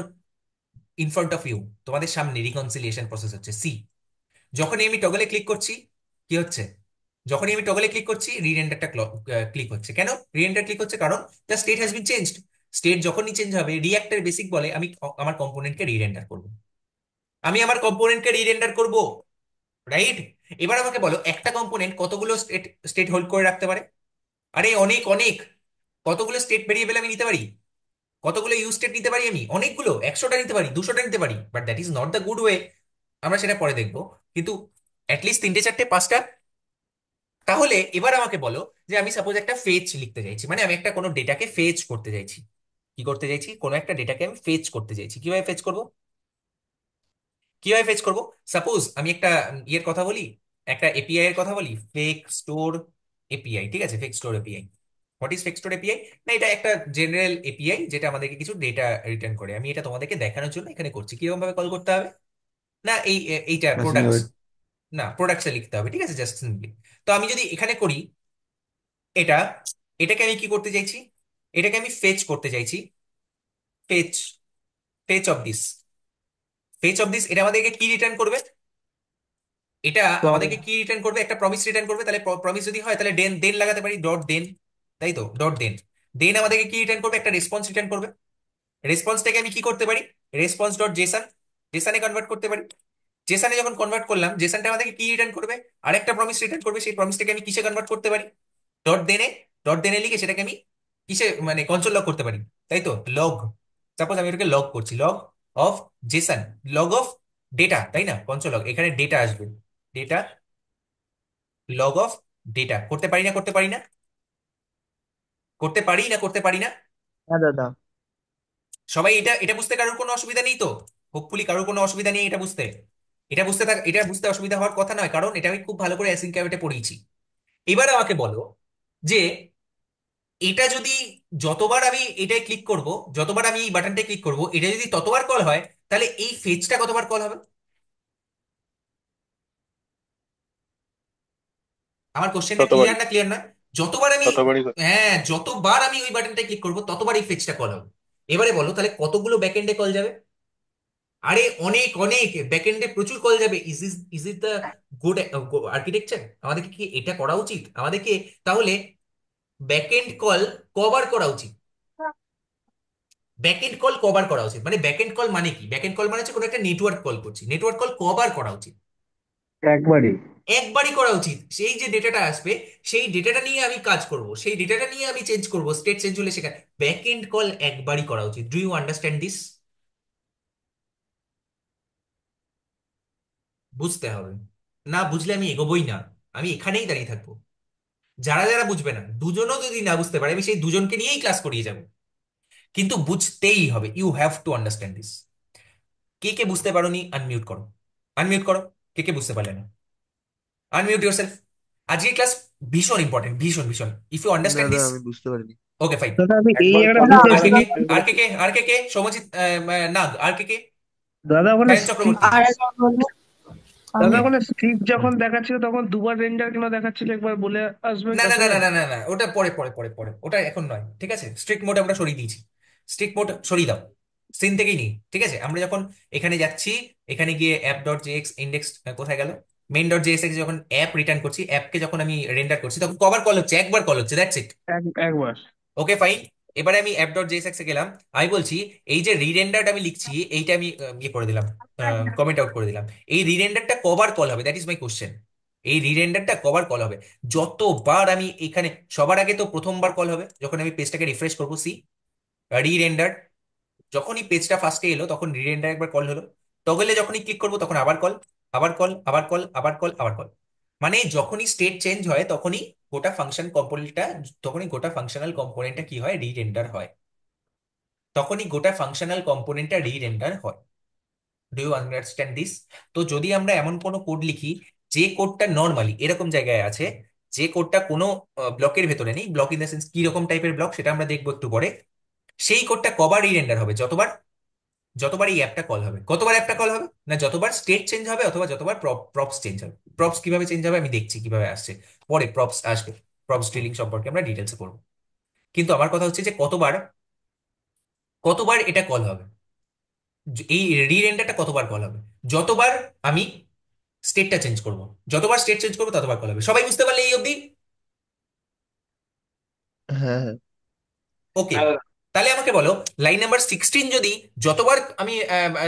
in front of you, তোমাদের সামনে রিকনসিলিয়েশন প্রসেস হচ্ছে। সি, যখনই আমি টগলে ক্লিক করছি কি হচ্ছে? যখনই আমি টগলে ক্লিক করছি রিরেন্ডারটা ক্লিক হচ্ছে। কেন রিরেন্ডার ক্লিক হচ্ছে? কারণ the state has been changed. State যখনই চেঞ্জ হবে, রিঅ্যাক্টের বেসিক বলে আমি আমার কম্পোনেন্টকে রিরেন্ডার করব, আমি আমার কম্পোনেন্টকে রিরেন্ডার করব, রাইট? এবার আমাকে বলো একটা কম্পোনেন্ট কতগুলো স্টেট স্টেট হোল্ড করে রাখতে পারে? আরে অনেক অনেক, কতগুলো স্টেট ভেরিয়েবল আমি নিতে পারি, কতগুলো ইউজ স্টেট নিতে পারি? আমি অনেকগুলো, 100টা নিতে পারি, 200টা নিতে পারি, but that is not the good way. আমরা সেটা পরে দেখবো, কিন্তু অ্যাটলিস্ট 3টে 4টে 5টা। তাহলে এবার আমাকে বলো যে আমি সাপোজ একটা ফেচ লিখতে চাইছি, মানে আমি একটা কোনো ডেটাকে ফেচ করতে চাইছি। কি করতে চাইছি? কোনো একটা ডেটাকে আমি ফেচ করতে চাইছি। কিভাবে ফেচ করব? কিভাবে ফেচ করব? সাপোজ আমি একটা ইয়ের কথা বলি, একটা এপিআই এর কথা বলি, ফেক স্টোর এপিআই, ঠিক আছে? Fake store API, what is fake store API? না, এটা একটা জেনারেল এপিআই যেটা আমাদেরকে কিছু ডেটা রিটার্ন করে। আমি এটা তোমাদেরকে দেখানোর জন্য এখানে করছি কিরকম ভাবে কল করতে হবে। না এইটা ম্যাসিং প্রোডাক্টস, ওয়েট। না প্রোডাক্টসে লিখতে হবে, ঠিক আছে? Just simply. তো আমি যদি এখানে করি এটা, এটাকে আমি কি করতে চাইছি? এটাকে আমি ফেচ করতে চাইছি। Fetch, fetch of this, fetch of this, এটা আমাদেরকে কি রিটার্ন করবে? এটা আমাদেরকে কি রিটার্ন করবে? একটা প্রমিস রিটার্ন করবে। তাহলে প্রমিস যদি হয় তাহলে দেন, দেন লাগাতে পারি, ডট দেন, তাই তো? ডট দেন। দেন আমাদেরকে কি রিটার্ন করবে? একটা রেসপন্স রিটার্ন করবে। রেসপন্সটাকে আমি কি করতে পারি? রেসপন্স ডট জেসন, জেসনে কনভার্ট করতে পারি। জেসনে যখন কনভার্ট করলাম, জেসনটা আমাদেরকে কি রিটার্ন করবে? আরেকটা প্রমিস রিটার্ন করবে। সেই প্রমিসটাকে আমি কিসে কনভার্ট করতে পারি? ডট দেনে, ডট দেনে লিখে সেটাকে আমি কিসে, মানে কনসোল লগ করতে পারি, তাই তো? লগ, সাপোজ আমি এটাকে লগ করছি, log of Jason, log of data, তাই না? কনসোল লগ, এখানে ডেটা আসবে, ডেটা, লগ অফ ডেটা। করতে পারি না? করতে পারি না? করতে পারি না? করতে পারি না? হ্যাঁ দাদা। সবাই এটা এটা বুঝতে কারোর কোনো অসুবিধা নেই তো? হোপফুলি কারোর কোনো অসুবিধা নেই এটা বুঝতে। এটা বুঝতে এটা বুঝতে অসুবিধা হওয়ার কথা নয়, কারণ এটা আমি খুব ভালো করে অ্যাসিনক্যাভিটে পড়িয়েছি। এবার আমাকে বলো যে এটা যদি, যতবার আমি এটায় ক্লিক করব, যতবার আমি এই বাটনটায় ক্লিক করব, এটা যদি ততবার কল হয়, তাহলে এই ফেজটা কতবার কল হবে? আমার কোশ্চেনটা ক্লিয়ার ততবারই, না ক্লিয়ার না? যতবার আমি, ততবারই। হ্যাঁ, যতবার আমি ওই বাটনটায় ক্লিক করব ততবার এই ফেজটা কল হবে। এবারে বলো তাহলে কতগুলো ব্যাকএন্ডে কল যাবে? আরে অনেক অনেক, ব্যাকএন্ডে প্রচুর কল যাবে। Is it the good architecture? আমাদেরকে কি এটা করা উচিত? আমাদেরকে তাহলে ব্যাকএন্ড কল কবার করা উচিত? ব্যাকএন্ড কল কবার করা উচিত? মানে ব্যাকএন্ড কল মানে কি? ব্যাকএন্ড কল মানে হচ্ছে কোনো একটা নেটওয়ার্ক কল করছি, নেটওয়ার্ক কল কবার করা উচিত? একবারই। একবারই করা উচিত। সেই যে ডেটাটা আসবে, সেই ডেটাটা নিয়ে আমি কাজ করব, সেই ডেটাটা নিয়ে আমি চেঞ্জ করব, স্টেট চেঞ্জ হলে সেখানে ব্যাকএন্ড কল একবারই করা উচিত। Do you understand this? বুঝতে হবে, না বুঝলে আমি এগোবই না, আমি এখানেই দাঁড়িয়ে থাকবো। যারা যারা বুঝবে না, দুজনও যদি না বুঝতে পারে, আমি সেই দুজনকে নিয়েই ক্লাস করিয়ে যাব, কিন্তু বুঝতেই হবে। You have to understand this. কে কে বুঝতে পারোনি আনমিউট করো, আনমিউট করো। কে কে বুঝতে পারলে না, আনমিউট ইউরসেলফ। আজকের ক্লাস ভীষণ ইম্পর্টেন্ট, ভীষণ ভীষণ। ইফ ইউ আন্ডারস্ট্যান্ড দাদা দিস, আমি বুঝতে পারিনি। Okay fine. দাদা আমি এই একবার জায়গাটা পড়লে বুঝতে আর কে পারছি কে, না। আর কে কে, আর কে কে? সমাজিৎ, নাগ, আর কে কে? দাদা ওখানে সায়ন স্ক্রিপ্ট, চক্রবর্তী। আর একবার বলবো দাদা আমি। ওকে। ওখানে স্ক্রিপ্ট যখন দেখাচ্ছিল তখন দুবার রেন্ডার কেন দেখাচ্ছিল, একবার বলে আসবে না না না কাছেরা? না না না না, ওটা পরে পরে পরে পরে, ওটা এখন নয়, ঠিক আছে? স্ট্রিক্ট মোড আমরা সরিয়ে দিয়েছি, স্ট্রিক্ট মোড সরিয়ে দাও, সিন থেকেই নিই, ঠিক আছে? আমরা যখন এখানে যাচ্ছি, এখানে গিয়ে অ্যাপ ডট জেএক্স ইন্ডেক্স, কোথায় গেল? মেইন ডট জেএক্স, যখন অ্যাপ রিটার্ন করছি, অ্যাপকে যখন আমি রেন্ডার করছি, তখন কবার কল হচ্ছে? একবার কল হচ্ছে, দ্যাটস ইট। একবার। Okay fine. এবারে আমি অ্যাপ ডট জেএসএক্স এ গেলাম, আমি বলছি এই যে রিরেন্ডারটা আমি লিখছি, এইটা আমি ইয়ে করে দিলাম, কমেন্ট আউট করে দিলাম। এই রিরেন্ডারটা কবার কল হবে? That is my question. এই রিরেন্ডারটা কবার কল হবে? যতবার আমি এখানে, সবার আগে তো প্রথমবার কল হবে যখন আমি পেজটাকে রিফ্রেশ করবো, সি রিরেন্ডার। যখনই পেজটা ফার্স্টে এলো তখন রিরেন্ডার একবার কল হলো। টগলে যখনই ক্লিক করবো তখন আবার কল, আবার কল, আবার কল, আবার কল, আবার কল। মানে যখনই স্টেট চেঞ্জ হয় তখনই গোটা ফাংশন কম্পোনেন্টটা, তখনই গোটা ফাংশনাল কম্পোনেন্টটা কি হয়? রিরেন্ডার হয়। তখনই গোটা ফাংশনাল কম্পোনেন্টটা রিরেন্ডার হয়। Do you understand this? তো যদি আমরা এমন কোনো কোড লিখি যে কোডটা নর্মালি এরকম জায়গায় আছে, যে কোডটা কোনো ব্লকের ভেতরে নেই, ব্লক ইন দ্য সেন্স কি রকম টাইপের ব্লক সেটা আমরা দেখবো একটু পরে, সেই কোডটা কবার রিরেন্ডার হবে? যতবার, যতবার এই অ্যাপটা কল হবে। কতবার অ্যাপটা কল হবে? না যতবার স্টেট চেঞ্জ হবে অথবা যতবার প্রপস চেঞ্জ হবে। প্রপস কিভাবে চেঞ্জ হবে আমি দেখছি কিভাবে আসছে, পরে প্রপস আসবে, প্রপস ড্রিলিং সম্পর্কে আমরা ডিটেলসে করবো। কিন্তু আমার কথা হচ্ছে যে কতবার, কতবার এটা কল হবে, এই রিরেন্ডারটা কতবার কল হবে? যতবার আমি স্টেটটা চেঞ্জ করব, যতবার স্টেট চেঞ্জ করবো ততবার কল হবে। সবাই বুঝতে পারলে এই অবধি? হ্যাঁ হ্যাঁ। ওকে, হ্যাঁ দাদা। তাহলে আমাকে বলো, লাইন নাম্বার 16 যদি যতবার আমি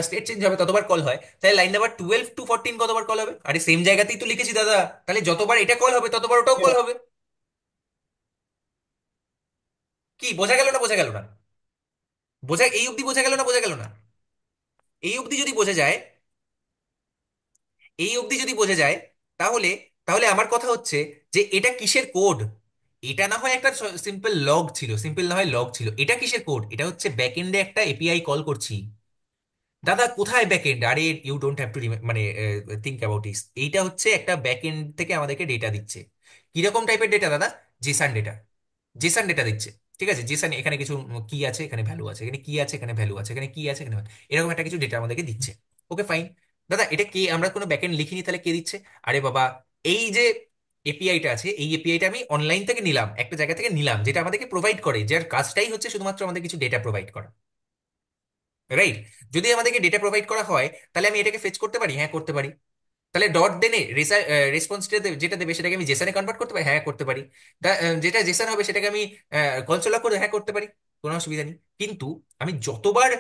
স্টেট চেঞ্জ হবে ততবার কল হয়, তাহলে লাইন নাম্বার 12 to 14 কতবার কল হবে? আরে সেম জায়গাতেই তো লিখেছি দাদা, তাহলে যতবার এটা কল হবে ততবার ওটাও কল হবে। কি বোঝা গেল না বোঝা গেল না? বোঝা, এই অবধি বোঝা গেল না বোঝা গেল না? এই অবধি যদি বোঝা যায়, এই অবধি যদি বোঝা যায়, তাহলে, তাহলে আমার কথা হচ্ছে যে এটা কিসের কোড? এটা না হয় একটা সিম্পল লগ ছিল, সিম্পল না হয় লগ ছিল, এটা কিসের কোড? এটা হচ্ছে ব্যাকএন্ডে একটা এপিআই কল করছি। দাদা কোথায় ব্যাকএন্ড? আরে ইউ ডোন্ট হ্যাভ টু মানে থিঙ্ক অ্যাবাউট ইস, এইটা হচ্ছে একটা ব্যাকএন্ড থেকে আমাদেরকে ডেটা দিচ্ছে। কিরকম টাইপের ডেটা দাদা? জেসন ডেটা, জেসন ডেটা দিচ্ছে। ঠিক আছে, জেসন, এখানে কিছু কি আছে, এখানে ভ্যালু আছে, এখানে কি আছে, এখানে ভ্যালু আছে, এখানে কি আছে, এখানে এরকম একটা কিছু ডেটা আমাদেরকে দিচ্ছে। Okay fine. দাদা এটা কে, আমরা কোনো ব্যাকএন্ড লিখিনি, তাহলে কে দিচ্ছে? আরে বাবা, এই যে এপিআইটা আছে, এই এপিআইটা আমি অনলাইন থেকে নিলাম, একটা জায়গা থেকে নিলাম, যেটা আমাদেরকে প্রোভাইড করে, যার কাজটাই হচ্ছে শুধুমাত্র আমাদের কিছু ডেটা প্রোভাইড করা। রাইট? যদি আমাদেরকে ডেটা প্রোভাইড করা হয়, তাহলে আমি এটাকে ফেচ করতে পারি, হ্যাঁ করতে পারি। তাহলে ডট দেনে রেসপন্স যেটা দেবে সেটাকে আমি জেসনে কনভার্ট করতে পারি, হ্যাঁ করতে পারি। যেটা জেসন হবে সেটাকে আমি কনসোল করে, হ্যাঁ করতে পারি, কোনো অসুবিধা নেই। কিন্তু আমি যতবার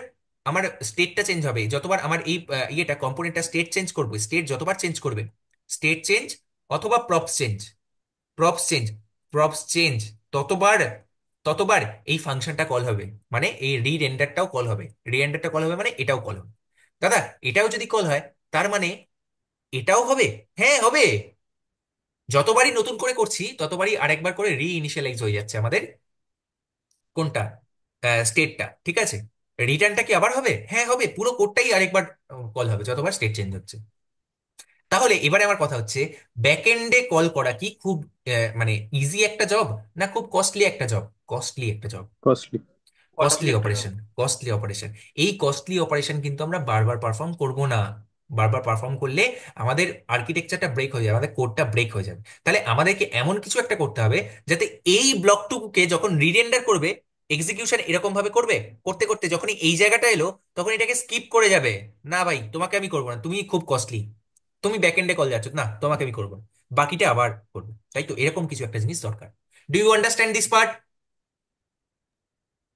আমার স্টেটটা চেঞ্জ হবে, যতবার আমার এই ইয়েটা কম্পোনেন্টটা স্টেট চেঞ্জ করবে, স্টেট যতবার চেঞ্জ করবে, স্টেট চেঞ্জ অথবা props change, props change, props change, ততবার, ততবার এই ফাংশনটা কল হবে, মানে এই রি রেন্ডারটাও কল হবে। রি রেন্ডারটা কল হবে মানে এটাও কল হবে। দাদা এটাও যদি কল হয়, তার মানে এটাও হবে? হ্যাঁ হবে। যতবারই নতুন করে করছি ততবারই আরেকবার করে রি ইনিশিয়ালাইজ হয়ে যাচ্ছে আমাদের কোনটা, স্টেটটা। ঠিক আছে, রিটার্নটা কি আবার হবে? হ্যাঁ হবে, পুরো কোডটাই আরেকবার কল হবে যতবার স্টেট চেঞ্জ হচ্ছে। তাহলে এবারে আমার কথা হচ্ছে, ব্যাকএন্ডে কল করা কি খুব মানে ইজি একটা জব, না খুব কস্টলি একটা জব? কস্টলি একটা জব, কস্টলি। কস্টলি কস্টলি একটা জব। Operation, costly operation. এই কস্টলি অপারেশন কিন্তু আমরা বারবার পারফর্ম করব না। বারবার পারফর্ম করলে আমাদের আর্কিটেকচারটা ব্রেক হয়ে যাবে, আমাদের কোডটা ব্রেক হয়ে যাবে। তাহলে আমাদেরকে এমন কিছু একটা করতে হবে যাতে এই ব্লকটুকুকে যখন রিরেন্ডার করবে, এক্সিকিউশন এরকম ভাবে করবে, করতে করতে যখনই এই জায়গাটা এলো তখন এটাকে স্কিপ করে যাবে। না ভাই তোমাকে আমি করবো না, তুমি খুব কস্টলি, তুমি ব্যাকএন্ডে কল যাচ্ছ, না তোমাকে আমি করবো না, বাকিটা আবার করবো। তাই তো এরকম কিছু একটা জিনিস দরকার। Do you understand this part?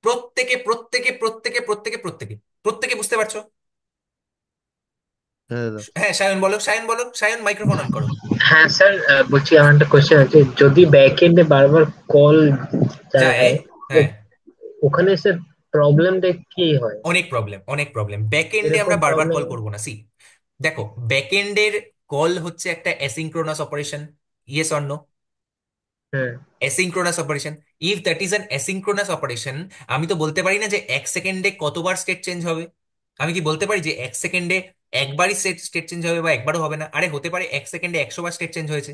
প্রত্যেকে প্রত্যেকে প্রত্যেকে প্রত্যেকে প্রত্যেকে প্রত্যেকে বুঝতে পারছো? হ্যাঁ দাদা। হ্যাঁ সায়ন বলো, সায়ন বলো, সায়ন মাইক্রোফোন অন করো। হ্যাঁ স্যার, বলছি আমার একটা কোশ্চেন আছে। যদি ব্যাক এন্ডে বারবার কল যায়, যায়, তো হ্যাঁ। ওখানে স্যার প্রবলেমটা কি হয়? অনেক প্রবলেম, অনেক প্রবলেম। ব্যাকএন্ডে এরকম আমরা বারবার প্রবলেম? কল করবো না, সি। দেখো, ব্যাকএন্ডের কল হচ্ছে একটা asynchronous operation, yes or no? হ্যাঁ। Asynchronous operation. If that is an asynchronous operation, আমি তো বলতে পারি না যে 1 সেকেন্ডে কতবার স্টেট চেঞ্জ হবে। আমি কি বলতে পারি যে 1 সেকেন্ডে একবারই স্টেট চেঞ্জ হবে বা একবারও হবে না? আরে হতে পারে 1 সেকেন্ডে 100 বার স্টেট চেঞ্জ হয়েছে,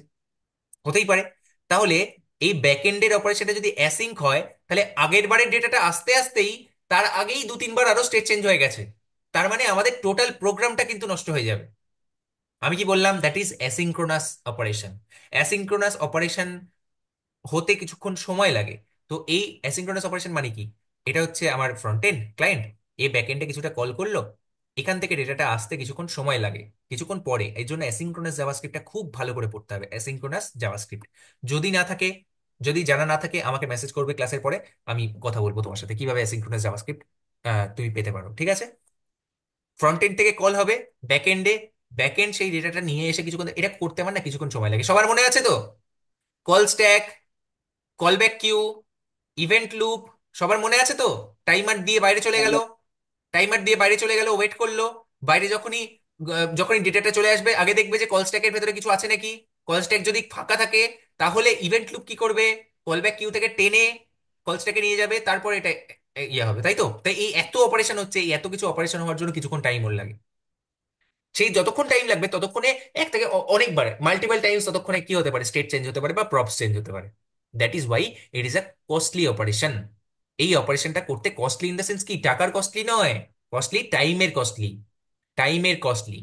হতেই পারে। তাহলে এই ব্যাকএন্ডের অপারেশনটা যদি অ্যাসিঙ্ক হয়, তাহলে আগের বারের ডেটাটা আসতে আসতেই তার আগেই 2-3 বার আরো স্টেট চেঞ্জ হয়ে গেছে। তার মানে আমাদের টোটাল প্রোগ্রামটা কিন্তু নষ্ট হয়ে যাবে। আমি কি বললাম? That is asynchronous operation. Asynchronous operation হতে কিছুক্ষণ সময় লাগে। তো এই অ্যাসিঙ্ক্রোনাস অপারেশন মানে কি? এটা হচ্ছে আমার ফ্রন্ট এন্ড ক্লায়েন্ট, এ ব্যাক এন্ডে কিছুটা কল করলো, এখান থেকে ডেটাটা আসতে কিছুক্ষণ সময় লাগে, কিছুক্ষণ পরে। এই জন্য অ্যাসিঙ্ক্রোনাস জাভাস্ক্রিপ্টটা খুব ভালো করে পড়তে হবে, অ্যাসিঙ্ক্রোনাস জাভাস্ক্রিপ্ট। যদি না থাকে, যদি জানা না থাকে আমাকে মেসেজ করবে ক্লাসের পরে, আমি কথা বলবো তোমার সাথে কিভাবে অ্যাসিঙ্ক্রোনাস জাভাস্ক্রিপ্ট তুমি পেতে পারো। ঠিক আছে? ফ্রন্ট এন্ড থেকে কল হবে ব্যাক এন্ডে, ব্যাক এন্ড সেই ডেটাটা নিয়ে এসে কিছুক্ষণ, এটা করতে আমার না কিছুক্ষণ সময় লাগে। সবার মনে আছে তো? Call stack, callback queue, event loop, সবার মনে আছে তো? টাইমার দিয়ে বাইরে চলে গেল, টাইমার দিয়ে বাইরে চলে গেল, ওয়েট করলো, বাইরে যখনই যখনই ডেটাটা চলে আসবে আগে দেখবে যে কল স্ট্যাকের ভেতরে কিছু আছে নাকি। কল স্ট্যাক যদি ফাঁকা থাকে, তাহলে ইভেন্ট লুপ কি করবে? কলব্যাক কিউ থেকে টেনে কল স্ট্যাকে নিয়ে যাবে, তারপর এটা ইয়ে হবে। তাই তো? তাই এই এত অপারেশন হচ্ছে, এই এত কিছু অপারেশন হওয়ার জন্য কিছুক্ষণ টাইম ওর লাগে। সেই যতক্ষণ টাইম লাগবে ততক্ষণে এক থেকে অনেকবার মাল্টিপল টাইমস ততক্ষণে কি হতে পারে, স্টেট চেঞ্জ হতে পারে বা প্রপস চেঞ্জ হতে পারে। That is why it is a costly operation. এই অপারেশনটা করতে কস্টলি ইন দ্য সেন্স কি টাকার কস্টলি নয়, কস্টলি টাইমের কস্টলি, টাইমের কস্টলি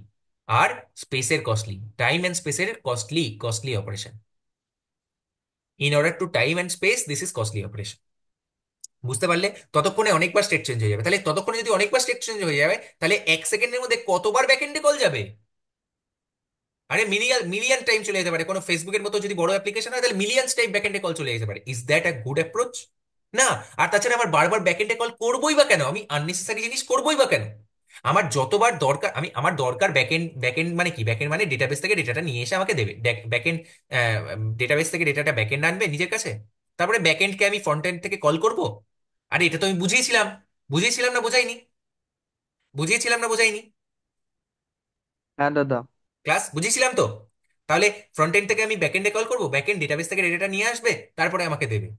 আর স্পেসের কস্টলি, টাইম এন্ড স্পেসের costly, costly operation. In order to time and space this is costly operation. বুঝতে পারলে? ততক্ষণে অনেকবার স্টেট চেঞ্জ হয়ে যাবে, তাহলে ততক্ষণে যদি অনেকবার স্টেট চেঞ্জ হয়ে যাবে তাহলে 1 সেকেন্ডের মধ্যে কতবার ব্যাকএন্ডে কল যাবে? আরে মিলিয়ন মিলিয়ন টাইম চলে যেতে পারে। কোনো ফেসবুকের মতো যদি বড় অ্যাপ্লিকেশন হয় তাহলে মিলিয়ন টাইম ব্যাকএন্ডে কল চলে যেতে পারে। Is that a good approach? না। আর তাছাড়া আমার বারবার ব্যাকএন্ডে কল করবোই বা কেন? আমি আননেসেসারি জিনিস করবোই বা কেন? আমার যতবার দরকার, আমার দরকার ব্যাকএন্ড, ব্যাকএন্ড মানে কি? ব্যাকএন্ড মানে ডেটাবেস থেকে ডেটাটা নিয়ে এসে আমাকে দেবে। ব্যাকএন্ড ডেটাবেস থেকে ডেটাটা ব্যাকএন্ড আনবে নিজের কাছে, তারপরে ব্যাকএন্ডকে আমি ফ্রন্ট এন্ড থেকে কল করব। আরে এটা তো আমি বুঝিয়েছিলাম, বুঝিয়েছিলাম না বোঝাইনি? বুঝিয়েছিলাম না বোঝাইনি? হ্যাঁ দাদা। ক্লাস বুঝিয়েছিলাম তো। তাহলে ফ্রন্ট এন্ড থেকে আমি ব্যাক এন্ডে কল করবো, ব্যাক এন্ড ডেটাবেস থেকে ডেটাটা নিয়ে আসবে, তারপরে আমাকে দেবে।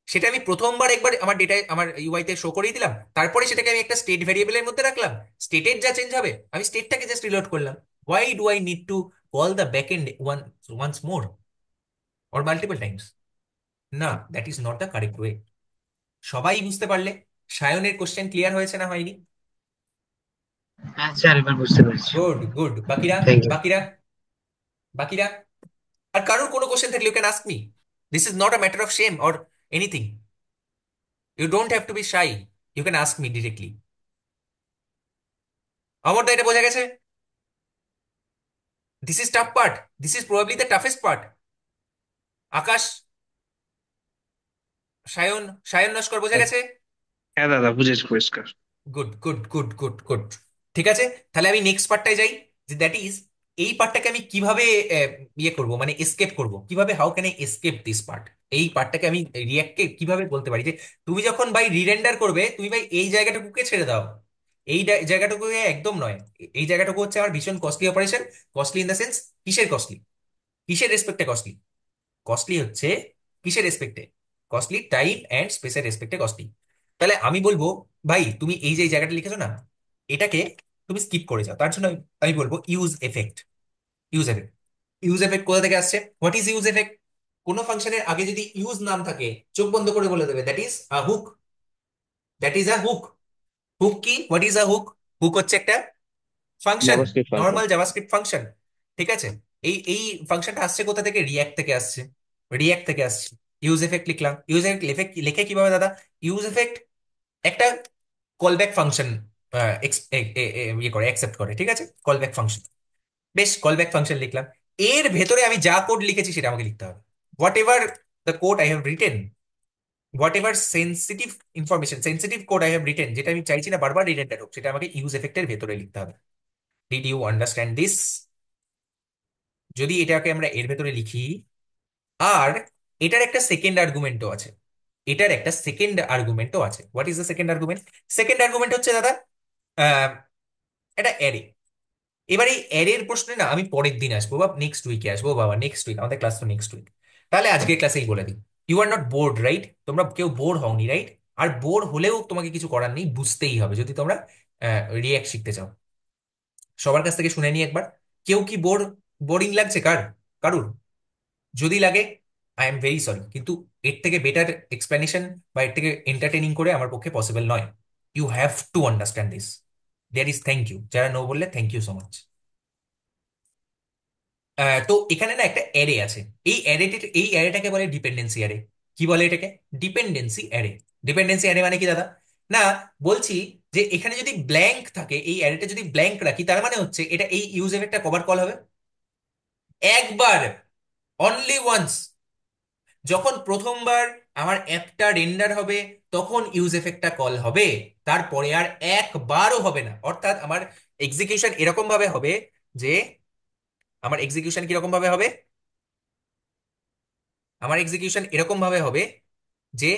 সেটা আমি প্রথমবার একবার আমার ডেটা আমার ইউআই তে শো করিয়ে দিলাম, তারপরে সেটাকে আমি একটা স্টেট ভেরিয়েবলের মধ্যে রাখলাম, স্টেটের যা চেঞ্জ হবে আমি স্টেটটাকে জাস্ট রিলোড করলাম। Why do I need to call the backend once more or multiple times? না, that is not the correct way. সবাই বুঝতে পারলে? সায়নের কোশ্চেন ক্লিয়ার হয়েছে না হয়নি? হ্যাঁ স্যার, এবার বুঝতে পেরেছি। Good good. বাকিরা, থ্যাংক ইউ। বাকিরা, বাকিরা আর কারোর কোনো কোশ্চেন থাকলে you can ask me. This is not a matter of shame or anything. You don't have to be shy, you can ask me directly. আমার তো এটা বোঝা গেছে। This is tough part, this is probably the toughest part. Akash, Sayan, Sayan Naskar বোঝা গেছে? হ্যাঁ দাদা, বুঝেছি পরিষ্কার। Good good good good good. ঠিক আছে, তাহলে আমি নেক্সট পার্টটায় যাই, যে দ্যাট ইজ এই পার্টটাকে আমি কিভাবে ইয়ে করব, মানে এসকেপ করব কিভাবে, how can I escape this part. এই পার্টটাকে আমি রিয়াক্টকে কিভাবে বলতে পারি যে তুমি যখন ভাই রিরেন্ডার করবে তুমি ভাই এই জায়গাটুকুকে ছেড়ে দাও, এই জায়গাটুকুকে একদম নয়। এই জায়গাটুকু হচ্ছে আমার ভীষণ costly operation. Costly in the sense কিসের কস্টলি, কিসের রেসপেক্টে কস্টলি? কস্টলি হচ্ছে কিসের রেসপেক্টে? কস্টলি টাইম অ্যান্ড স্পেসের রেসপেক্টে কস্টলি। তাহলে আমি বলবো ভাই তুমি এই যে এই জায়গাটা লিখেছো না, এটাকে তুমি স্কিপ করে যাও। তার জন্য আমি বলবো use effect. Use effect, use effect কোথা থেকে আসছে? What is use effect? কোনো ফাংশনের আগে যদি ইউজ নাম থাকে চোখ বন্ধ করে বলে দেবে that is a hook, that is a hook. Hook কি? What is a hook? Hook হচ্ছে একটা function, JavaScript function. Normal JavaScript function. ঠিক আছে, এই এই ফাংশনটা আসছে কোথা থেকে? রিয়াক্ট থেকে আসছে, রিয়াক্ট থেকে আসছে। ইউজ এফেক্ট লিখলাম। ইউজ এফেক্ট লিখে কিভাবে দাদা? ইউজ এফেক্ট একটা কলব্যাক ফাংশন ইয়ে করে, অ্যাকসেপ্ট করে। ঠিক আছে, কলব্যাক ফাংশন। বেশ, কলব্যাক ফাংশন লিখলাম। এর ভেতরে আমি যা কোড লিখেছি সেটা আমাকে লিখতে হবে। What ever the code I have written, what ever sensitive information, sensitive code I have written, যেটা আমি চাইছি না বারবার রিটেনটা হোক, সেটা আমাকে ইউজ এফেক্টের ভেতরে লিখতে হবে। Did you understand this? যদি এটাকে আমরা এর ভেতরে লিখি, আর এটার একটা সেকেন্ড আর্গুমেন্টও আছে, এটার একটা সেকেন্ড আর্গুমেন্টও আছে। What is the second argument? Second argument হচ্ছে দাদা এটা অ্যারে। এবার এই অ্যারের প্রশ্নে না আমি পরের দিন আসবো বা নেক্সট উইকে আসবো। বাবা নেক্সট উইক আমাদের ক্লাস তো নেক্সট উইক। তাহলে আজকের ক্লাসেই বলে দিই, you are not bored right? তোমরা কেউ বোর হওনি রাইট? আর বোর হলেও তোমাকে কিছু করার নেই, বুঝতেই হবে যদি তোমরা রিয়াক্ট শিখতে চাও। সবার কাছ থেকে শুনে নিই একবার, কেউ কি বোরিং লাগছে কারুর? যদি লাগে আই এম ভেরি সরি, কিন্তু এর থেকে বেটার এক্সপ্লেনেশন বা এর থেকে এন্টারটেনিং করে আমার পক্ষে পসিবল নয়। You have to understand this. There is thank you, যারা নো বললে থ্যাংক ইউ সো মাচ। তো এখানে না একটা অ্যারে আছে, এই অ্যারেটাকে বলে ডিপেন্ডেন্সি অ্যারে। কি বলে এটাকে? Dependency array. ডিপেন্ডেন্সি অ্যারে মানে কি দাদা? না, বলছি যে এখানে যদি ব্ল্যাঙ্ক থাকে, এই অ্যারেটা যদি ব্ল্যাঙ্ক রাখি, তার মানে হচ্ছে এটা এই ইউজ এফেক্টটা কবার কল হবে? একবার, অনলি ওয়ান্স। যখন প্রথমবার আমার অ্যাপটা রেন্ডার হবে তখন ইউজ এফেক্টটা কল হবে, তারপরে আর একবারও হবে না। অর্থাৎ আমার এক্সিকিউশন এরকম ভাবে হবে যে, আমার এক্সিকিউশন কিরকম ভাবে হবে? আমার এক্সিকিউশন এরকম ভাবে হবে যে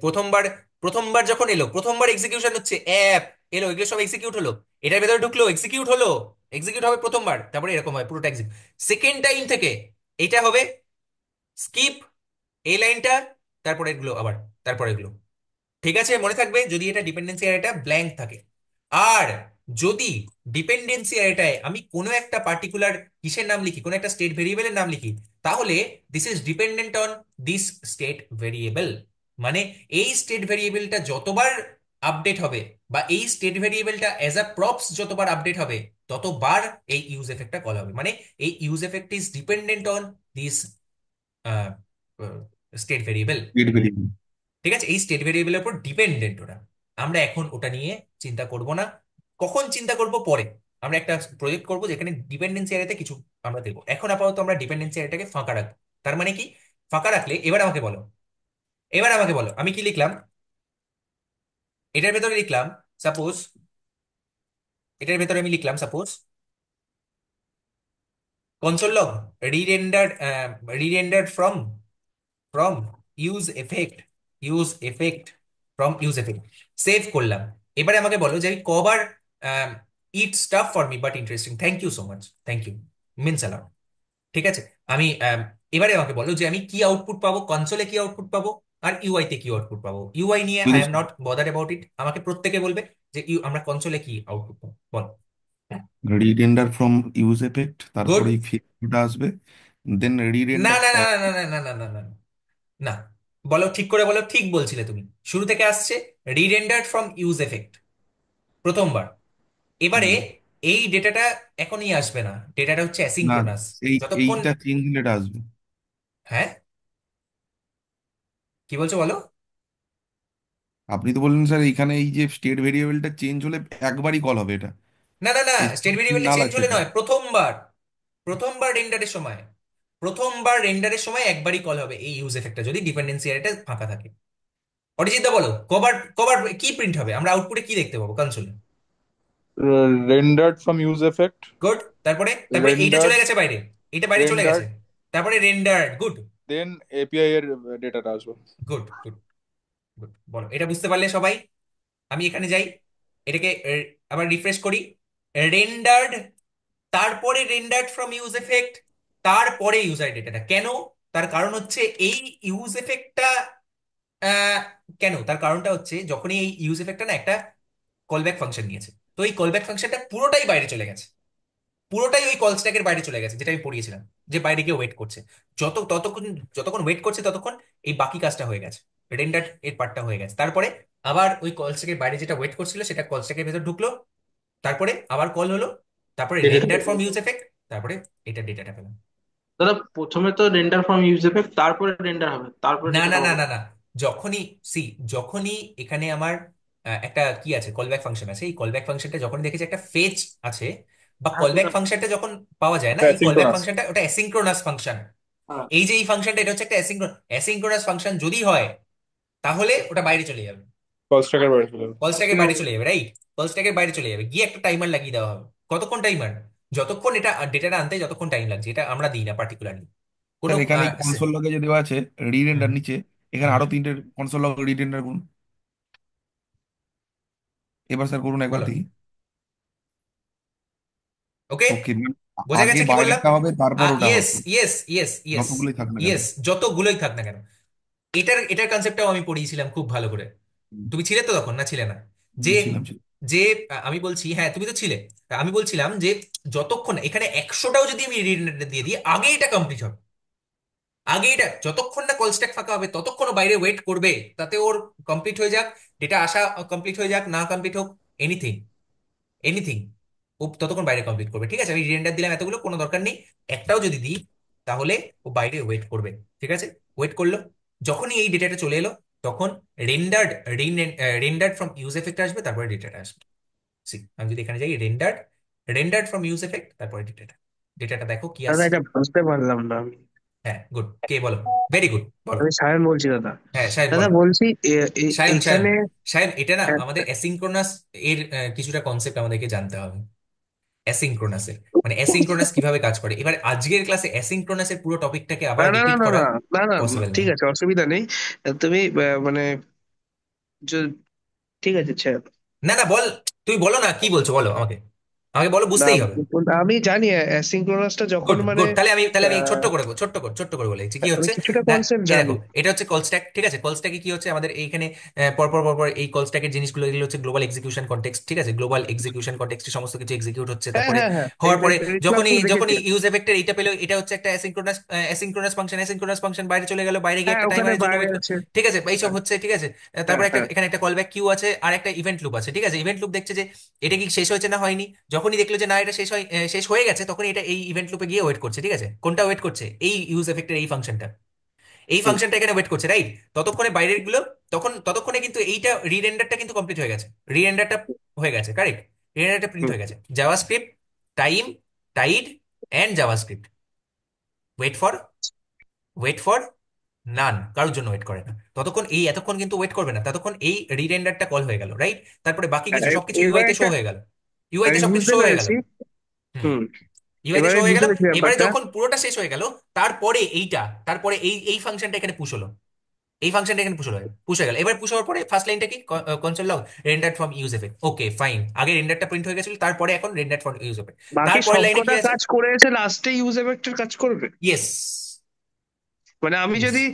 প্রথমবার, প্রথমবার যখন এলো, প্রথমবার এক্সিকিউশন হচ্ছে, অ্যাপ এলো, এগুলো সব এক্সিকিউট হলো, এটার ভেতরে ঢুকলো, এক্সিকিউট হলো, এক্সিকিউট হবে প্রথমবার, তারপরে এরকম হয় পুরোটা এক্সিকিউট। সেকেন্ড টাইম থেকে এটা হবে স্কিপ এই লাইনটা, তারপরে এগুলো আবার, তারপরে এগুলো। ঠিক আছে, মনে থাকবে যদি এটা ডিপেন্ডেন্সি আর এটা ব্ল্যাঙ্ক থাকে। আর যদি ডিপেন্ডেন্সি অ্যারেটায় আমি কোনো একটা পার্টিকুলার কিসের নাম লিখি, কোনো একটা স্টেট ভেরিয়েবলের নাম লিখি, তাহলে this is dependent on this state variable. মানে এই স্টেট ভেরিয়েবলটা যতবার আপডেট হবে, বা এই স্টেট ভেরিয়েবলটা অ্যাজ আ প্রপস যতবার আপডেট হবে, ততবার এই ইউজ এফেক্টটা কল হবে। মানে এই use effect is dependent on this state variable. State variable. ঠিক আছে, এই স্টেট ভেরিয়েবলের উপর ডিপেন্ডেন্ট ওটা। আমরা এখন ওটা নিয়ে চিন্তা করব না। কখন চিন্তা করব? পরে। আমরা একটা প্রজেক্ট করব যেখানে ডিপেন্ডেন্সি এরিয়াতে কিছু আমরা দেখবো। এখন আপাতত আমরা ডিপেন্ডেন্সি এরিয়াটাকে ফাঁকা রাখবো। তার মানে কি? ফাঁকা রাখলে এবার আমাকে বলো, এবার আমাকে বলো আমি কি লিখলাম। এটার ভেতরে লিখলাম সাপোজ, এটার ভেতরে আমি লিখলাম suppose console log rerendered, rerendered from from use effect, use effect from use effect. Save করলাম। এবারে আমাকে বলো যে আমি কবার it stuff for me but interesting, thank you so much, thank you means Alam. ঠিক আছে, আমি এবারে আমাকে বলো যে আমি কি আউটপুট পাবো, কনসোলে কি আউটপুট পাবো, আর ইউআই তে কি আউটপুট পাবো। ইউআই নিয়ে I am not bother about it, আমাকে প্রত্যেকে বলবে যে আমরা কনসোলে কি আউটপুট পাবো, বল। রিরেন্ডার ফ্রম ইউজ এফেক্ট, গুড। তারপরে এই ফিল্ডটা আসবে, দেন না রিরেন্ডার না না না না না না না না না না, বলো ঠিক করে বলো, ঠিক বলছিলে তুমি। শুরু থেকে আসছে রিরেন্ডার্ড ফ্রম ইউজ এফেক্ট প্রথমবার। এবারে এই ডেটাটা এখনই আসবে না, ডেটাটা হচ্ছে না, অ্যাসিঙ্ক্রোনাস। এই যতক্ষণ, এইটা চেঞ্জ হলে এটা আসবে। হ্যাঁ কি বলছো বলো। আপনি তো বললেন স্যার এখানে এই যে স্টেট ভেরিয়েবলটা চেঞ্জ হলে একবারই কল হবে এটা, না না না, এই স্টেট ভেরিয়েবলটা নাল চেঞ্জ আছে হলে এটা। নয়, প্রথমবার, প্রথমবার রেন্ডারের সময়, প্রথমবার রেন্ডারের সময় একবারই কল হবে এই ইউজ এফেক্টটা, যদি ডিপেন্ডেন্সি এরিয়াটা ফাঁকা থাকে। অরিজিৎ দা বলো, কবার কবার কি প্রিন্ট হবে, আমরা আউটপুটে কি দেখতে পাবো কনসোলে। rendered from use effect, good. তারপরে তারপরে এইটা চলে rendered, গেছে বাইরে, এইটা বাইরে চলে গেছে। rendered, তারপরে রেন্ডার্ড। গুড then API এর ডেটাটা আসবে। Good good good. বলো এটা বুঝতে পারলে সবাই। আমি এখানে যাই, এটাকে আবার রিফ্রেশ করি। রেন্ডার্ড, তারপরে রেন্ডার্ড ফ্রম ইউজ এফেক্ট, তারপরে ইউজার ডেটাটা। কেন? তার কারণ হচ্ছে এই ইউজ এফেক্টটা, কেন তার কারণটা হচ্ছে যখনই এই ইউজ এফেক্টটা না একটা কলব্যাক ফাংশন নিয়েছে, তো এই কলব্যাক ফাংশনটা পুরোটাই বাইরে চলে গেছে, পুরোটাই ওই কল স্ট্যাকের বাইরে চলে গেছে, যেটা আমি পড়িয়েছিলাম, যে বাইরে গিয়ে ওয়েট করছে। ততক্ষণ, যতক্ষণ ওয়েট করছে ততক্ষণ এই বাকি কাজটা হয়ে গেছে, রেন্ডার এর পার্টটা হয়ে গেছে। তারপরে আবার ওই কল স্ট্যাকের বাইরে যেটা ওয়েট করছিল সেটা কল স্ট্যাকের ভেতর ঢুকলো, তারপরে আবার কল হলো, তারপরে রেন্ডার ফ্রম ইউজ এফেক্ট, তারপরে এটা ডেটাটা পেলাম। দাদা প্রথমে তো রেন্ডার ফ্রম ইউজ এফেক্ট, তারপরে রেন্ডার হবে, তারপরে না না ডেটাটা না পাবো। না না, যখনই সি, যখনই এখানে আমার একটা কি আছে, কলব্যাক ফাংশন আছে, এই কলব্যাক ফাংশনটা যখন দেখেছি একটা ফেচ আছে, বা হ্যাঁ কলব্যাক ওটা, ফাংশনটা যখন পাওয়া যায় না, এটা এই কলব্যাক asynchronous, ফাংশনটা ওটা অ্যাসিঙ্ক্রোনাস ফাংশন। হ্যাঁ। এই যে এই ফাংশনটা, এটা হচ্ছে একটা অ্যাসিঙ্ক্রোনাস ফাংশন। যদি হয় তাহলে ওটা বাইরে চলে যাবে, কল স্ট্যাকের বাইরে চলে যাবে। কল স্ট্যাকের বাইরে চলে যাবে, রাইট। কল স্ট্যাকের বাইরে চলে যাবে, গিয়ে একটা টাইমার লাগিয়ে দেওয়া হবে। কতক্ষণ টাইমার? যতক্ষণ এটা ডেটাটা আনতে যতক্ষণ টাইম লাগছে, এটা আমরা দিই না পার্টিকুলারলি কোনো। স্যার এখানে কনসোল লগে যে দেওয়া আছে হুম রিরেন্ডার নিচে, এখানে হুম, আরো তিনটে কনসোল লগ রিরেন্ডার করুন। এবার স্যার করুন একবার বলো। দেখি। ওকে, ওকে, বোঝা আগে গেছে কি বললাম। বাইরেরটা হবে তারপর ওটা ইয়েস হবে, ইয়েস ইয়েস ইয়েস যতগুলোই থাক না কেন। ইয়েস, যতগুলোই থাক না কেন। এটার এটার কনসেপ্টটাও আমি পড়িয়েছিলাম খুব ভালো করে। হুম, তুমি ছিলে তো তখন, না ছিলে না? যে ছিলাম ছিলাম। যে আমি বলছি, হ্যাঁ তুমি তো ছিলে। আমি বলছিলাম যে যতক্ষণ এখানে 100টাও যদি আমি রিডান্ডেন্ট দিয়ে দিই, আগে এটা কমপ্লিট হবে। আগে এটা যতক্ষণ না কল স্ট্যাক ফাঁকা হবে ততক্ষণ ও বাইরে ওয়েট করবে, তাতে ওর কমপ্লিট হয়ে যাক, ডেটা আসা কমপ্লিট হয়ে যাক, না কমপ্লিট হোক, এনিথিং এনিথিং, ও ততক্ষণ বাইরে কমপ্লিট করবে। ঠিক আছে, আমি রিমাইন্ডার দিলাম এতগুলো, কোনো দরকার নেই। একটাও যদি দিই তাহলে ও বাইরে ওয়েট করবে। ঠিক আছে, ওয়েট করলো। যখনই এই ডেটাটা চলে এলো, তখন rendered, rendered from use effect আসবে, তারপরে ডেটাটা আসবে। সি, আমি যদি এখানে যাই rendered, rendered from use effect, তারপরে ডেটাটা, ডেটাটা দেখো কি দাদা আসছে। এটা বুঝতে পারলাম না আমি। হ্যাঁ গুড, কে বলো, ভেরি গুড, বলো। আমি সায়ন বলছি দাদা। হ্যাঁ সায়ন দাদা বলো। বলছি সায়ন সায়ন এখানে সায়ন, এটা না আমাদের একটা- অ্যাসিঙ্ক্রোনাস এর কিছুটা কনসেপ্ট আমাদেরকে জানতে হবে, অ্যাসিঙ্ক্রোনাসের। মানে অ্যাসিঙ্ক্রোনাস কিভাবে কাজ করে। এবার আজকের ক্লাসে অ্যাসিঙ্ক্রোনাসের পুরো টপিকটাকে না আবার না না রিপিট না করা না না না, পসিবল ঠিক নয়। আছে অসুবিধা নেই। তুমি মানে য- ঠিক আছে ছেড়ে দাও। না না বল, তুই বলো না, কি বলছো বলো আমাকে। আমাকে বলো, না, বুঝতেই হবে। আমি জানি অ্যাসিঙ্ক্রোনাসটা যখন গুড মানে গুড, তাহলে আমি ছোট্ট আহ, করে বলে দিচ্ছি কি আমি হচ্ছে। কিছুটা না, কনসেপ্ট এই জানি। দেখো, এটা হচ্ছে কল স্ট্যাক, ঠিক আছে? কল স্ট্যাকে কি হচ্ছে আমাদের এইখানে পরপর পরপর এই কল স্ট্যাকের জিনিসগুলো, এগুলো হচ্ছে গ্লোবাল এক্সিকিউশন কনটেক্সট, ঠিক আছে? গ্লোবাল এক্সিকিউশন কনটেক্সটে সমস্ত কিছু এক্সিকিউট হচ্ছে, হ্যাঁ, তারপরে হ্যাঁ, হ্যাঁ, হওয়ার পরে যখনই ক্লাসরুম যখনই দেখেছিলাম। ইউজ এফেক্টের এইটা পেলো, এটা হচ্ছে একটা অ্যাসিঙ্ক্রোনাস ফাংশন বাইরে চলে গেল, বাইরে গিয়ে হ্যাঁ, একটা ওখানে টাইমারের জন্য বাইরে ওয়েট, আছে। ঠিক আছে? এইসব হ্যাঁ, হচ্ছে, ঠিক আছে? হ্যাঁ, তারপরে একটা হ্যাঁ। এখানে একটা কলব্যাক কিউ আছে, আর একটা ইভেন্ট লুপ আছে, ঠিক আছে? ইভেন্ট লুপ দেখছে যে এটা কি শেষ হয়েছে না হয়নি। যখনই দেখলো যে না এটা শেষ হয়ে গেছে, তখন এটা এই ইভেন্ট লুপে গিয়ে ওয়েট করছে, ঠিক আছে? কোনটা ওয়েট করছে? এই ইউজ এফেক্টের এই হুম, ফাংশনটা এখানে ওয়েট করছে, রাইট? ততক্ষণে বাইরের গুলো, ততক্ষণে কিন্তু এইটা রিরেন্ডারটা কিন্তু কমপ্লিট হয়ে গেছে, রিরেন্ডারটা হয়ে গেছে, কারেক্ট? রিরেন্ডারটা print hmm. হয়ে গেছে। JavaScript, time, tied and JavaScript wait for none, কারোর জন্য ওয়েট করে না ততক্ষণ। এতক্ষণ কিন্তু ওয়েট করবে না, ততক্ষণ এই রিরেন্ডারটা কল হয়ে গেল, রাইট? তারপরে বাকি কিছু সবকিছু ইউআই এবার তে শো একটা হয়ে গেল, ইউআই তে আমি সবকিছু বুঝতে শো হয়ে গেল। পেরেছি। হুম, হুম। ইউআইতে শো এবারে হয়ে বুঝতে গেল। পেরেছি এবারে ব্যাপারটা। যখন পুরোটা শেষ হয়ে গেল, তারপরে এই ফাংশনটা এখানে পুশ হলো, এই ফাংশনটা এখানে পুশ হয়ে গেল। এবার পুশ হওয়ার পরে ফার্স্ট লাইনটা কি? Console log rendered from use effect, okay fine. আগে রেন্ডারটা প্রিন্ট হয়ে গেছিল, তারপরে এখন রেন্ডার্ড ফ্রম ইউজ এফেক্ট। বাকি তারপরে লাইনে কি সবকটা আছে? কাজ করে এসে লাস্টে ইউজ এফেক্টের কাজ করবে। ইয়েস, মানে আমি ইয়েস। যদি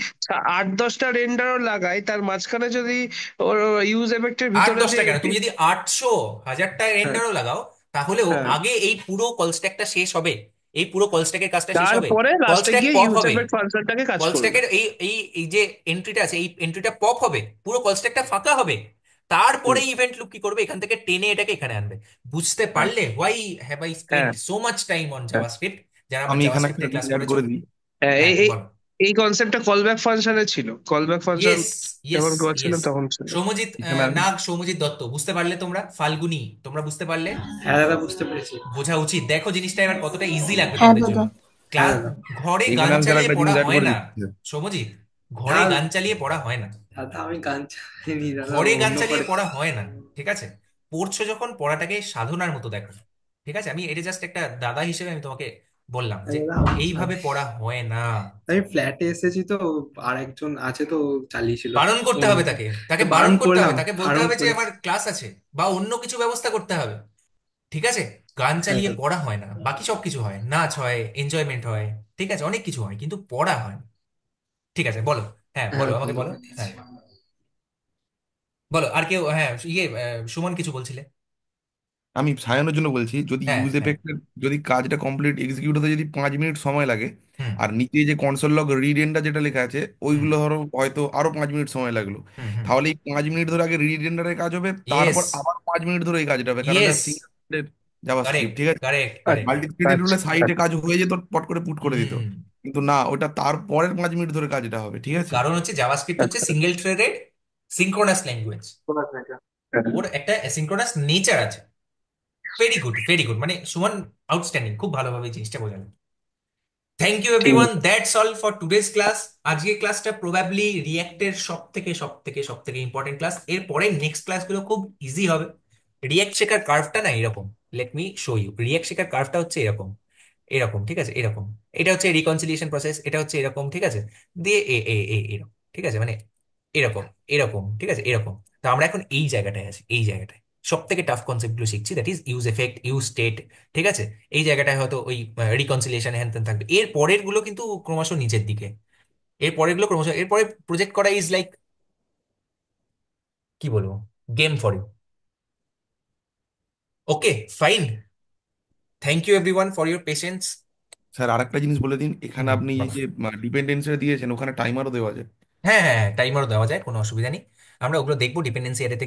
8-10টা রেন্ডারও লাগাই, তার মাঝখানে যদি ওর ইউজ এফেক্টের আট ভিতরে যে দশটা কেন, তুমি যদি 800 হাজারটা হ্যাঁ, রেন্ডারও লাগাও, তাহলেও হ্যাঁ, আগে এই পুরো কল স্ট্যাকটা শেষ হবে, এই পুরো কল স্ট্যাকের কাজটা শেষ হবে। তারপরে কল লাস্টে স্ট্যাক গিয়ে পপ ইউজ হবে, এফেক্ট ফাংশনটাকে কাজ কল করবে। স্ট্যাকের এই যে এন্ট্রিটা আছে, এই এন্ট্রিটা পপ হবে, পুরো কল স্ট্যাকটা ফাঁকা হবে। তারপরে হুম, ইভেন্ট লুপ কি করবে? এখান থেকে টেনে এটাকে এখানে আনবে। বুঝতে হ্যাঁ, পারলে? হোয়াই হ্যাভ আই স্পেন্ড হ্যাঁ, সো মাচ টাইম অন হ্যাঁ, জাভাস্ক্রিপ্ট? যারা আমার আমি এখানে একটা জাভাস্ক্রিপ্টের জিনিস ক্লাস অ্যাড করেছো। করে দিই। হ্যাঁ, হ্যাঁ, এই বলো। এই কনসেপ্টটা কলব্যাক ফাংশনে ছিল। কলব্যাক ফাংশন ইয়েস, ইয়েস, যখন ইয়েস। করেছিলাম তখন ছিল। সৌম্যজিৎ এখানে আমি সৌম্যজিৎ দত্ত, বুঝতে পারলে তোমরা? ফাল্গুনি, তোমরা বুঝতে পারলে? হ্যাঁ দাদা, বুঝতে পেরেছি। বোঝা উচিত। দেখো জিনিসটা এবার কতটা ইজি লাগবে হ্যাঁ তোমাদের জন্য। দাদা। হ্যাঁ ক্লাস, দাদা। ঘরে গান এখানে আমি স্যার চালিয়ে একটা পড়া জিনিস অ্যাড হয় করে না, দিচ্ছি। সৌম্যজিৎ। ঘরে না গান চালিয়ে পড়া হয় না, দাদা, আমি গান চাইনি দাদা, ঘরে গান অন্য চালিয়ে করে। পড়া হয় না, ঠিক আছে? পড়ছো যখন, পড়াটাকে সাধনার মতো দেখো, ঠিক আছে? আমি এটা জাস্ট একটা দাদা হিসেবে আমি তোমাকে বললাম যে দাদা, এইভাবে পড়া হয় না। আমি ফ্ল্যাটে এসেছি তো, আর একজন আছে তো, চালিয়েছিল। বারণ করতে অন্য হবে করে। তাকে, তো বারণ বারণ করতে হবে, করলাম, তাকে বলতে বারণ হবে যে করেছি। আমার ক্লাস আছে, বা অন্য কিছু ব্যবস্থা করতে হবে, ঠিক আছে? গান হ্যাঁ চালিয়ে দাদা। পড়া হয় না, বাকি সব কিছু হয়, নাচ হয়, এনজয়মেন্ট হয়, ঠিক আছে? অনেক কিছু হয়, কিন্তু পড়া হয় না। ঠিক আছে, বলো। হ্যাঁ, হ্যাঁ, বলো, আমাকে বলো। বুঝতে পেরেছি। হ্যাঁ, বলো আর কেউ। হ্যাঁ, সুমন কিছু বলছিলে? আমি সায়ানোর জন্য বলছি, যদি হ্যাঁ, ইউজ হ্যাঁ। এফেক্টের যদি কাজটা কমপ্লিট এক্সিকিউট হতে যদি 5 মিনিট সময় লাগে, হুম, আর নিচে যে কনসোল লগ রিডেন্ডার যেটা লেখা আছে হুম, ওইগুলো ধরো হয়তো আরো 5 মিনিট সময় লাগলো, হুম, হুম। তাহলে এই 5 মিনিট ধরে আগে রিডেন্ডারের কাজ হবে, ইয়েস, তারপর আবার 5 মিনিট ধরে এই কাজটা হবে, কারণ এটা ইয়েস, সিঙ্গেল জাভাস্ক্রিপ্ট, কারেক্ট, ঠিক আছে? কারেক্ট, আচ্ছা, কারেক্ট। মাল্টি থ্রেডেড আচ্ছা, হলে সাইডে আচ্ছা। কাজ হয়ে যেত, পট করে পুট করে দিত। হুম, কিন্তু না, ওটা তারপরের 5 মিনিট ধরে কাজটা হবে, ঠিক আছে? কারণ হচ্ছে জাভাস্ক্রিপ্ট হচ্ছে আচ্ছা। সিঙ্গেল থ্রেডেড সিঙ্ক্রোনাস ল্যাঙ্গুয়েজ, শোনা যায় না। হ্যাঁ, ওর একটা অ্যাসিঙ্ক্রোনাস নেচার আছে। ভেরি গুড, ভেরি গুড, মানে সুমন আউটস্ট্যান্ডিং, খুব ভালোভাবে এই জিনিসটা বোঝালো। থ্যাংক ইউ ঠিক এভরিওয়ান, আছে। That's all for today's class. আজকের ক্লাসটা প্রবাবলি রিয়াক্টের সব থেকে ইম্পর্টেন্ট ক্লাস। এরপরে নেক্সট ক্লাসগুলো খুব ইজি হবে। রিয়াক্ট শেখার কার্ভটা না এরকম, let me show you. React শেখার কার্ভটা হচ্ছে এরকম, এরকম, ঠিক আছে? এরকম। এটা হচ্ছে রিকনসিলিয়েশন প্রসেস, এটা হচ্ছে এরকম, ঠিক আছে? দিয়ে এরকম, ঠিক আছে? মানে এরকম, এরকম, ঠিক আছে? এরকম। তো আমরা এখন এই জায়গাটায় আছি, এই জায়গাটায় সব থেকে টাফ কনসেপ্ট গুলো শিখছি, that is use effect, use state, ঠিক আছে? এই জায়গাটায় হয়তো ওই রিকনসিলিয়েশন হ্যান ত্যান থাকবে। এর পরের গুলো কিন্তু ক্রমশ নিচের দিকে, এর পরের গুলো ক্রমশ, এরপরে প্রজেক্ট করা ইজ লাইক, কি বলবো, game for you. Okay, fine. Thank you everyone for your patience. Sir আরেকটা জিনিস বলে দিন, এখানে হুম, আপনি এই বলো। যে ডিপেন্ডেন্সিটা দিয়েছেন ওখানে টাইমারও দেওয়া আছে। হ্যাঁ, হ্যাঁ, টাইমারও দেওয়া যায়, কোনো অসুবিধা নেই। আমরা ওগুলো দেখবো ডিপেন্ডেন্সি এরিয়াতে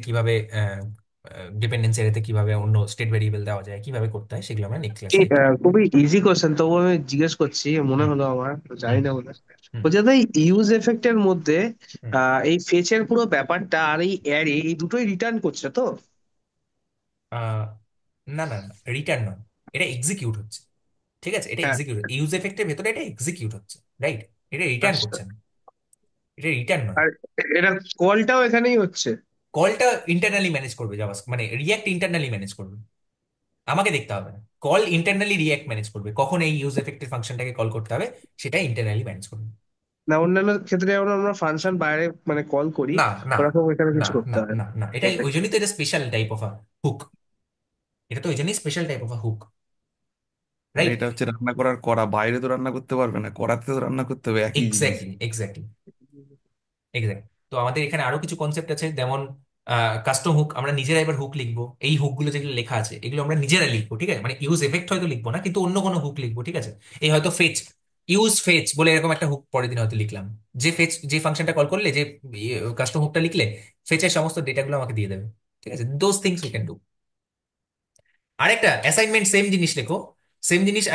কিভাবে অন্য স্টেট ভেরিয়েবল দেওয়া যায়, কিভাবে করতে হয়, সেগুলো আমরা নেক্সট ক্লাসে দেখবো। খুবই ইজি কোশ্চেন, তবু আমি জিজ্ঞেস করছি, মনে হুম, হলো আমার, জানি হুম, না বলে। হুম, বলছে দাদা, ইউজ এফেক্ট এর মধ্যে হুম। এই ফেচের পুরো ব্যাপারটা আর এই অ্যারে, এই দুটোই রিটার্ন করছে তো? আহ, না, না, না, রিটার্ন নয়, এটা এক্সিকিউট হচ্ছে, ঠিক আছে? এটা হ্যাঁ, এক্সিকিউট, ইউজ এফেক্টের ভেতরে এটা এক্সিকিউট হচ্ছে, রাইট? এটা রিটার্ন আচ্ছা। করছে না, এটা রিটার্ন নয়। আর এটা কলটাও এখানেই হচ্ছে? কলটা ইন্টারনালি ম্যানেজ করবে জাভা, মানে রিয়াক্ট ইন্টারনালি ম্যানেজ করবে, আমাকে দেখতে হবে না। কল ইন্টারনালি রিয়াক্ট ম্যানেজ করবে, কখন এই ইউজ এফেক্টের ফাংশনটাকে কল করতে হবে, সেটা ইন্টারনালি ম্যানেজ করবে। না, অন্যান্য ক্ষেত্রে যেমন আমরা ফাংশন বাইরে মানে কল করি, না, না, ওরকম এখানে না, কিছু করতে না, হয় না, না? না, এটা ওকে। ওই জন্যই তো এটা স্পেশাল টাইপ অফ হুক। এটা তো ওই জন্যই স্পেশাল টাইপ অফ হুক, আর রাইট? এটা হচ্ছে রান্না করার কড়া, বাইরে তো রান্না করতে পারবে না, কড়াতে তো রান্না করতে হবে, একই জিনিস। Exactly, exactly, exact. তো আমাদের এখানে আরো কিছু কনসেপ্ট আছে, যেমন কাস্টম হুক। আমরা নিজেরা এবার হুক লিখবো, এই হুক গুলো যেগুলো লেখা আছে এগুলো আমরা নিজেরা লিখবো, ঠিক আছে? মানে ইউজ এফেক্ট হয়তো লিখবো না, কিন্তু অন্য কোনো হুক লিখবো, ঠিক আছে? এই হয়তো ফেচ, ইউজ ফেচ বলে এরকম একটা হুক পরের দিন হয়তো লিখলাম, যে ফেচ, যে ফাংশনটা কল করলে, যে কাস্টম হুকটা লিখলে ফেচের সমস্ত ডেটাগুলো আমাকে দিয়ে দেবে, ঠিক আছে? Those things we can do. আরেকটা অ্যাসাইনমেন্ট, সেম জিনিস লেখো, সেম জিনিস।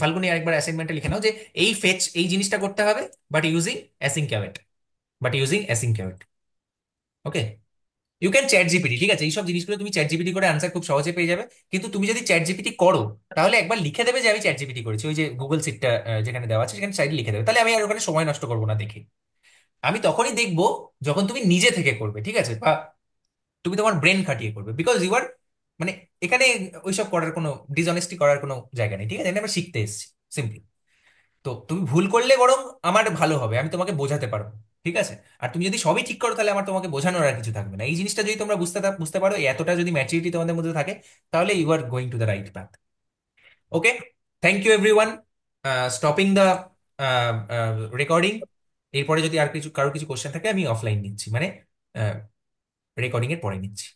ফাল্গুনি আরেকবার অ্যাসাইনমেন্টে লিখে নাও যে এই ফেচ, এই জিনিসটা করতে হবে, বাট ইউজিং অ্যাসিং ক্যামেট, বাট ইউজিং অ্যাসিং ক্যামেট। Okay, you can ChatGPT, ঠিক আছে? এইসব জিনিসগুলো তুমি চ্যাট জিপিটি করে আনসার খুব সহজে পেয়ে যাবে। কিন্তু তুমি যদি চ্যাট জিপিটি করো, তাহলে একবার লিখে দেবে যে আমি চ্যাট জিপিটি করেছি, ওই যে গুগল সিটটা যেখানে দেওয়া আছে সেখানে সাইডে লিখে দেবে, তাহলে আমি আর ওখানে সময় নষ্ট করবো না দেখে। আমি তখনই দেখবো যখন তুমি নিজে থেকে করবে, ঠিক আছে? বা তুমি তোমার ব্রেন খাটিয়ে করবে, বিকজ ইউ আর, মানে এখানে ওইসব করার কোনো, ডিসঅনেস্টি করার কোনো জায়গা নেই, ঠিক আছে? এখানে আমরা শিখতে এসেছি সিম্পলি। তো তুমি ভুল করলে বরং আমার ভালো হবে, আমি তোমাকে বোঝাতে পারবো, ঠিক আছে? আর তুমি যদি সবই ঠিক করো, তাহলে আমার তোমাকে বোঝানোর আর কিছু থাকবে না। এই জিনিসটা যদি তোমরা বুঝতে পারো, এই এতটা যদি ম্যাচুরিটি তোমাদের মধ্যে থাকে, তাহলে you are going to the right path. Okay, thank you everyone, stopping the recording. এরপরে যদি আর কিছু, কারো কিছু কোশ্চেন থাকে, আমি অফলাইন নিচ্ছি, মানে রেকর্ডিং এর পরে নিচ্ছি।